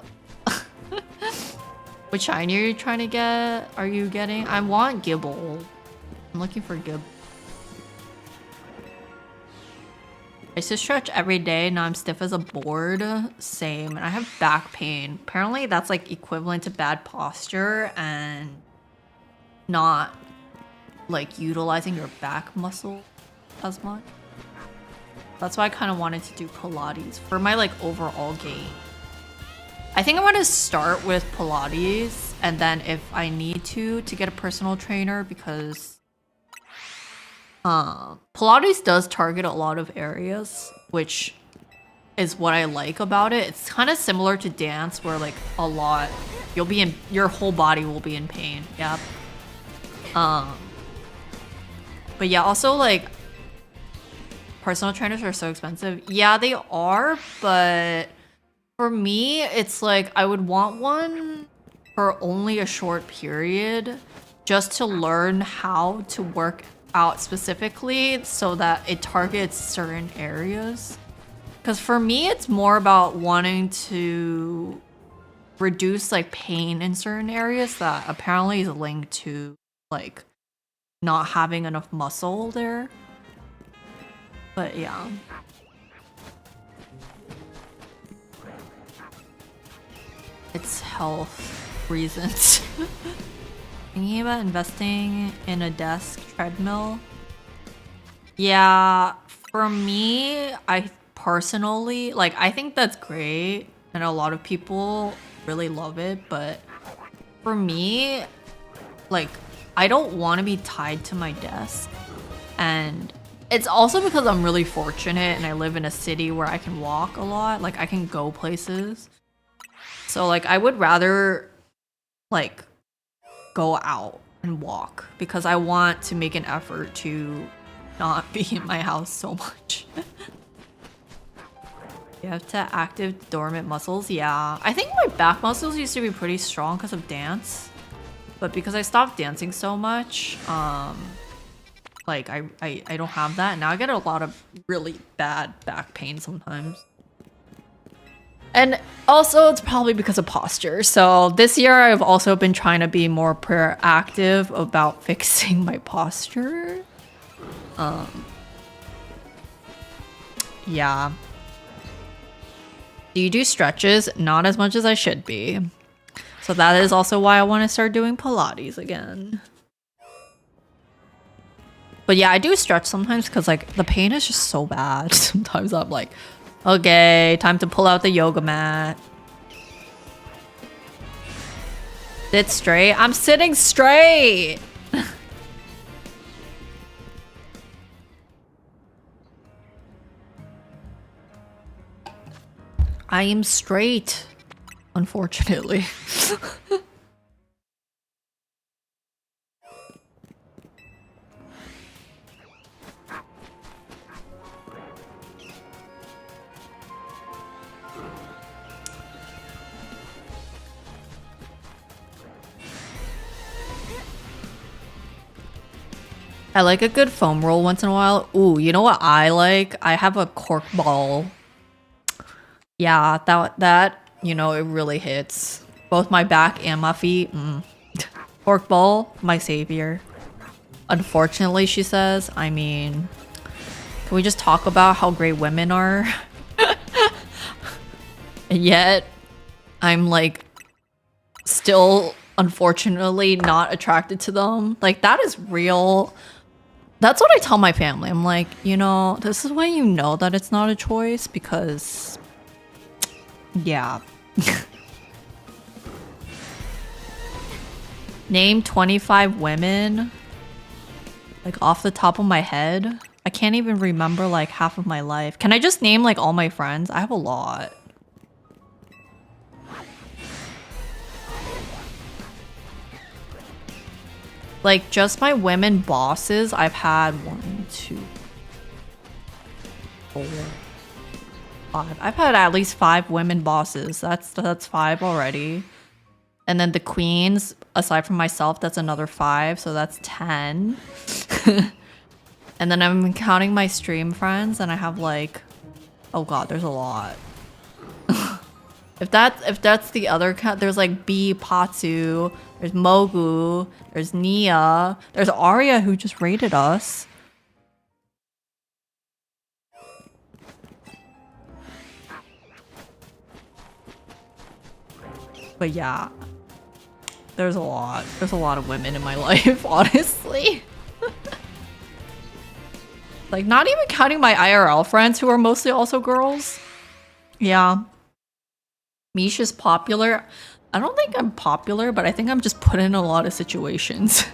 Which shiny are you trying to get? Are you getting? I want Gibble. I'm looking for Gibble. I used to stretch every day, now I'm stiff as a board. Same, and I have back pain. Apparently that's like equivalent to bad posture and not like utilizing your back muscle as much. That's why I kind of wanted to do Pilates for my like overall gain. I think I'm gonna start with Pilates, and then if I need to get a personal trainer, because Pilates does target a lot of areas, which is what I like about it. It's kind of similar to dance, where like a lot, you'll be in, your whole body will be in pain. Yep. But yeah, also like personal trainers are so expensive. Yeah, they are, but for me, it's like I would want one for only a short period, just to learn how to work out specifically so that it targets certain areas. Because for me, it's more about wanting to reduce like pain in certain areas that apparently is linked to like not having enough muscle there. But yeah. It's health reasons. Thinking about investing in a desk treadmill. Yeah, for me, I personally, like, I think that's great. And a lot of people really love it. But for me, like, I don't want to be tied to my desk. And it's also because I'm really fortunate and I live in a city where I can walk a lot. Like, I can go places. So, like, I would rather, like, go out and walk because I want to make an effort to not be in my house so much. You have to active dormant muscles. Yeah, I think my back muscles used to be pretty strong because of dance. But because I stopped dancing so much, like, I don't have that. Now I get a lot of really bad back pain sometimes. And also, it's probably because of posture. So this year, I've also been trying to be more proactive about fixing my posture. Yeah. Do you do stretches? Not as much as I should be. So that is also why I want to start doing Pilates again. But yeah, I do stretch sometimes because like the pain is just so bad. Sometimes I'm like, okay, time to pull out the yoga mat. Sit straight. I'm sitting straight. I am straight, unfortunately. I like a good foam roll once in a while. Ooh, you know what I like? I have a cork ball. Yeah, that you know, it really hits. Both my back and my feet. Cork ball, my savior. Unfortunately, she says, I mean, can we just talk about how great women are? And yet, I'm like, still, unfortunately, not attracted to them. Like, that is real. That's what I tell my family. I'm like, you know, this is when you know that it's not a choice because, yeah. Name 25 women. Like off the top of my head. I can't even remember like half of my life. Can I just name like all my friends? I have a lot. Like, just my women bosses, I've had 1, 2, 4, 5. I've had at least 5 women bosses. That's 5 already. And then the queens, aside from myself, that's another 5, so that's 10. And then I'm counting my stream friends, and I have like, oh god, there's a lot. If that's the other count, there's like B Patsu, there's Mogu, there's Nia, there's Arya who just raided us. But yeah, there's a lot. There's a lot of women in my life, honestly. Like, not even counting my IRL friends who are mostly also girls. Yeah. Misha's popular. I don't think I'm popular, but I think I'm just put in a lot of situations.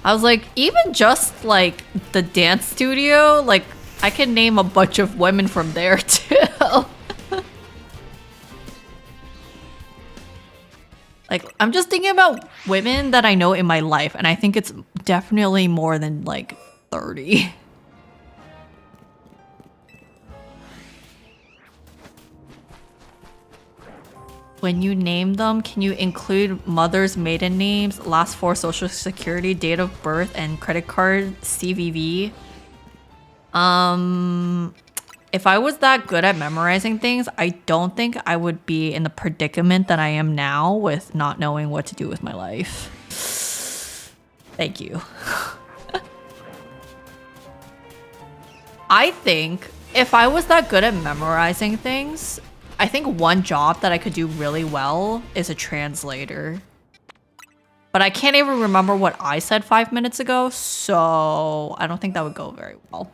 I was like, even just like the dance studio, like I can name a bunch of women from there too. Like, I'm just thinking about women that I know in my life, and I think it's definitely more than like 30. When you name them, can you include mother's maiden names, last four social security, date of birth, and credit card CVV? If I was that good at memorizing things, I don't think I would be in the predicament that I am now with not knowing what to do with my life. Thank you. I think if I was that good at memorizing things, I think one job that I could do really well is a translator. But I can't even remember what I said 5 minutes ago, so I don't think that would go very well.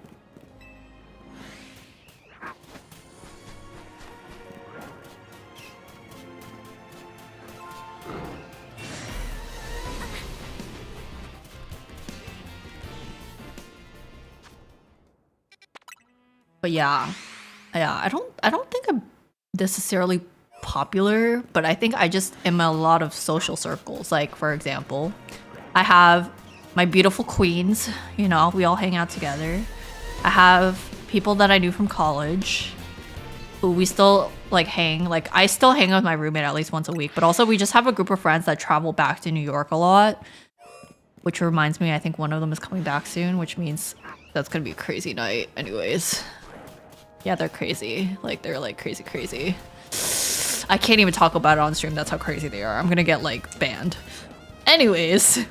But yeah, I don't think I'm necessarily popular, but I think I just am in a lot of social circles. Like, for example, I have my beautiful queens, you know, we all hang out together. I have people that I knew from college who we still like hang. Like, I still hang with my roommate at least once a week, but also we just have a group of friends that travel back to New York a lot, which reminds me, I think one of them is coming back soon, which means that's gonna be a crazy night anyways. Yeah, they're crazy. Like, they're like crazy. I can't even talk about it on stream. That's how crazy they are. I'm gonna get like banned. Anyways,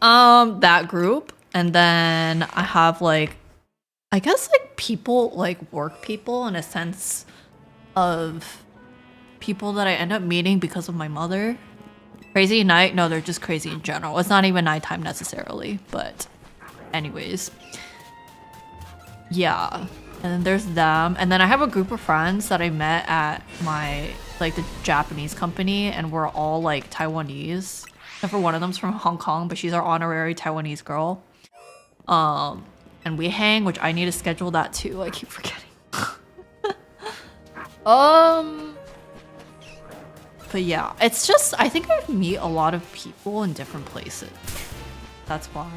that group. And then I have like, I guess like people, like work people in a sense of people that I end up meeting because of my mother. Crazy night? No, they're just crazy in general. It's not even nighttime necessarily, but anyways. Yeah. And then there's them. And then I have a group of friends that I met at my, like, the Japanese company, and we're all, like, Taiwanese. Except for one of them's from Hong Kong, but she's our honorary Taiwanese girl. And we hang, which I need to schedule that too. I keep forgetting. But yeah, it's just, I think I meet a lot of people in different places. That's why.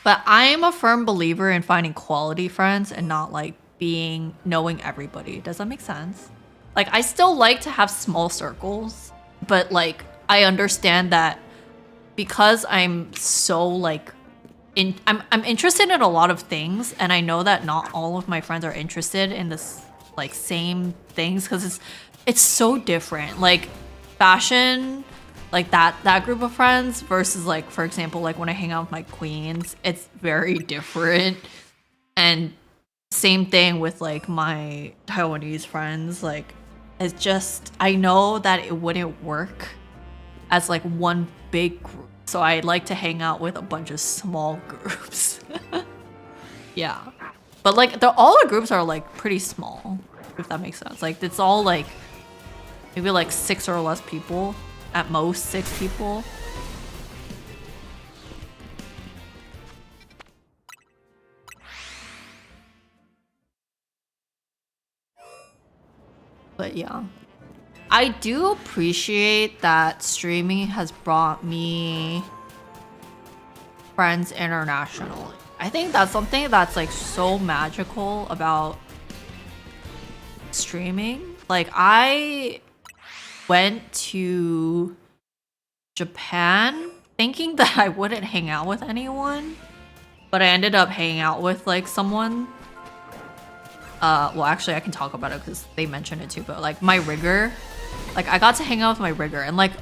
But I'm a firm believer in finding quality friends and not like knowing everybody. Does that make sense? Like, I still like to have small circles, but like, I understand that because I'm so like, I'm interested in a lot of things, and I know that not all of my friends are interested in this like same things because it's so different. Like fashion, like that group of friends versus like, for example, like when I hang out with my queens, it's very different. And same thing with like my Taiwanese friends. Like, it's just, I know that it wouldn't work as like one big group. So I like to hang out with a bunch of small groups. Yeah. But like all the groups are like pretty small, if that makes sense. Like, it's all like maybe like 6 or less people. At most 6 people. But yeah. I do appreciate that streaming has brought me friends internationally. I think that's something that's like so magical about streaming. Like, I went to Japan thinking that I wouldn't hang out with anyone, but I ended up hanging out with like someone. Well, actually I can talk about it because they mentioned it too, but like my rigger, like I got to hang out with my rigger, and like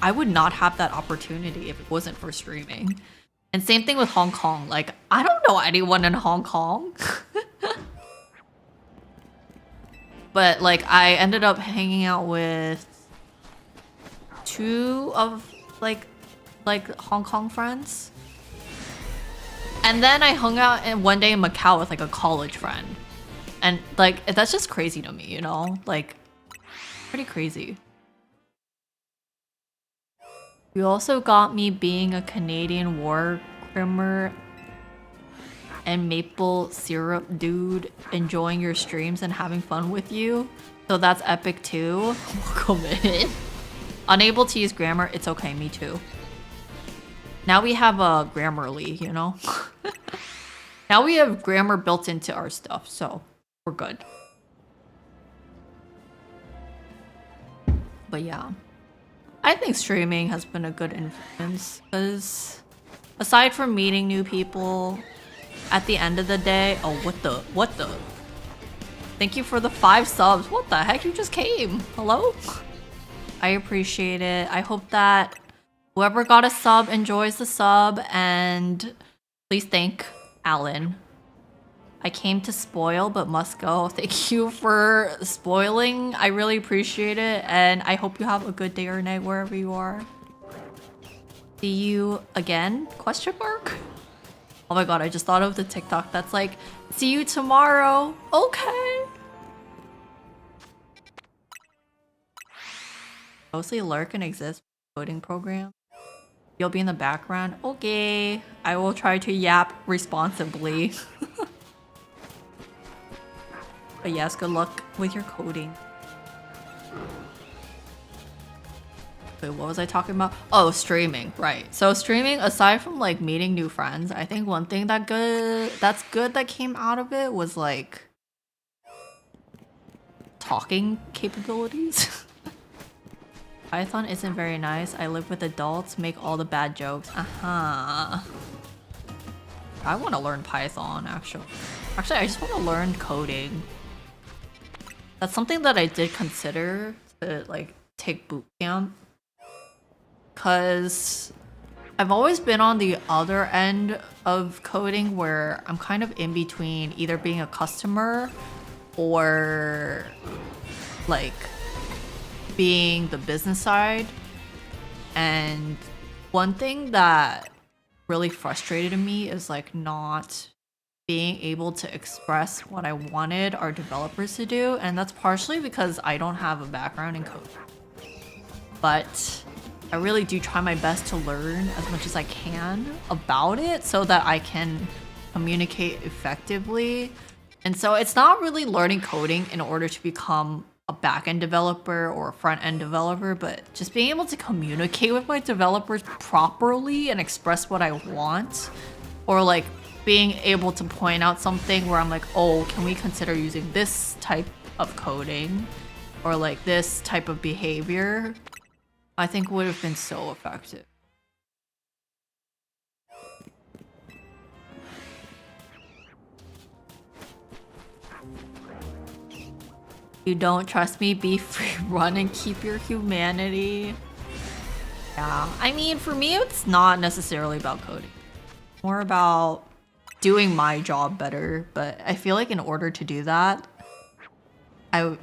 I would not have that opportunity if it wasn't for streaming. And same thing with Hong Kong. Like, I don't know anyone in Hong Kong. But like, I ended up hanging out with 2 of like Hong Kong friends. And then I hung out one day in Macau with like a college friend. And like, that's just crazy to me, you know? Like, pretty crazy. You also got me being a Canadian war crimer and maple syrup dude, enjoying your streams and having fun with you. So that's epic too. Welcome in. Unable to use grammar, it's okay, me too. Now we have a Grammarly, you know? Now we have grammar built into our stuff, so we're good. But yeah, I think streaming has been a good influence because aside from meeting new people, at the end of the day, oh, what the? Thank you for the 5 subs. What the heck? You just came. Hello? I appreciate it. I hope that whoever got a sub enjoys the sub, and please thank Alan. I came to spoil but must go. Thank you for spoiling. I really appreciate it, and I hope you have a good day or night wherever you are. See you again? Question mark? Oh my god, I just thought of the TikTok that's like, see you tomorrow. Okay. Mostly lurk and exist coding program. You'll be in the background. Okay. I will try to yap responsibly. But yes, good luck with your coding. Wait, what was I talking about? Oh, streaming, right. So streaming, aside from like meeting new friends, I think one thing that's good that came out of it was like talking capabilities. Python isn't very nice. I live with adults, make all the bad jokes. I want to learn Python, actually. Actually, I just want to learn coding. That's something that I did consider to like take boot camp. Cause I've always been on the other end of coding where I'm kind of in between either being a customer or like being the business side. And one thing that really frustrated me is like not being able to express what I wanted our developers to do, and that's partially because I don't have a background in code. But I really do try my best to learn as much as I can about it so that I can communicate effectively. And so it's not really learning coding in order to become a back-end developer or a front-end developer, but just being able to communicate with my developers properly and express what I want, or like being able to point out something where I'm like, oh, can we consider using this type of coding or like this type of behavior, I think would have been so effective. You don't trust me? Be free, run and keep your humanity. Yeah, I mean, for me, it's not necessarily about coding. More about doing my job better, but I feel like in order to do that, I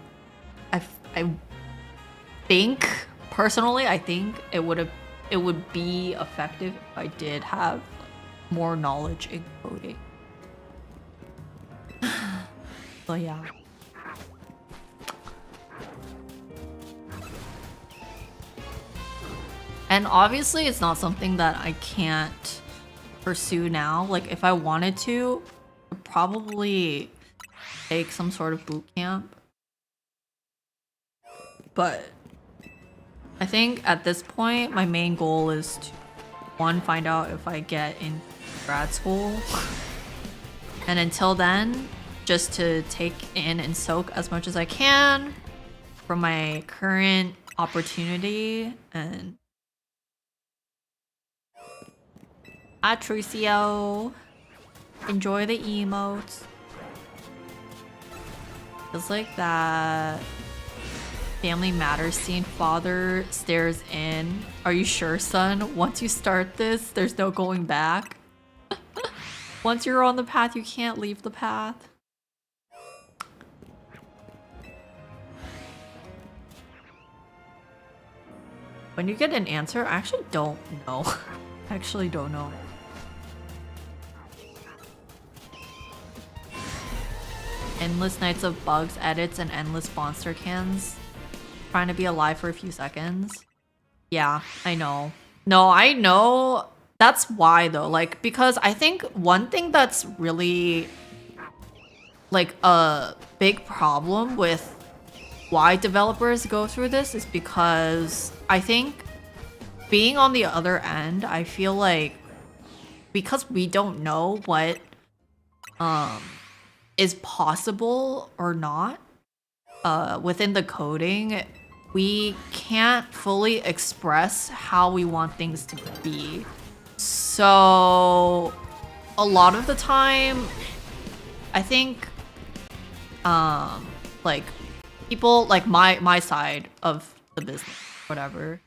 think personally, I think it would be effective if I did have more knowledge in coding. But yeah. And obviously it's not something that I can't pursue now. Like if I wanted to, I'd probably take some sort of boot camp. But I think at this point, my main goal is to, one, find out if I get in grad school. And until then, just to take in and soak as much as I can from my current opportunity. And Atricio, enjoy the emotes. Just like that Family Matters scene, father stares in. Are you sure, son? Once you start this, there's no going back. Once you're on the path, you can't leave the path. When you get an answer, I actually don't know. I actually don't know. Endless nights of bugs, edits, and endless monster cans. Trying to be alive for a few seconds. Yeah, I know. No, I know. That's why though. Like, because I think one thing that's really like a big problem with why developers go through this is because I think being on the other end, I feel like because we don't know what is possible or not within the coding, we can't fully express how we want things to be. So a lot of the time, I think like people like my side of the business, whatever,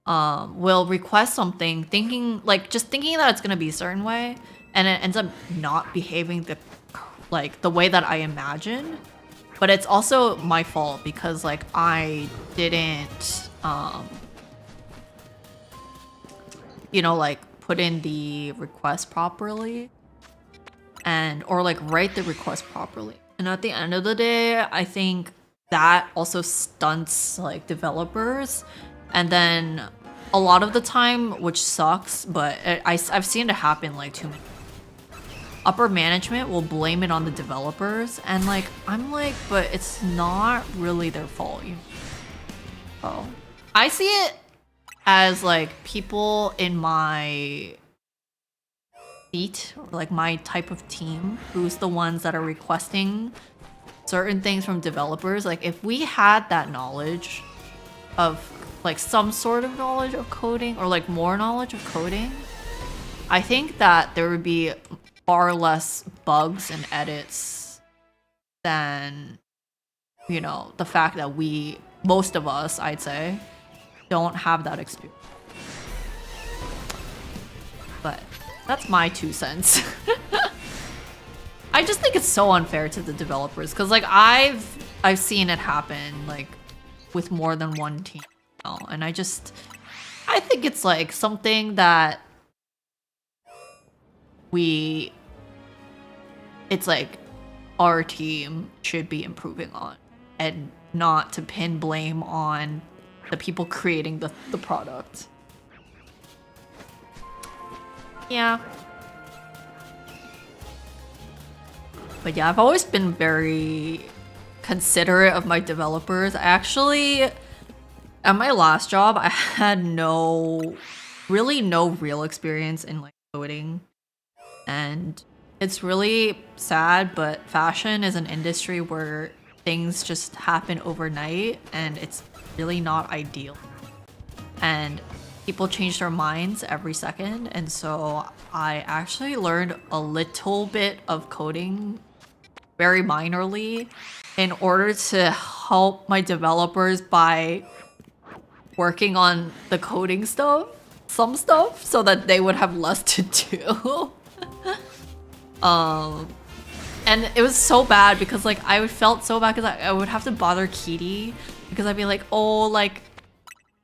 will request something thinking that it's gonna be a certain way, and it ends up not behaving the way that I imagine. But it's also my fault because like I didn't like put in the request properly or like write the request properly. And at the end of the day, I think that also stunts like developers. And then a lot of the time, which sucks, but I've seen it happen like too many. Upper management will blame it on the developers, and like I'm like, but it's not really their fault, you know? Oh, I see it as like people in my seat, or like my type of team, who's the ones that are requesting certain things from developers. Like if we had that knowledge of like some sort of knowledge of coding, or like more knowledge of coding, I think that there would be far less bugs and edits than, you know, the fact that most of us, I'd say, don't have that experience. But that's my 2 cents. I just think it's so unfair to the developers, because like I've seen it happen like with more than one team, you know? And I think it's like something that it's like our team should be improving on, and not to pin blame on the people creating the product. Yeah. But yeah, I've always been very considerate of my developers. Actually, at my last job, I had really no real experience in like coding. And it's really sad, but fashion is an industry where things just happen overnight, and it's really not ideal. And people change their minds every second, and so I actually learned a little bit of coding very minorly in order to help my developers by working on the coding stuff, some stuff, so that they would have less to do. And it was so bad because like I felt so bad because I would have to bother Kitty, because I'd be like, oh, like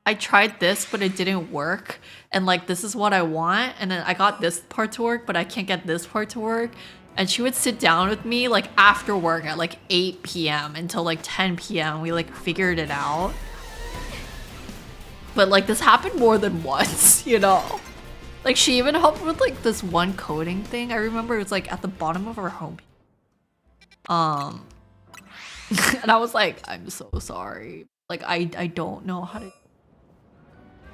I tried this but it didn't work, and like this is what I want, and then I got this part to work but I can't get this part to work. And she would sit down with me like after work at like 8 p.m. until like 10 p.m. We like figured it out. But like this happened more than once, you know? Like she even helped with like this one coding thing. I remember it was like at the bottom of our home. And I was like, I'm so sorry. Like I don't know how to.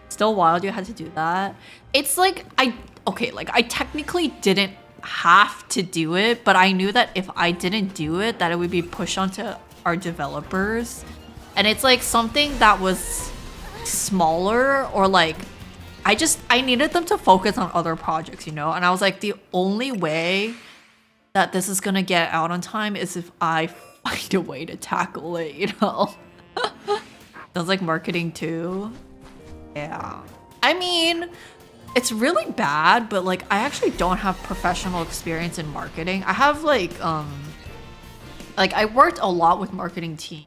Still wild you had to do that. It's like I technically didn't have to do it, but I knew that if I didn't do it, that it would be pushed onto our developers. And it's like something that was smaller, or like I needed them to focus on other projects, you know? And I was like, the only way that this is gonna get out on time is if I find a way to tackle it, you know? Sounds like marketing too. Yeah. I mean, it's really bad, but like I actually don't have professional experience in marketing. I have like I worked a lot with marketing team,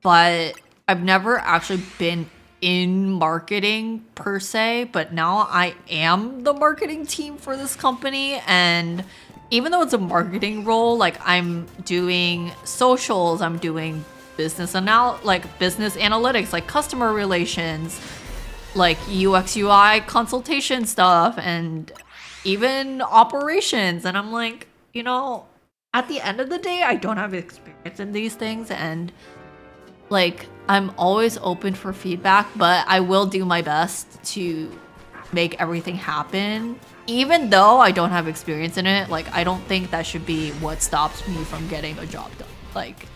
but I've never actually been in marketing per se. But now I am the marketing team for this company, and even though it's a marketing role, like I'm doing socials, I'm doing business analytics, like customer relations, like UX UI consultation stuff, and even operations. And I'm like, you know, at the end of the day, I don't have experience in these things, and like I'm always open for feedback, but I will do my best to make everything happen. Even though I don't have experience in it, like I don't think that should be what stops me from getting a job done. Like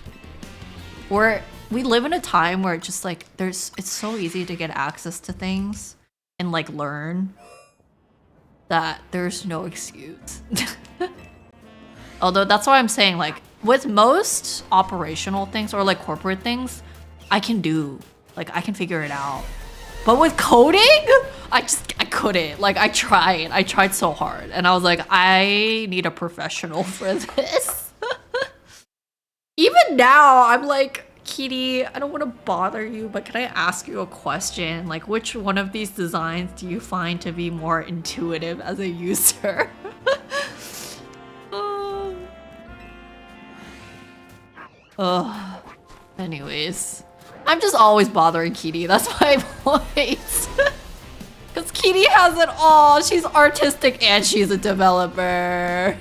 we live in a time where it's just like it's so easy to get access to things and like learn that there's no excuse. Although that's why I'm saying, like, with most operational things or like corporate things, I can do. Like I can figure it out. But with coding, I couldn't. Like I tried so hard and I was like, I need a professional for this. Even now, I'm like, Kitty, I don't want to bother you, but can I ask you a question? Like, which one of these designs do you find to be more intuitive as a user? Anyways, I'm just always bothering Kitty. That's my point. Because Kitty has it all. She's artistic and she's a developer.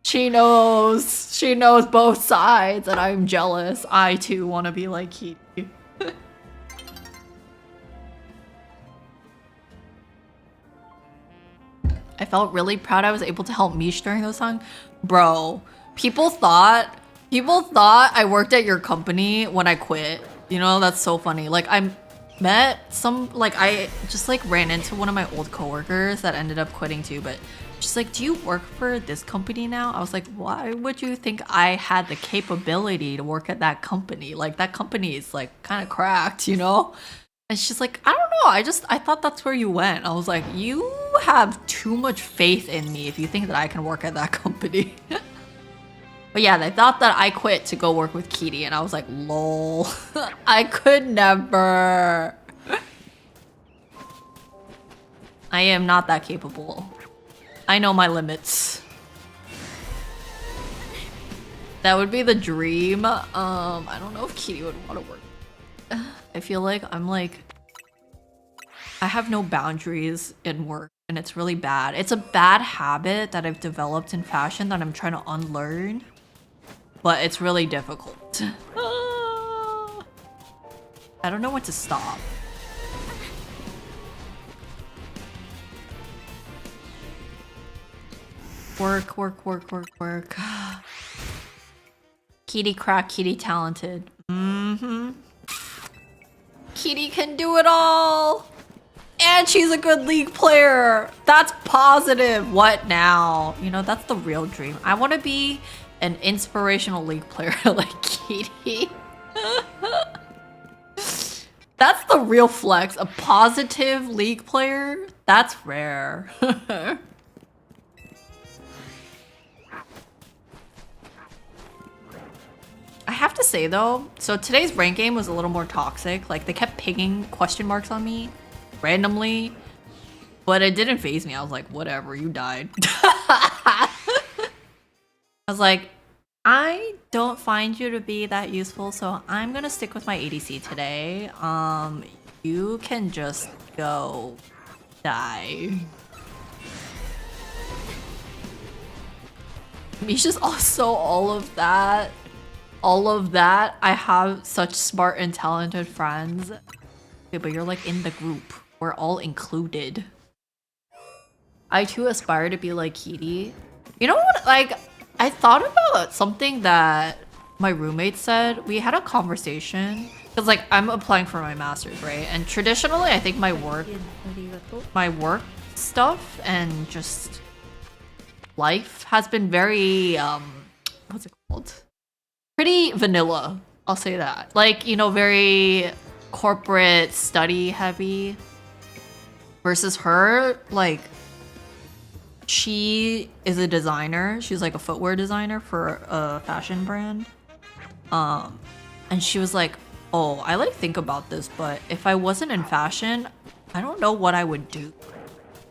She knows both sides and I'm jealous. I too want to be like Kitty. I felt really proud I was able to help Mish during those songs. Bro, people thought I worked at your company when I quit. You know, that's so funny. Like I met some, like I just like ran into one of my old coworkers that ended up quitting too, but she's like, do you work for this company now? I was like, why would you think I had the capability to work at that company? Like that company is like kind of cracked, you know? And she's like, I don't know. I thought that's where you went. I was like, you have too much faith in me if you think that I can work at that company. But yeah, they thought that I quit to go work with Kitty, and I was like, lol. I could never. I am not that capable. I know my limits. That would be the dream. I don't know if Kitty would want to work. I feel like I have no boundaries in work and it's really bad. It's a bad habit that I've developed in fashion that I'm trying to unlearn, but it's really difficult. I don't know when to stop. Work, work, work, work, work. Kitty crack, Kitty talented. Kitty can do it all! And she's a good League player! That's positive! What now? You know, that's the real dream. I want to be an inspirational League player like Kitty. That's the real flex. A positive League player? That's rare. I have to say though, so today's rank game was a little more toxic. Like they kept pinging question marks on me randomly, but it didn't faze me. I was like, whatever, you died. I was like, I don't find you to be that useful, so I'm gonna stick with my ADC today. You can just go die. Misha's also all of that. I have such smart and talented friends. Okay, but you're like in the group. We're all included. I too aspire to be like Kitty. You know what? Like, I thought about something that my roommate said. We had a conversation. Because like, I'm applying for my master's, right? And traditionally, I think my work stuff and just life has been very, what's it called? Pretty vanilla, I'll say that. Like, you know, very corporate study heavy. Versus her, like, she is a designer. She's like a footwear designer for a fashion brand. And she was like, oh, I like think about this, but if I wasn't in fashion, I don't know what I would do.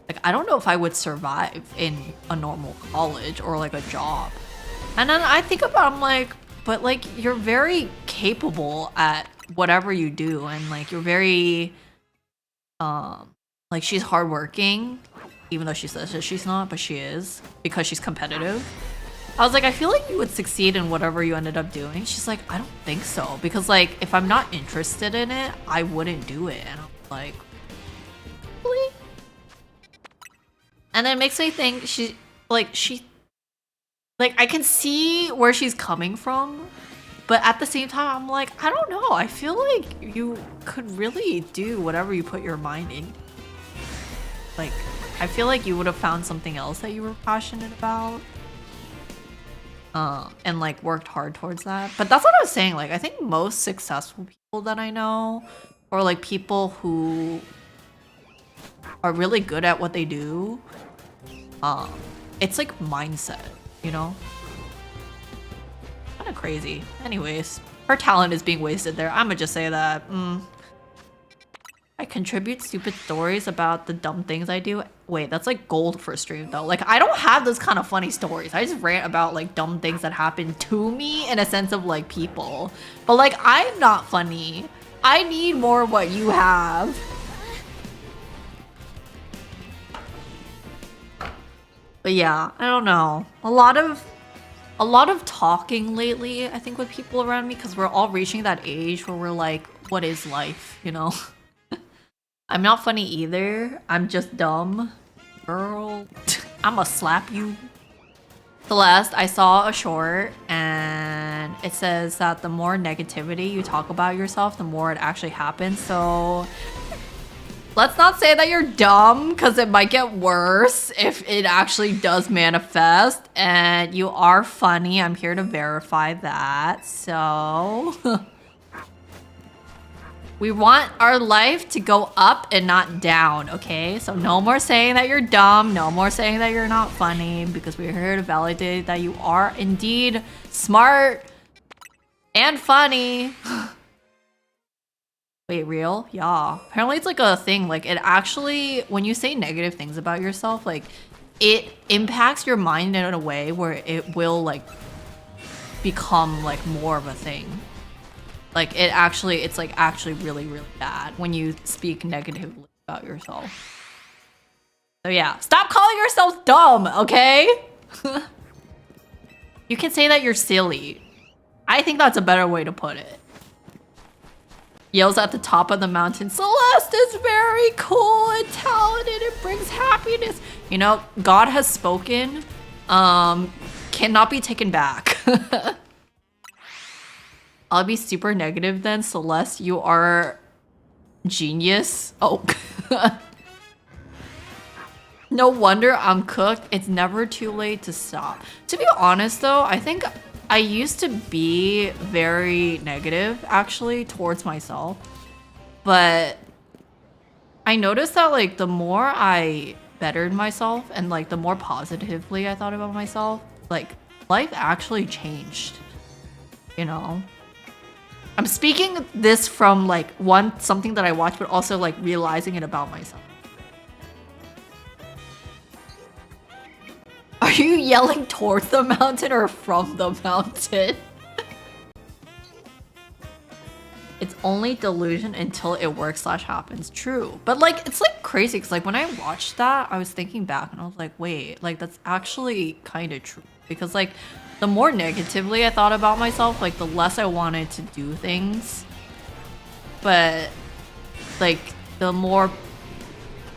Like, I don't know if I would survive in a normal college or like a job. And then I think about, I'm like, but like you're very capable at whatever you do, and like you're very like she's hardworking, even though she says that she's not, but she is because she's competitive. I was like, I feel like you would succeed in whatever you ended up doing. She's like, I don't think so, because like if I'm not interested in it, I wouldn't do it. And I'm like, And it makes me think I can see where she's coming from, but at the same time, I'm like, I don't know. I feel like you could really do whatever you put your mind in. Like, I feel like you would have found something else that you were passionate about. And like worked hard towards that. But that's what I was saying. Like, I think most successful people that I know, or like people who are really good at what they do, it's like mindset, you know? Kind of crazy. Anyways, her talent is being wasted there. I'ma just say that. I contribute stupid stories about the dumb things I do. Wait, that's like gold for a stream though. Like, I don't have those kind of funny stories. I just rant about like dumb things that happen to me in a sense of like people. But like, I'm not funny. I need more of what you have. But yeah, I don't know. A lot of talking lately, I think, with people around me, because we're all reaching that age where we're like, what is life, you know? I'm not funny either. I'm just dumb. Girl, I'ma slap you. Celeste, I saw a short and it says that the more negativity you talk about yourself, the more it actually happens. So let's not say that you're dumb, because it might get worse if it actually does manifest. And you are funny. I'm here to verify that. So we want our life to go up and not down, okay? So no more saying that you're dumb. No more saying that you're not funny, because we're here to validate that you are indeed smart and funny. Wait, real? Yeah. Apparently it's like a thing. Like, it actually, when you say negative things about yourself, like, it impacts your mind in a way where it will, like, become, like, more of a thing. Like, it's, like, actually really, really bad when you speak negatively about yourself. So, yeah. Stop calling yourself dumb, okay? You can say that you're silly. I think that's a better way to put it. Yells at the top of the mountain, Celeste is very cool and talented. It brings happiness. You know, God has spoken. Cannot be taken back. I'll be super negative then. Celeste, you are genius. Oh. No wonder I'm cooked. It's never too late to stop. To be honest though, I think I used to be very negative actually towards myself. But I noticed that like the more I bettered myself and like the more positively I thought about myself, like life actually changed. You know? I'm speaking this from like something that I watched, but also like realizing it about myself. Are you yelling towards the mountain or from the mountain? It's only delusion until it works/happens. True. But like, it's like crazy because like when I watched that, I was thinking back and I was like, wait, like that's actually kind of true. Because like the more negatively I thought about myself, like the less I wanted to do things. But like the more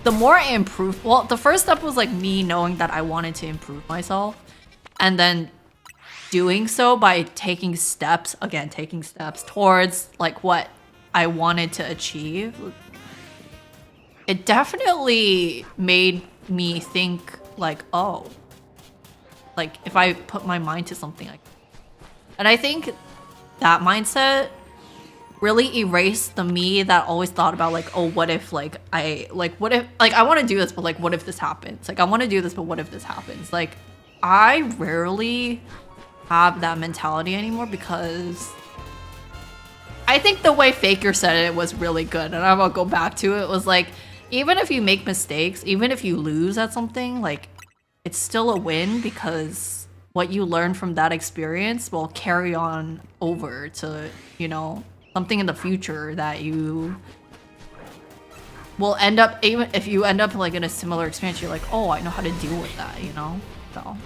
I improved, well, the first step was like me knowing that I wanted to improve myself, and then doing so by taking steps towards like what I wanted to achieve. It definitely made me think like, oh, like if I put my mind to something like that. And I think that mindset really erased the me that always thought about like, oh, what if like I want to do this, but like what if this happens? Like I want to do this, but what if this happens? Like I rarely have that mentality anymore, because I think the way Faker said it was really good, and I'm gonna go back to it. It was like, even if you make mistakes, even if you lose at something, like it's still a win, because what you learn from that experience will carry on over to, you know, something in the future that you will end up, even if you end up like in a similar experience, you're like, oh, I know how to deal with that, you know? So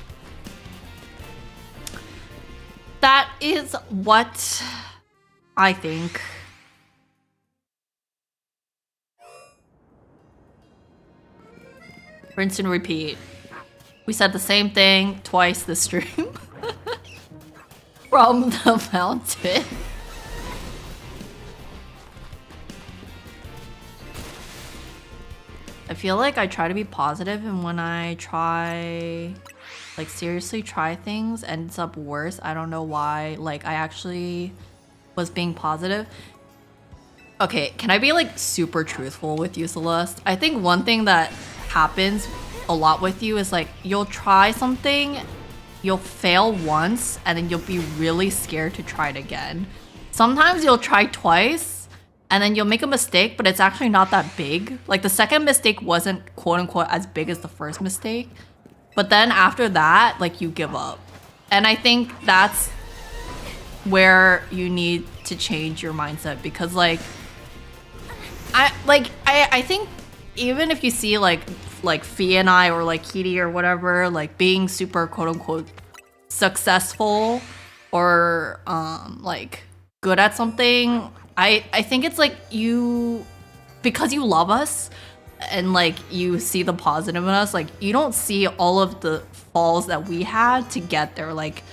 that is what I think. Rinse and repeat. We said the same thing twice this stream. From the mountain. I feel like I try to be positive, and when I try, like seriously try things, ends up worse. I don't know why. Like I actually was being positive. Okay, can I be like super truthful with you, Celeste? I think one thing that happens a lot with you is like you'll try something, you'll fail once, and then you'll be really scared to try it again. Sometimes you'll try twice, and then you'll make a mistake, but it's actually not that big. Like the second mistake wasn't quote unquote as big as the first mistake. But then after that, like you give up. And I think that's where you need to change your mindset, because like I think even if you see like Fee and I or like Kitty or whatever like being super quote unquote successful or like good at something, I think it's like you, because you love us and like you see the positive in us, like you don't see all of the falls that we had to get there. Like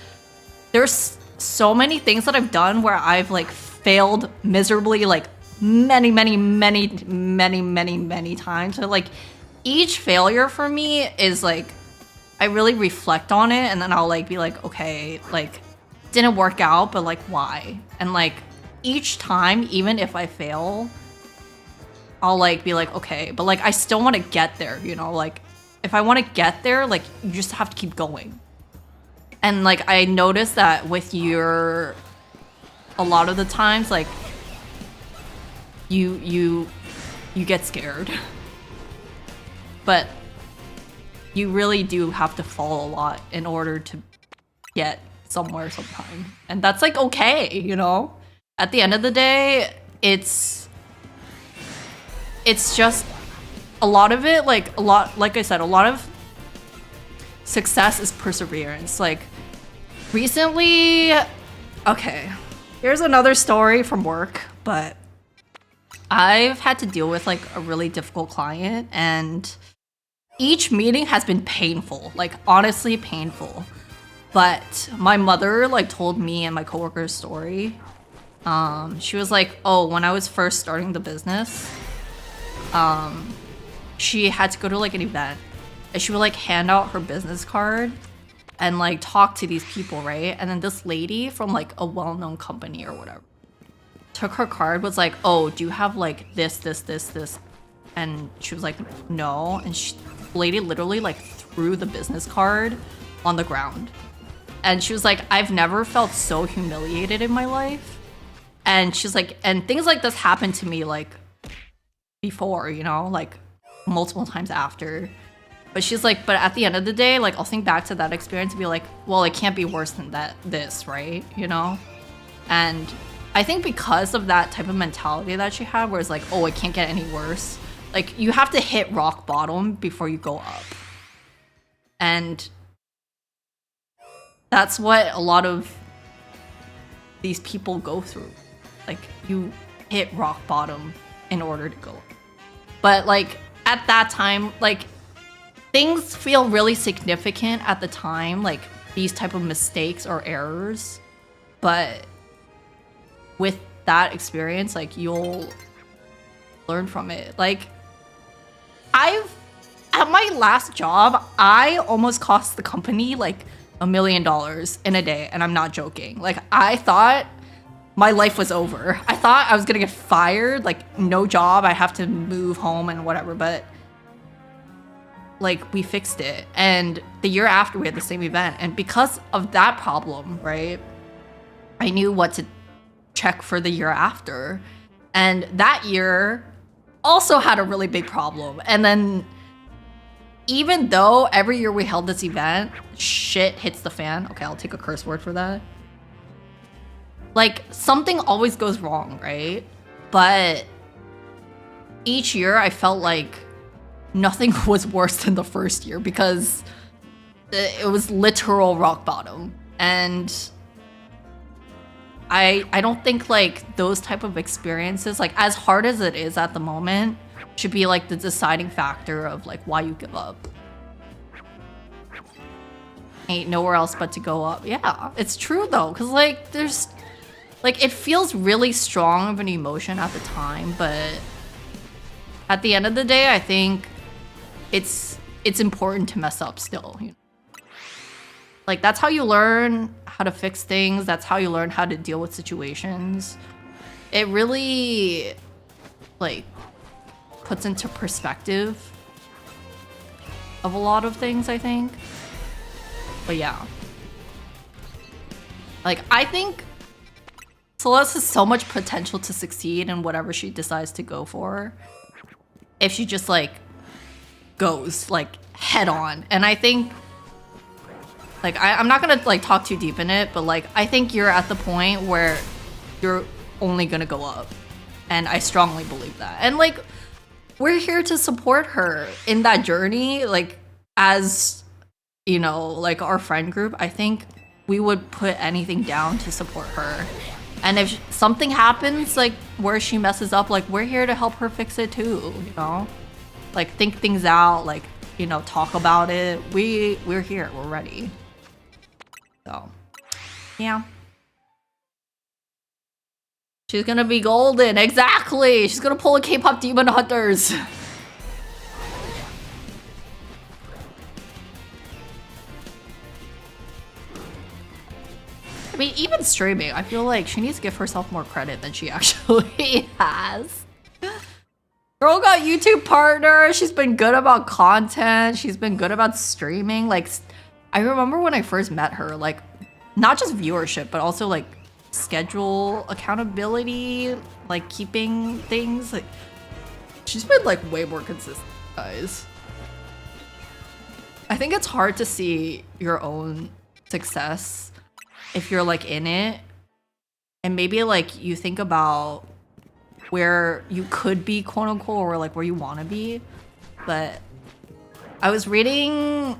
there's so many things that I've done where I've like failed miserably like many times. So like each failure for me is like I really reflect on it, and then I'll like be like, okay, like didn't work out, but like why? And like each time, even if I fail, I'll like be like, okay, but like I still want to get there, you know? Like if I want to get there, like you just have to keep going. And like I noticed that with your, a lot of the times like you get scared. But you really do have to fall a lot in order to get somewhere sometime. And that's like okay, you know? At the end of the day, it's just a lot of it, like I said, a lot of success is perseverance. Like recently, okay, here's another story from work, but I've had to deal with like a really difficult client, and each meeting has been painful, like honestly painful. But my mother like told me and my coworker's story. She was like, oh, when I was first starting the business, she had to go to like an event, and she would like hand out her business card and like talk to these people, right? And then this lady from like a well-known company or whatever took her card, was like, oh, do you have like this? And she was like, no. And the lady literally like threw the business card on the ground. And she was like, I've never felt so humiliated in my life. And she's like, and things like this happened to me like before, you know, like multiple times after. But she's like, but at the end of the day, like I'll think back to that experience and be like, well, it can't be worse than this, right? You know? And I think because of that type of mentality that she had, where it's like, oh, it can't get any worse. Like you have to hit rock bottom before you go up. And that's what a lot of these people go through. Like you hit rock bottom in order to go up. But like at that time, like things feel really significant at the time, like these type of mistakes or errors. But with that experience, like you'll learn from it. Like at my last job, I almost cost the company like $1 million in a day, and I'm not joking. Like I thought my life was over. I thought I was gonna get fired, like no job, I have to move home and whatever, but like we fixed it. And the year after we had the same event, and because of that problem, right, I knew what to check for the year after. And that year also had a really big problem. And then even though every year we held this event, shit hits the fan. Okay, I'll take a curse word for that. Like something always goes wrong, right? But each year I felt like nothing was worse than the first year, because it was literal rock bottom. And I don't think like those type of experiences, like as hard as it is at the moment, should be like the deciding factor of like why you give up. ain't nowhere else but to go up. Yeah, it's true though, because like there's like it feels really strong of an emotion at the time, but at the end of the day, I think it's important to mess up still. You know? Like that's how you learn how to fix things. That's how you learn how to deal with situations. It really like puts into perspective of a lot of things, I think. But yeah. Like I think Celeste has so much potential to succeed in whatever she decides to go for. If she just like goes like head on. And I think like I'm not gonna like talk too deep in it, but like I think you're at the point where you're only gonna go up. And I strongly believe that. And like we're here to support her in that journey, like as you know, like our friend group. I think we would put anything down to support her. And if something happens like where she messes up, like we're here to help her fix it too, you know? Like think things out, like, you know, talk about it. We're here, we're ready. So, yeah. She's gonna be golden, exactly! She's gonna pull a K-pop Demon Hunters. I mean, even streaming, I feel like she needs to give herself more credit than she actually has. Girl got YouTube partner. She's been good about content. She's been good about streaming. Like, I remember when I first met her, like, not just viewership, but also like schedule accountability, like keeping things. Like, she's been like way more consistent, guys. I think it's hard to see your own success if you're like in it, and maybe like you think about where you could be, quote unquote, or like where you want to be. But I was reading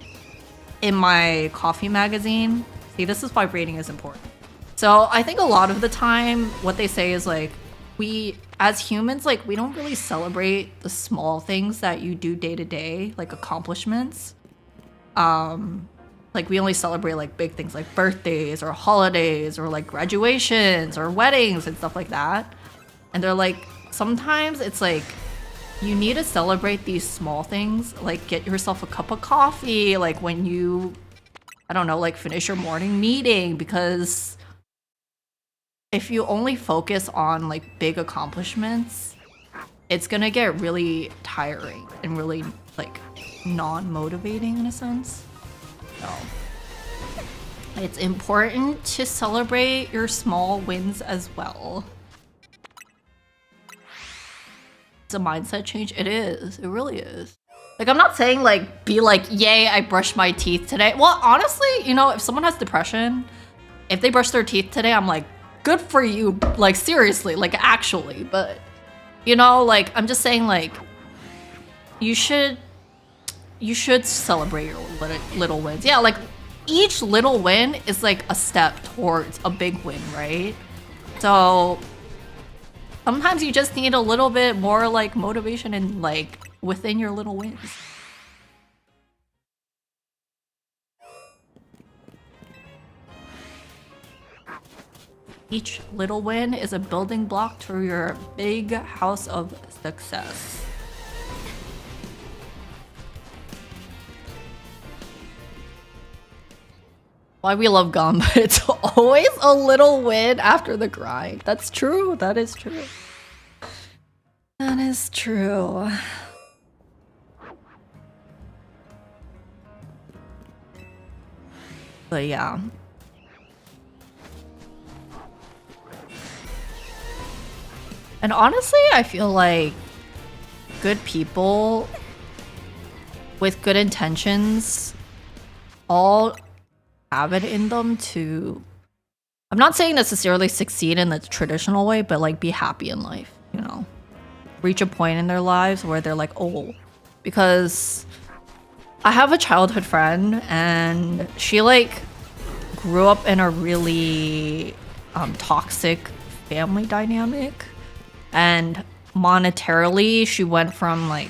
in my coffee magazine. See, this is why rating is important. So I think a lot of the time what they say is like, we as humans, like we don't really celebrate the small things that you do day to day, like accomplishments. Like we only celebrate like big things like birthdays or holidays or like graduations or weddings and stuff like that. And they're like, sometimes it's like you need to celebrate these small things, like get yourself a cup of coffee, like when you, I don't know, like finish your morning meeting, because if you only focus on like big accomplishments, it's gonna get really tiring and really like non-motivating in a sense. So it's important to celebrate your small wins as well. It's a mindset change. It is. It really is. Like, I'm not saying like be like, yay, I brushed my teeth today. Well, honestly, you know, if someone has depression, if they brush their teeth today, I'm like, good for you. Like, seriously, like actually. But, you know, like, I'm just saying like, you should celebrate your little wins. Yeah, like each little win is like a step towards a big win, right? So sometimes you just need a little bit more like motivation and like within your little wins. Each little win is a building block to your big house of success. Why we love gum, but it's always a little win after the grind. That's true. That is true. That is true. But yeah. And honestly, I feel like good people with good intentions all have it in them to, I'm not saying necessarily succeed in the traditional way, but like be happy in life, you know, reach a point in their lives where they're like, oh, because I have a childhood friend and she like grew up in a really toxic family dynamic, and monetarily she went from like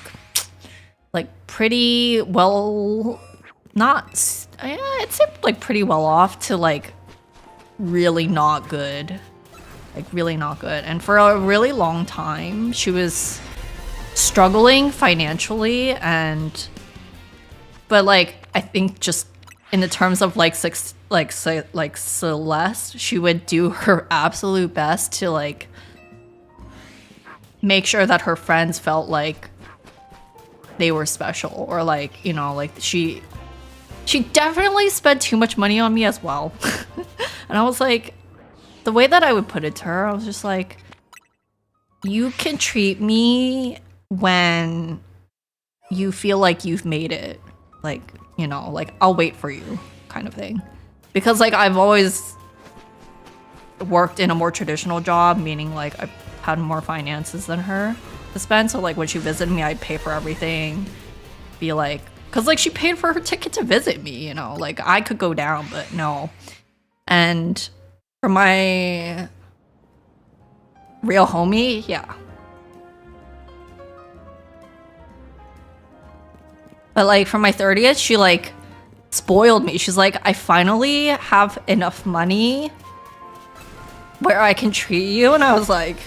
pretty well yeah, I'd say like pretty well off to like really not good. Like really not good. And for a really long time, she was struggling financially but like I think just in the terms of like like Celeste, she would do her absolute best to like make sure that her friends felt like they were special, or like, you know, like she definitely spent too much money on me as well. And I was like, the way that I would put it to her, I was just like, you can treat me when you feel like you've made it. Like, you know, like I'll wait for you kind of thing. Because like I've always worked in a more traditional job, meaning like I had more finances than her to spend. So like when she visited me, I'd pay for everything. Be like, cause like she paid for her ticket to visit me, you know, like I could go down, but no. And for my real homie, yeah. But like for my 30th, she like spoiled me. She's like, I finally have enough money where I can treat you. And I was like,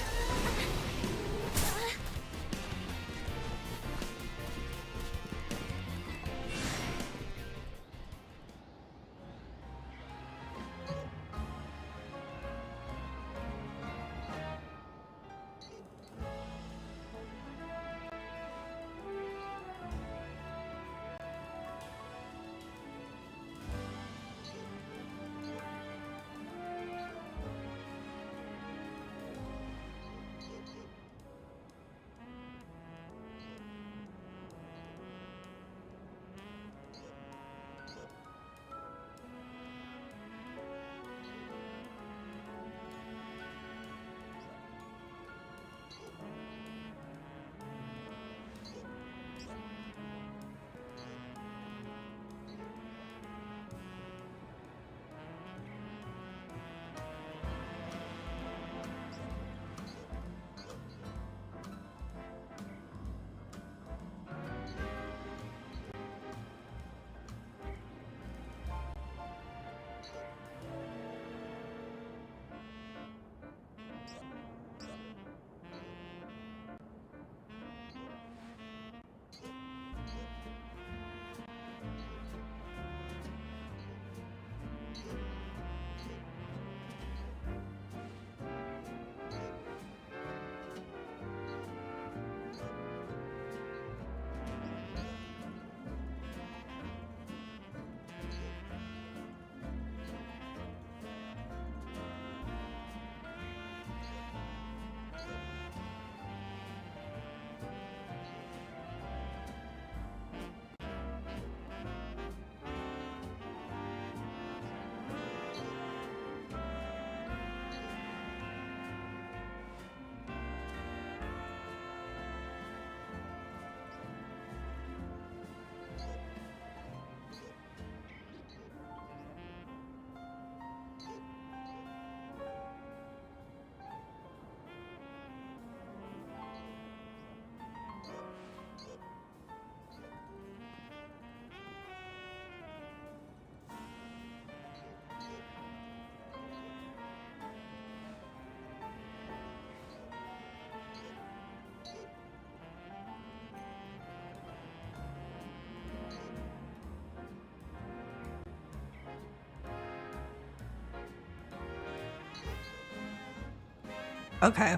okay.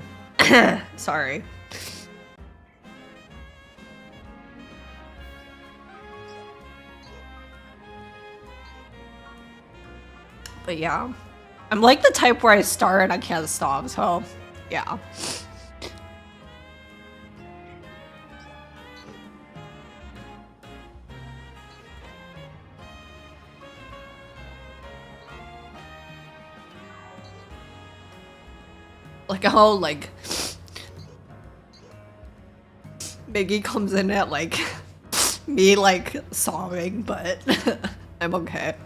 Sorry. But yeah, I'm like the type where I start and I can't stop, so yeah. Like how like Miggy comes in at like me like sobbing, but I'm okay.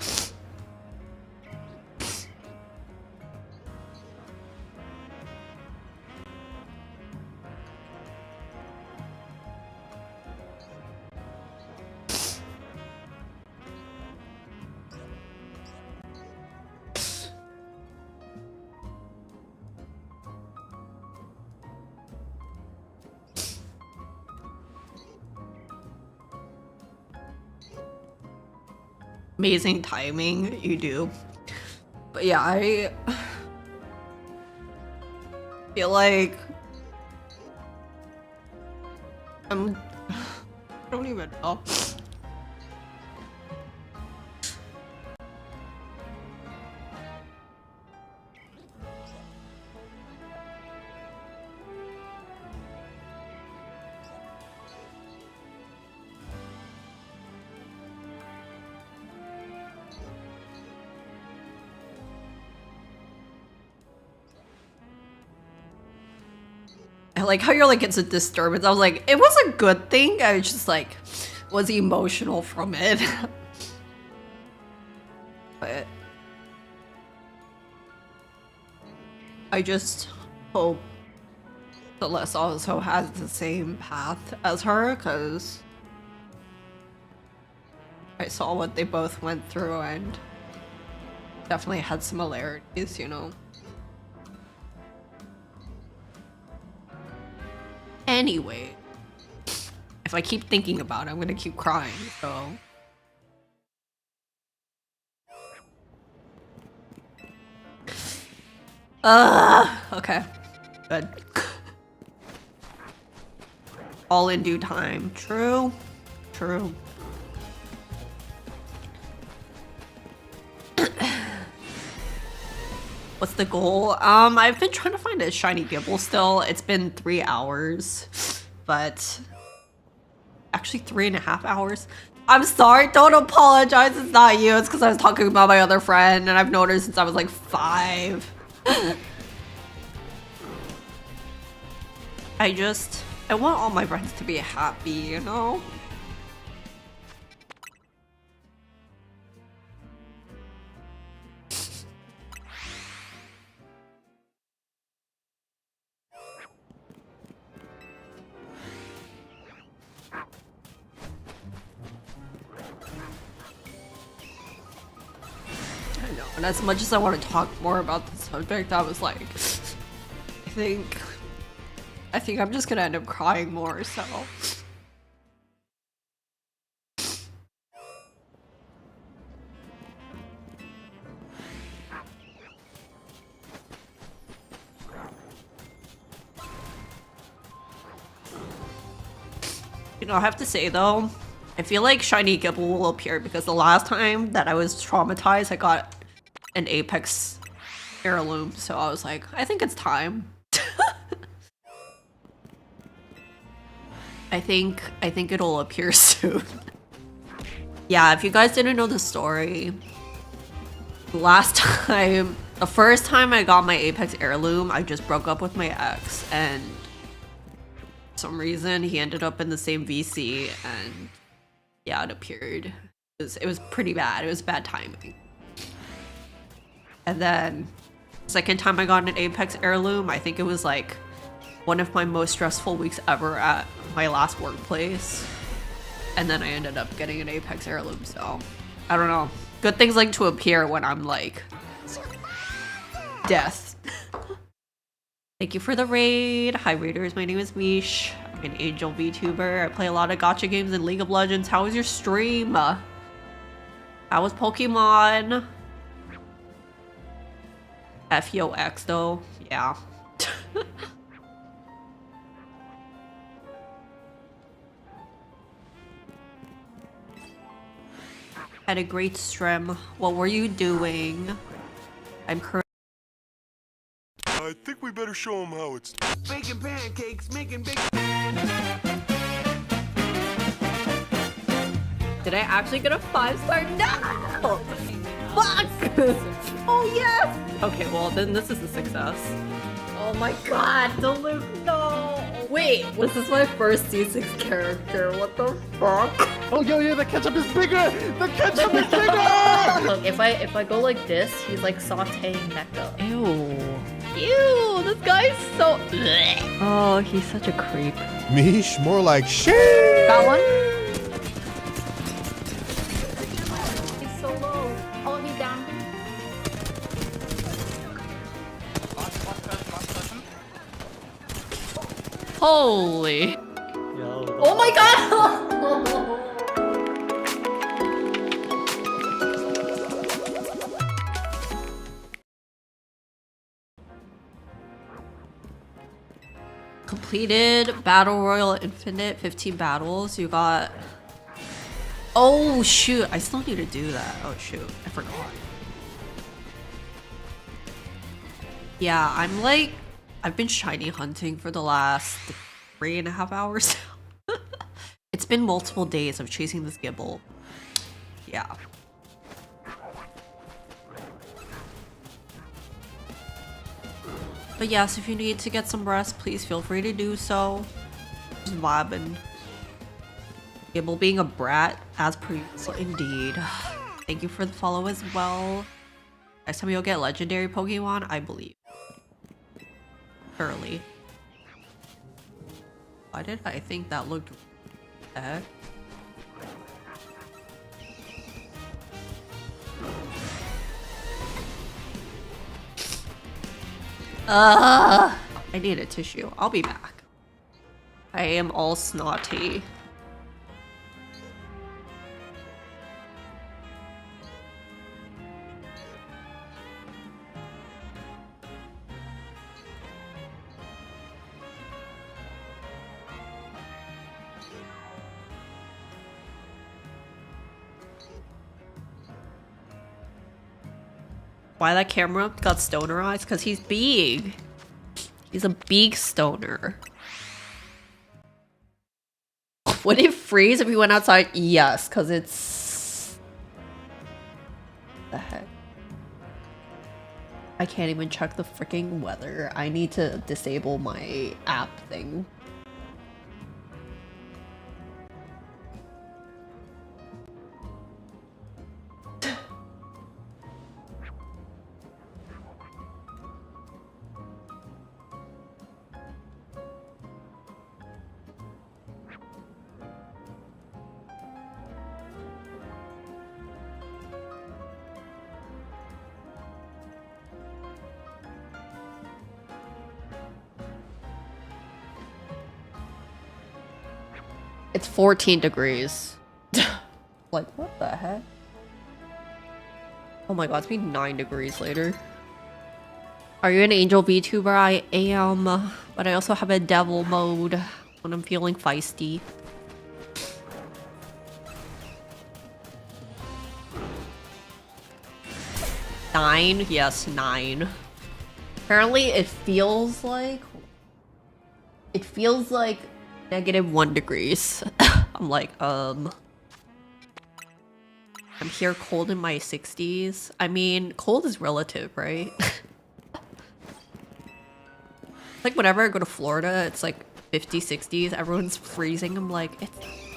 amazing timing, you do. But yeah, I feel like I don't even know. I like how you're like, it's a disturbance. I was like, it was a good thing. I was just like, was emotional from it. But I just hope Celeste also has the same path as her, because I saw what they both went through and definitely had similarities, you know. Anyway, if I keep thinking about it, I'm gonna keep crying, so. Okay. Good. All in due time. True. True. What's the goal? I've been trying to find a shiny Gibble still. It's been 3 hours, but actually 3.5 hours. I'm sorry, don't apologize, it's not you. It's because I was talking about my other friend and I've known her since I was like 5. I want all my friends to be happy, you know? I know, and as much as I want to talk more about the subject, I was like, I think I'm just gonna end up crying more, so. You know, I have to say though, I feel like shiny Gibble will appear because the last time that I was traumatized, I got an Apex heirloom, so I was like, I think it's time. I think it'll appear soon. Yeah, if you guys didn't know the story, the first time I got my Apex heirloom, I just broke up with my ex, and for some reason he ended up in the same VC, and yeah, it appeared. It was pretty bad. It was bad timing. And then second time I got an Apex heirloom, I think it was like one of my most stressful weeks ever at my last workplace. And then I ended up getting an Apex heirloom, so I don't know. Good things like to appear when I'm like death. Thank you for the raid. Hi raiders, my name is Mish. I'm an Angel VTuber. I play a lot of gacha games in League of Legends. How was your stream? How was Pokemon? FUX though, yeah. Had a great stream. What were you doing? I'm currently. I think we better show them how it's baking pancakes, making big. Did I actually get a 5-star? No! Fuck! Oh yes! Okay, well then this is a success. Oh my god, Duluth, no! Wait, this is my first C6 character, what the fuck? Oh, yo, the ketchup is bigger! The ketchup is bigger! Look, if I go like this, he's like sauteing Mecha. Ew. Ew, this guy's so... Blech. Oh, he's such a creep. Mish, more like shit. Got one? He's so low. Oh, he's down. Holy. Oh my god! Completed Battle Royale Infinite, 15 battles. You got... Oh shoot, I still need to do that. Oh shoot, I forgot. Yeah, I'm like... I've been shiny hunting for the last 3.5 hours. It's been multiple days of chasing this Gibble. Yeah. But yes, if you need to get some rest, please feel free to do so. Just vibing. Gibble being a brat, as per usual, indeed. Thank you for the follow as well. Next time you'll get legendary Pokemon, I believe. Thoroughly. Why did I think that looked... Heck? I need a tissue. I'll be back. I am all snotty. Why that camera got stoner eyes? Because he's big. He's a big stoner. Would it freeze if we went outside? Yes, because it's... The heck? I can't even check the freaking weather. I need to disable my app thing. It's 14 degrees. Like, what the heck? Oh my god, it's been 9 degrees later. Are you an angel VTuber? I am, but I also have a devil mode when I'm feeling feisty. Nine? Yes, 9. Apparently it feels like... -1 degrees. I'm like, I'm here cold in my 60s. I mean, cold is relative, right? Like whenever I go to Florida, it's like 50, 60s. Everyone's freezing. I'm like,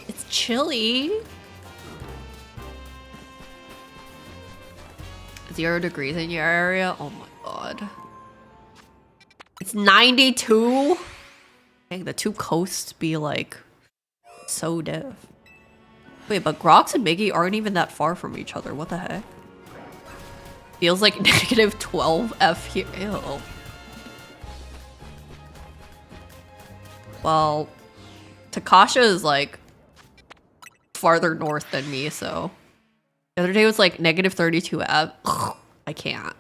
it's chilly. 0 degrees in your area? Oh my god. It's 92? Dang, the two coasts be like so diff. Wait, but Grox and Miggy aren't even that far from each other. What the heck? Feels like -12 F here. Ew. Well, Takasha is like farther north than me, so the other day was like -32 F. I can't.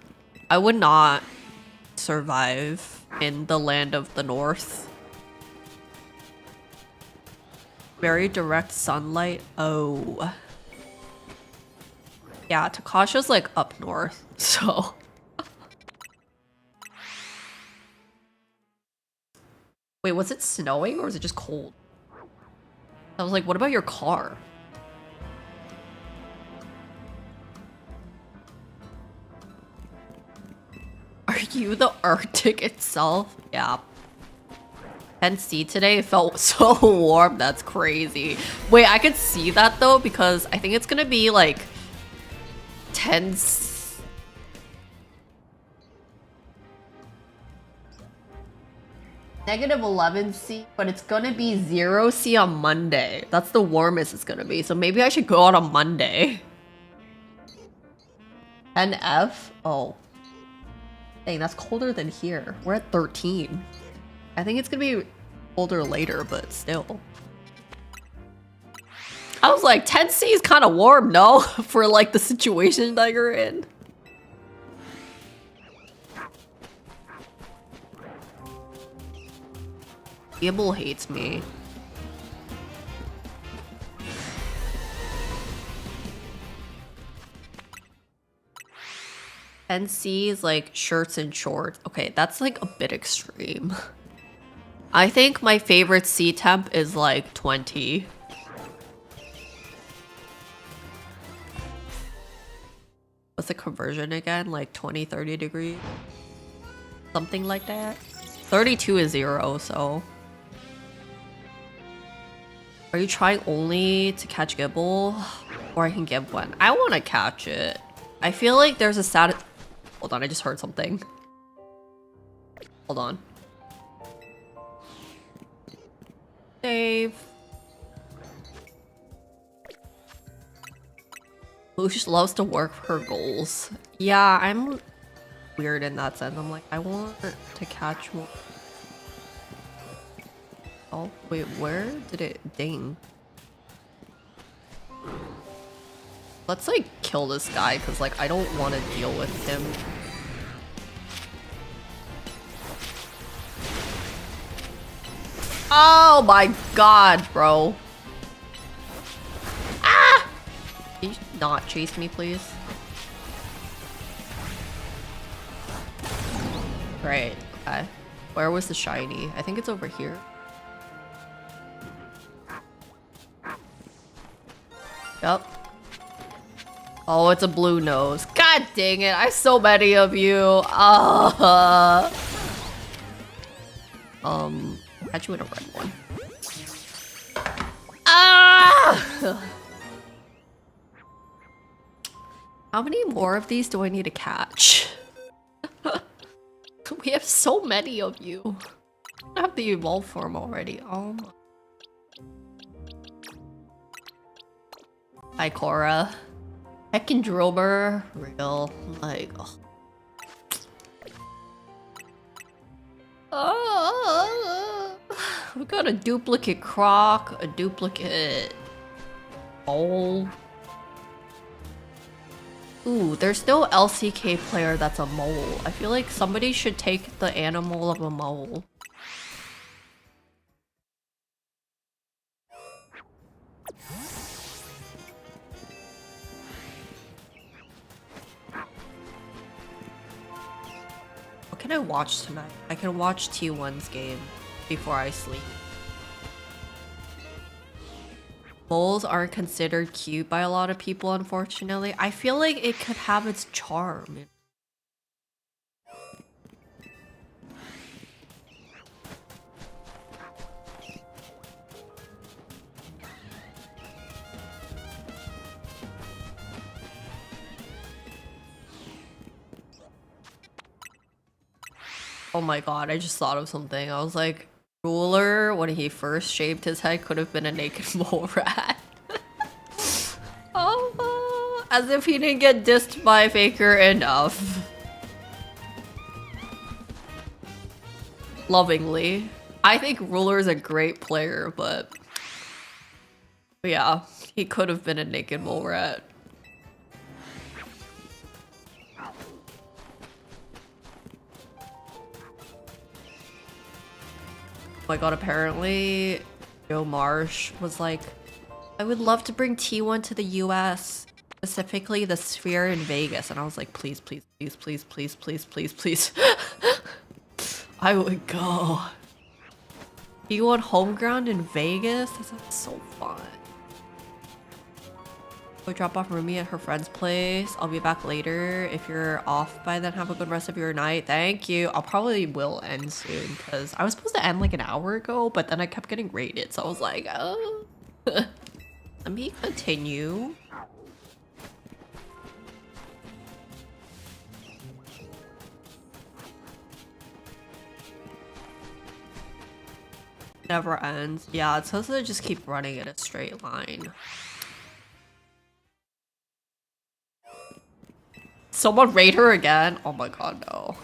I would not survive in the land of the north. Very direct sunlight. Oh. Yeah, Takasha's like up north, so. Wait, was it snowing or was it just cold? I was like, what about your car? Are you the Arctic itself? Yeah. 10C today, it felt so warm. That's crazy. Wait, I could see that though because I think it's gonna be like 10. -11C, but it's gonna be 0C on Monday. That's the warmest it's gonna be. So maybe I should go out on Monday. 10F? Oh. Dang, that's colder than here. We're at 13. I think it's gonna be colder later, but still. I was like, 10C is kind of warm, no? For like the situation that you're in. Gibble hates me. NC is like shirts and shorts. Okay, that's like a bit extreme. I think my favorite C temp is like 20. What's the conversion again? Like 20, 30 degrees? Something like that. 32 is 0, so. Are you trying only to catch Gibble? Or I can give one. I want to catch it. I feel like there's a sad. Hold on, I just heard something. Hold on. Save. Lush loves to work for her goals. Yeah, I'm weird in that sense. I'm like, I want to catch more. Oh, wait, where did it ding? Let's like kill this guy because like I don't want to deal with him. Oh my god, bro. Ah! Can you not chase me, please? Great. Okay. Where was the shiny? I think it's over here. Yep. Oh, it's a blue nose. God dang it. I have so many of you. Catch you in a red one. Ah! How many more of these do I need to catch? We have so many of you. I have the evolve form already. Oh my. Hi, Cora. Heckin' Drober. Real. Like, we got a duplicate Croc, a duplicate Mole. Ooh, there's no LCK player that's a mole. I feel like somebody should take the animal of a mole. What can I watch tonight? I can watch T1's game before I sleep. Moles aren't considered cute by a lot of people, unfortunately. I feel like it could have its charm. Oh my god, I just thought of something. I was like, Ruler, when he first shaved his head, could have been a naked mole rat. Oh, as if he didn't get dissed by Faker enough. Lovingly. I think Ruler is a great player, but yeah, he could have been a naked mole rat. Oh my god, apparently Joe Marsh was like, I would love to bring T1 to the US, specifically the Sphere in Vegas. And I was like, please, please, please, please, please, please, please, please. I would go. T1 home ground in Vegas? That sounds so fun. Go drop off Rumi at her friend's place. I'll be back later. If you're off by then, have a good rest of your night. Thank you. I'll probably will end soon because I was supposed to end like an hour ago, but then I kept getting raided. So I was like, oh. Let me continue. Never ends. Yeah, it's supposed to just keep running in a straight line. Someone raid her again? Oh my god, no.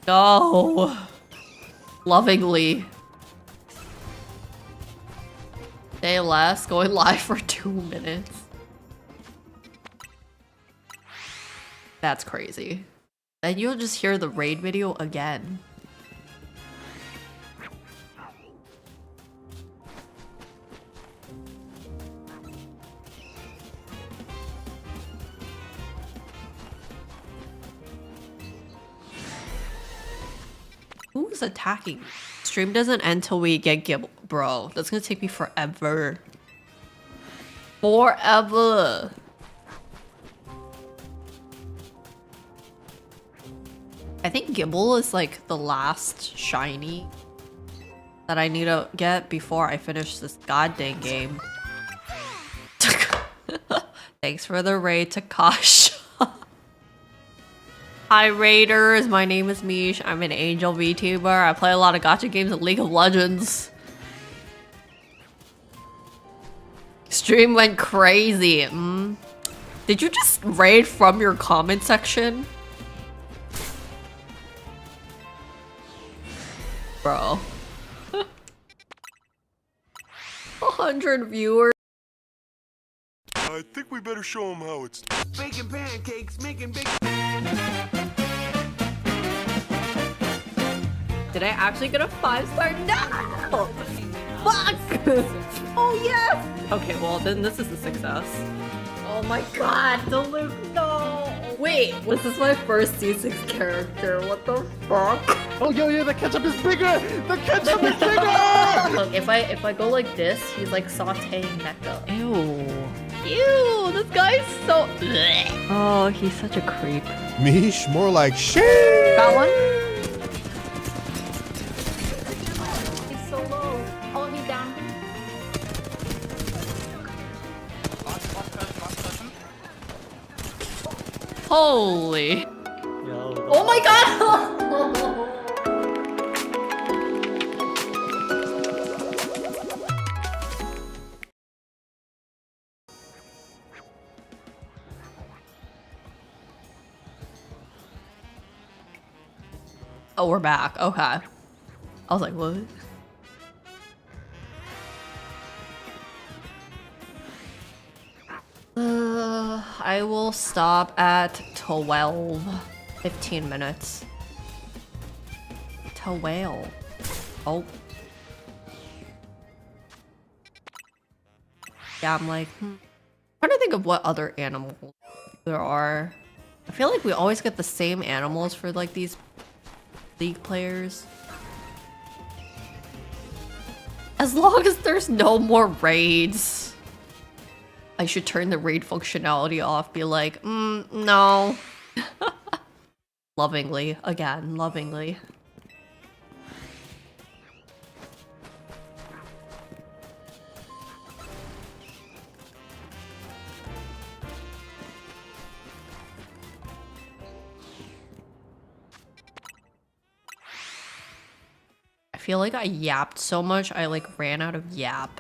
No. Lovingly. Day less, going live for 2 minutes. That's crazy. And you'll just hear the raid video again. Who's attacking? Stream doesn't end till we get Gibble. Bro, that's gonna take me forever. Forever. I think Gibble is like the last shiny that I need to get before I finish this goddamn game. Thanks for the raid, Takash. Hi Raiders, my name is Mish. I'm an Angel VTuber. I play a lot of gacha games and League of Legends. Stream went crazy. Did you just raid from your comment section? Bro. 100 viewers. I think we better show them how it's baking pancakes, making bacon. Did I actually get a 5-star? No! Fuck! Oh yes! Okay, well then this is a success. Oh my god, the Luke, no! Wait, this is my first C6 character, what the fuck? Oh, yo, the ketchup is bigger! The ketchup is bigger! Look, if I go like this, he's like sauteing Mecha. Ew. Ew, this guy's so. Blech. Oh, he's such a creep. Mish, more like shit. Got one? He's so low. Oh, he's down. Holy. Oh my god! Oh, we're back. Okay. I was like, what? I will stop at 12. 15 minutes. 12. Oh. Yeah, I'm like, trying to think of what other animals there are. I feel like we always get the same animals for like these League players. As long as there's no more raids. I should turn the raid functionality off, be like, no. Lovingly, again, lovingly. I feel like I yapped so much, I like ran out of yap.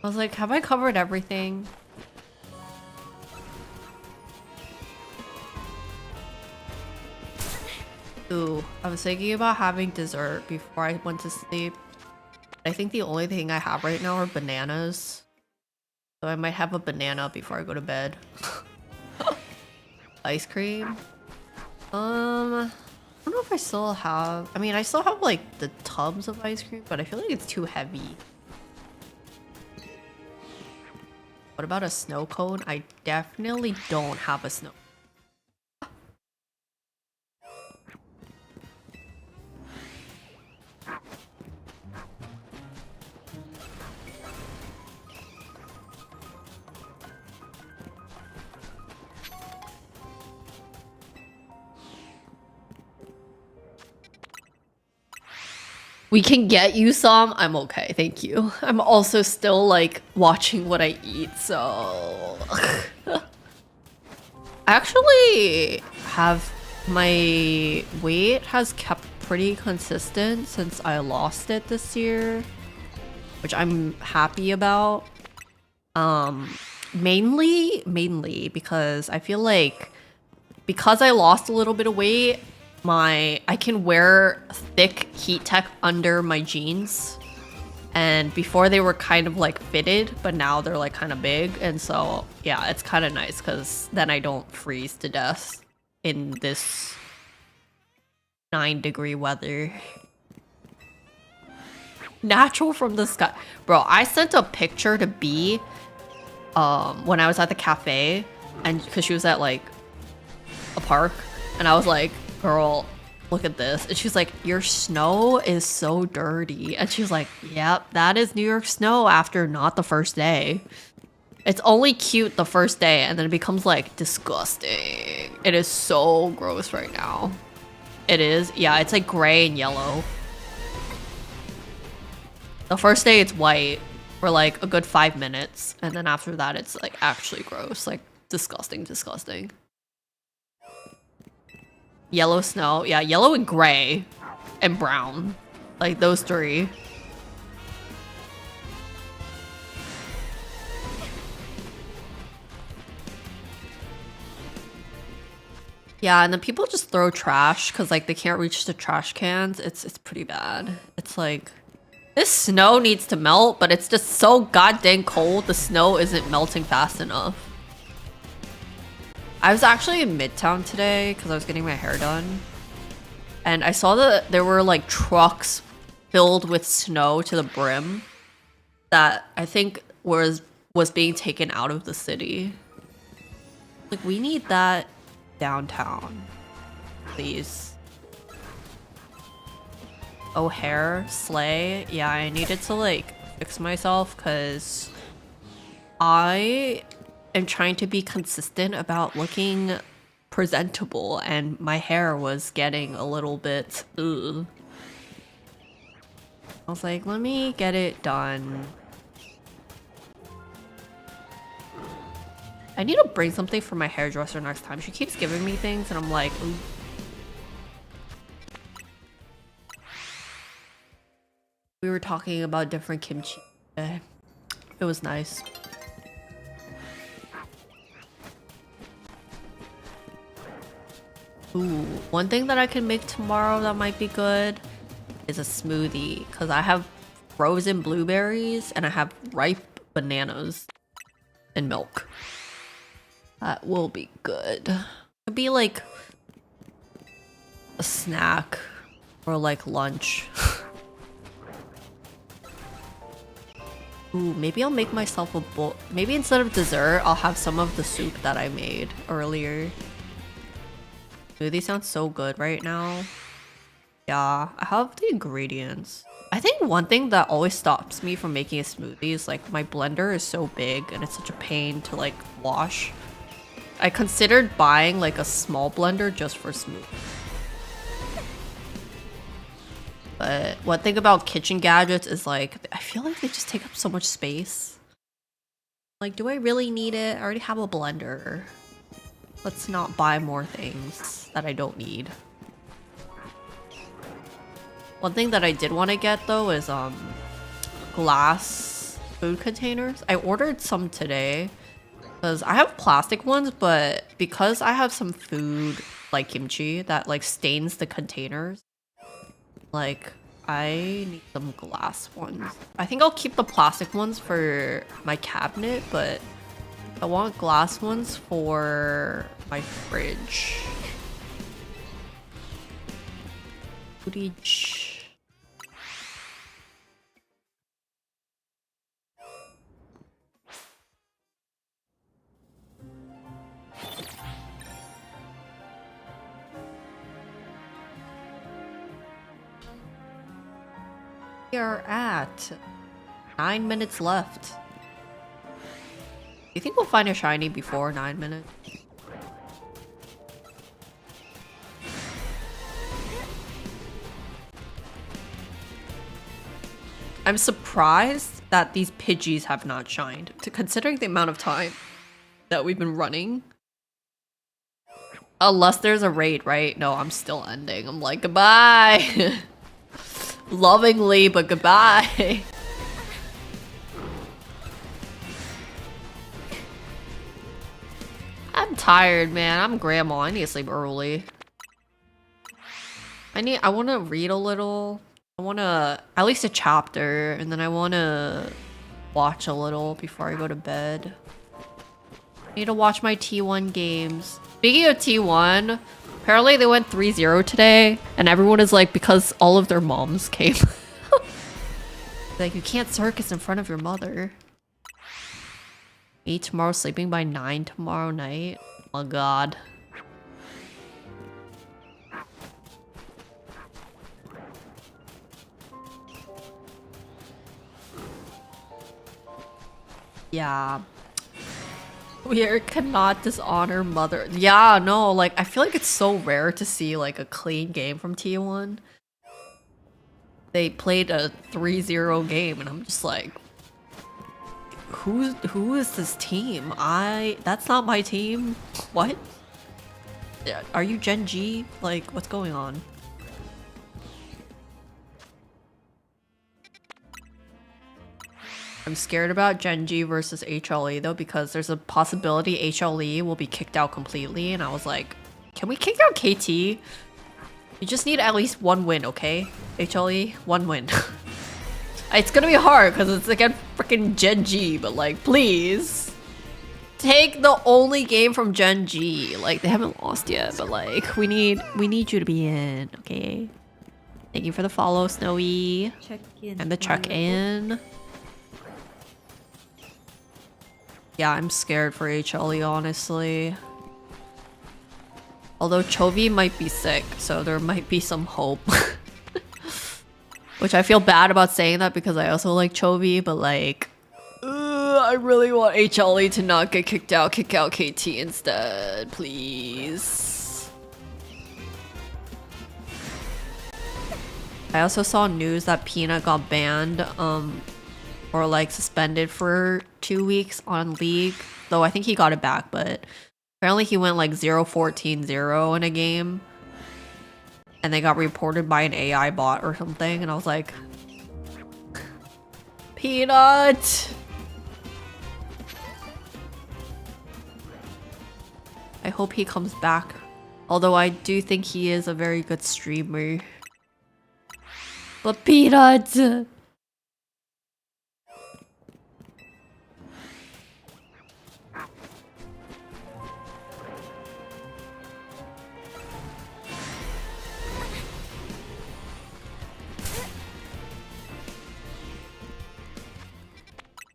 I was like, have I covered everything? Ooh, I was thinking about having dessert before I went to sleep. I think the only thing I have right now are bananas. So I might have a banana before I go to bed. Ice cream? I don't know if I still have... I mean, I still have like the tubs of ice cream, but I feel like it's too heavy. What about a snow cone? I definitely don't have a snow. We can get you some. I'm okay, thank you. I'm also still like watching what I eat, so I actually have my weight has kept pretty consistent since I lost it this year, which I'm happy about. Mainly because I feel like because I lost a little bit of weight, I can wear thick heat tech under my jeans, and before they were kind of like fitted, but now they're like kind of big, and so yeah, it's kind of nice because then I don't freeze to death in this 9-degree weather. Natural from the sky. Bro, I sent a picture to B when I was at the cafe, and because she was at like a park, and I was like, girl, look at this. And she's like, your snow is so dirty. And she's like, yep, that is New York snow after not the first day. It's only cute the first day and then it becomes like disgusting. It is so gross right now. It is. Yeah, it's like gray and yellow. The first day it's white for like a good 5 minutes. And then after that it's like actually gross. Like disgusting, disgusting. Yellow snow. Yeah, yellow and gray and brown. Like those three. Yeah, and then people just throw trash because like they can't reach the trash cans. It's pretty bad. It's like this snow needs to melt, but it's just so goddamn cold. The snow isn't melting fast enough. I was actually in Midtown today because I was getting my hair done. And I saw that there were like trucks filled with snow to the brim that I think was being taken out of the city. Like we need that downtown, please. Oh, hair, slay. Yeah, I needed to like fix myself because I am trying to be consistent about looking presentable and my hair was getting a little bit ugh. I was like, let me get it done. I need to bring something for my hairdresser next time. She keeps giving me things and I'm like, ooh. We were talking about different kimchi. It was nice. Ooh, one thing that I can make tomorrow that might be good is a smoothie because I have frozen blueberries and I have ripe bananas and milk. That will be good. It'd be like a snack or like lunch. Ooh, maybe I'll make myself a bowl. Maybe instead of dessert, I'll have some of the soup that I made earlier. Smoothie sounds so good right now. Yeah, I have the ingredients. I think one thing that always stops me from making a smoothie is like my blender is so big and it's such a pain to like wash. I considered buying like a small blender just for smoothie. But one thing about kitchen gadgets is like, I feel like they just take up so much space. Like, do I really need it? I already have a blender. Let's not buy more things that I don't need. One thing that I did want to get though is glass food containers. I ordered some today because I have plastic ones, but because I have some food like kimchi that like stains the containers, like I need some glass ones. I think I'll keep the plastic ones for my cabinet, but I want glass ones for my fridge. Footage. We are at 9 minutes left. Do you think we'll find a shiny before 9 minutes? I'm surprised that these Pidgeys have not shined, considering the amount of time that we've been running. Unless there's a raid, right? No, I'm still ending. I'm like, goodbye. Lovingly, but goodbye. I'm tired, man. I'm grandma. I need to sleep early. I want to read a little. I want to, at least a chapter, and then I want to watch a little before I go to bed. I need to watch my T1 games. Speaking of T1, apparently they went 3-0 today, and everyone is like, because all of their moms came. Like, you can't circus in front of your mother. Me tomorrow, sleeping by 9 tomorrow night. Oh my god. Yeah. We cannot dishonor mother. Yeah, no, like I feel like it's so rare to see like a clean game from T1. They played a 3-0 game and I'm just like, who is this team? That's not my team. What? Yeah, are you Gen G? Like, what's going on? I'm scared about Gen G versus HLE though, because there's a possibility HLE will be kicked out completely, and I was like, can we kick out KT? You just need at least one win, okay? HLE, one win. It's gonna be hard because it's against freaking Gen G, but like, please. Take the only game from Gen G. Like, they haven't lost yet, but like, we need you to be in, okay? Thank you for the follow, Snowy. Check in. And the check-in. Yeah, I'm scared for HLE, honestly. Although Chovy might be sick, so there might be some hope. Which I feel bad about saying that because I also like Chovy, but like... I really want HLE to not get kicked out. Kick out KT instead, please. I also saw news that Peanut got banned, or like suspended for 2 weeks on League. Though I think he got it back, but apparently he went like 0-14-0 in a game. And they got reported by an AI bot or something, and I was like... Peanut! I hope he comes back. Although I do think he is a very good streamer. But Peanut!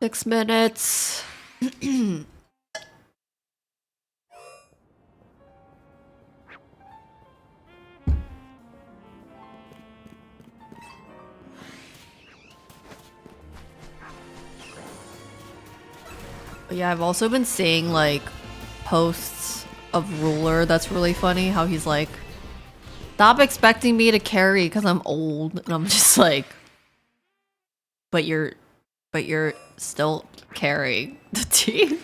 6 minutes. Yeah, I've also been seeing like posts of Ruler that's really funny, how he's like, stop expecting me to carry because I'm old, and I'm just like, but you're still carrying the team.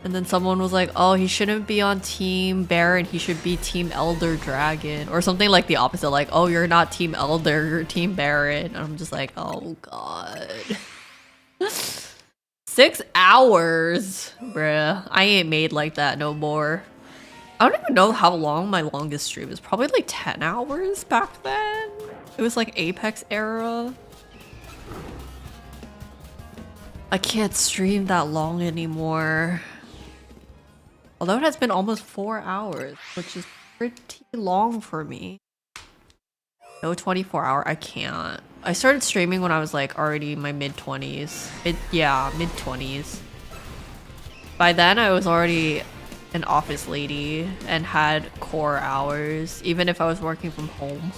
And then someone was like, oh, he shouldn't be on Team Baron, he should be Team Elder Dragon. Or something like the opposite, like, oh, you're not Team Elder, you're Team Baron. And I'm just like, oh god. 6 hours? Bruh, I ain't made like that no more. I don't even know how long my longest stream is. Probably like 10 hours back then. It was like Apex era. I can't stream that long anymore. Although it has been almost 4 hours, which is pretty long for me. No 24-hour, I can't. I started streaming when I was like already in my mid-20s. Mid-20s. By then I was already an office lady and had core hours, even if I was working from home.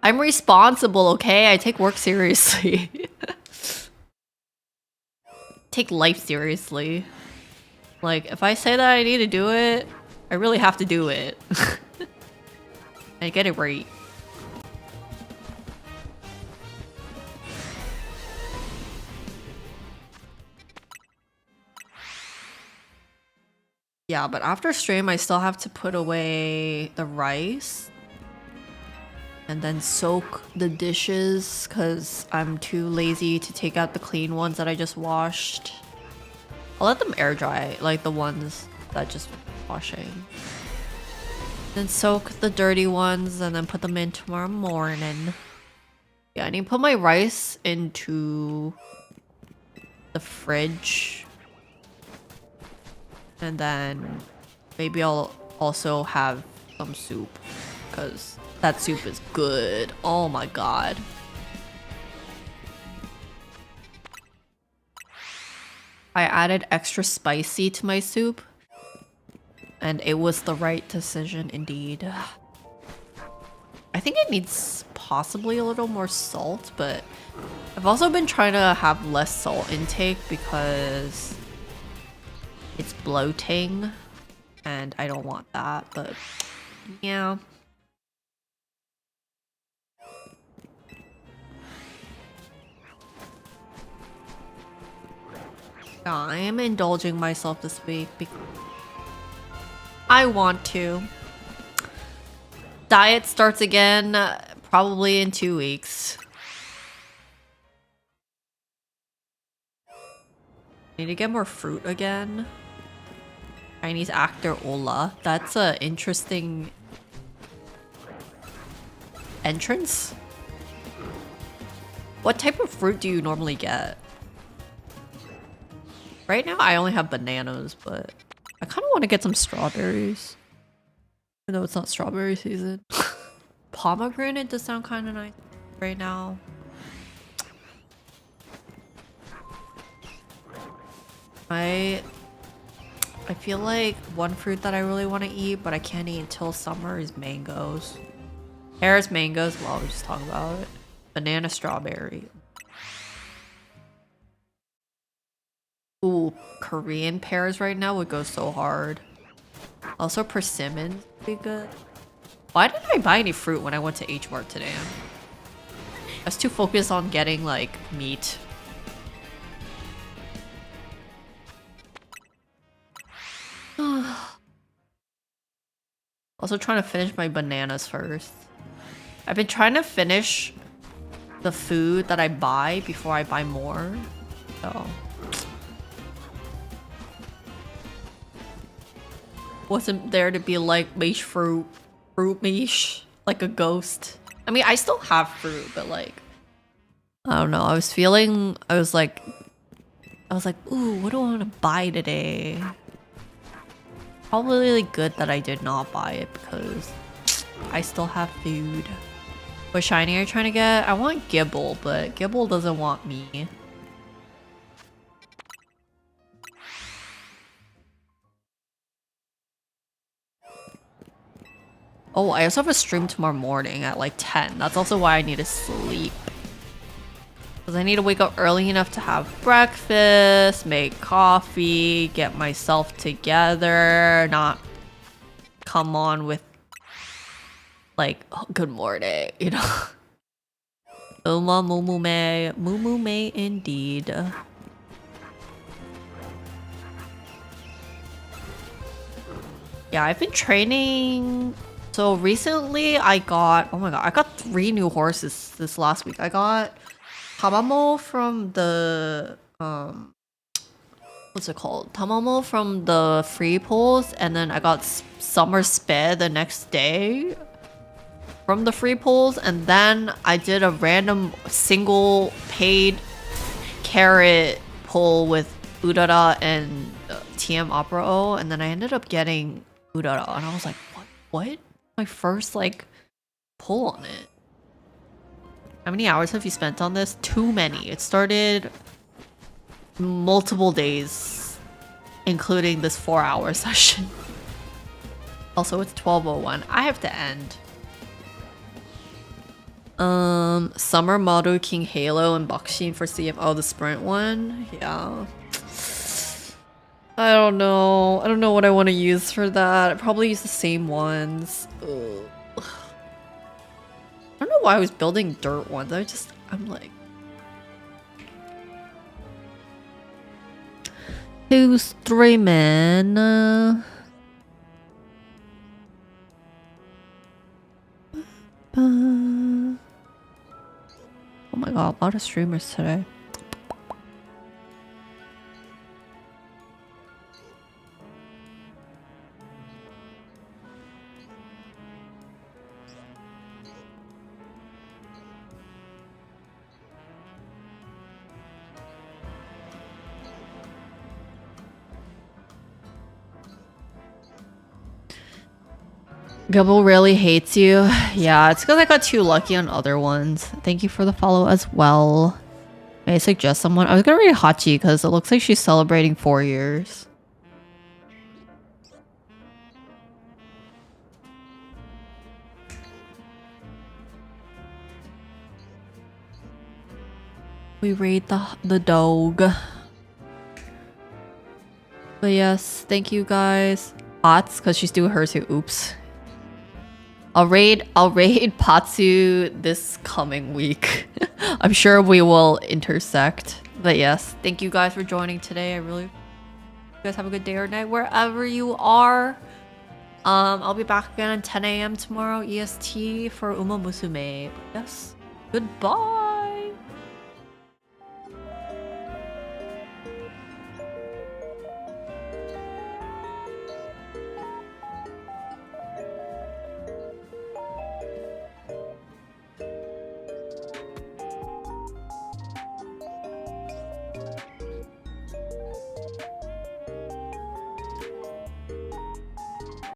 I'm responsible, okay? I take work seriously. Take life seriously. Like, if I say that I need to do it, I really have to do it. I get it right. Yeah, but after stream, I still have to put away the rice. And then soak the dishes because I'm too lazy to take out the clean ones that I just washed. I'll let them air dry, like the ones that just washing. Then soak the dirty ones and then put them in tomorrow morning. Yeah, I need to put my rice into the fridge. And then maybe I'll also have some soup because that soup is good. Oh my god. I added extra spicy to my soup. And it was the right decision indeed. I think it needs possibly a little more salt, but I've also been trying to have less salt intake because it's bloating and I don't want that, but yeah. Yeah, I am indulging myself this week because I want to. Diet starts again probably in 2 weeks. Need to get more fruit again. Chinese actor Ola. That's a interesting entrance. What type of fruit do you normally get? Right now I only have bananas, but I kind of want to get some strawberries. Even though it's not strawberry season. Pomegranate does sound kind of nice right now. I feel like one fruit that I really want to eat, but I can't eat until summer is mangoes. Pears, mangoes, well, we just talk about it. Banana, strawberry. Ooh, Korean pears right now would go so hard. Also, persimmon would be good. Why didn't I buy any fruit when I went to H Mart today? I was too focused on getting, like, meat. Also trying to finish my bananas first. I've been trying to finish the food that I buy before I buy more. So wasn't there to be like mish fruit mish, like a ghost. I mean, I still have fruit, but like I don't know. I was like, ooh, what do I want to buy today? Probably really good that I did not buy it because I still have food. What shiny are you trying to get? I want Gibble, but Gibble doesn't want me. Oh, I also have a stream tomorrow morning at like 10. That's also why I need to sleep. Because I need to wake up early enough to have breakfast, make coffee, get myself together, not come on with like, oh, good morning, you know? Uma Mumume indeed. Yeah, I've been training. So recently I got, oh my god, I got 3 new horses this last week. I got Tamamo from the, what's it called? Tamamo from the free pools, and then I got Summer Sped the next day from the free pools, and then I did a random single paid carrot pull with Udara and TM Opera O, and then I ended up getting Udara, and I was like, what? My first like pull on it. How many hours have you spent on this? Too many. It started multiple days, including this 4-hour session. Also, it's 12:01. I have to end. Summer Model King Halo and Buckshin for CM. Oh, the sprint one? Yeah. I don't know. I don't know what I want to use for that. I probably use the same ones. Ugh. I don't know why I was building dirt ones. I'm like... Who's streaming? Oh my god, a lot of streamers today. Gubble really hates you. Yeah, it's because I got too lucky on other ones. Thank you for the follow as well. May I suggest someone? I was gonna read Hachi because it looks like she's celebrating 4 years. we raid the dog. But yes, thank you guys. Pots, because she's doing hers too. Oops. I'll raid Patsu this coming week. I'm sure we will intersect. But yes, thank you guys for joining today. I really hope you guys have a good day or night wherever you are. I'll be back again at 10 a.m. tomorrow EST for Uma Musume. Yes. Goodbye.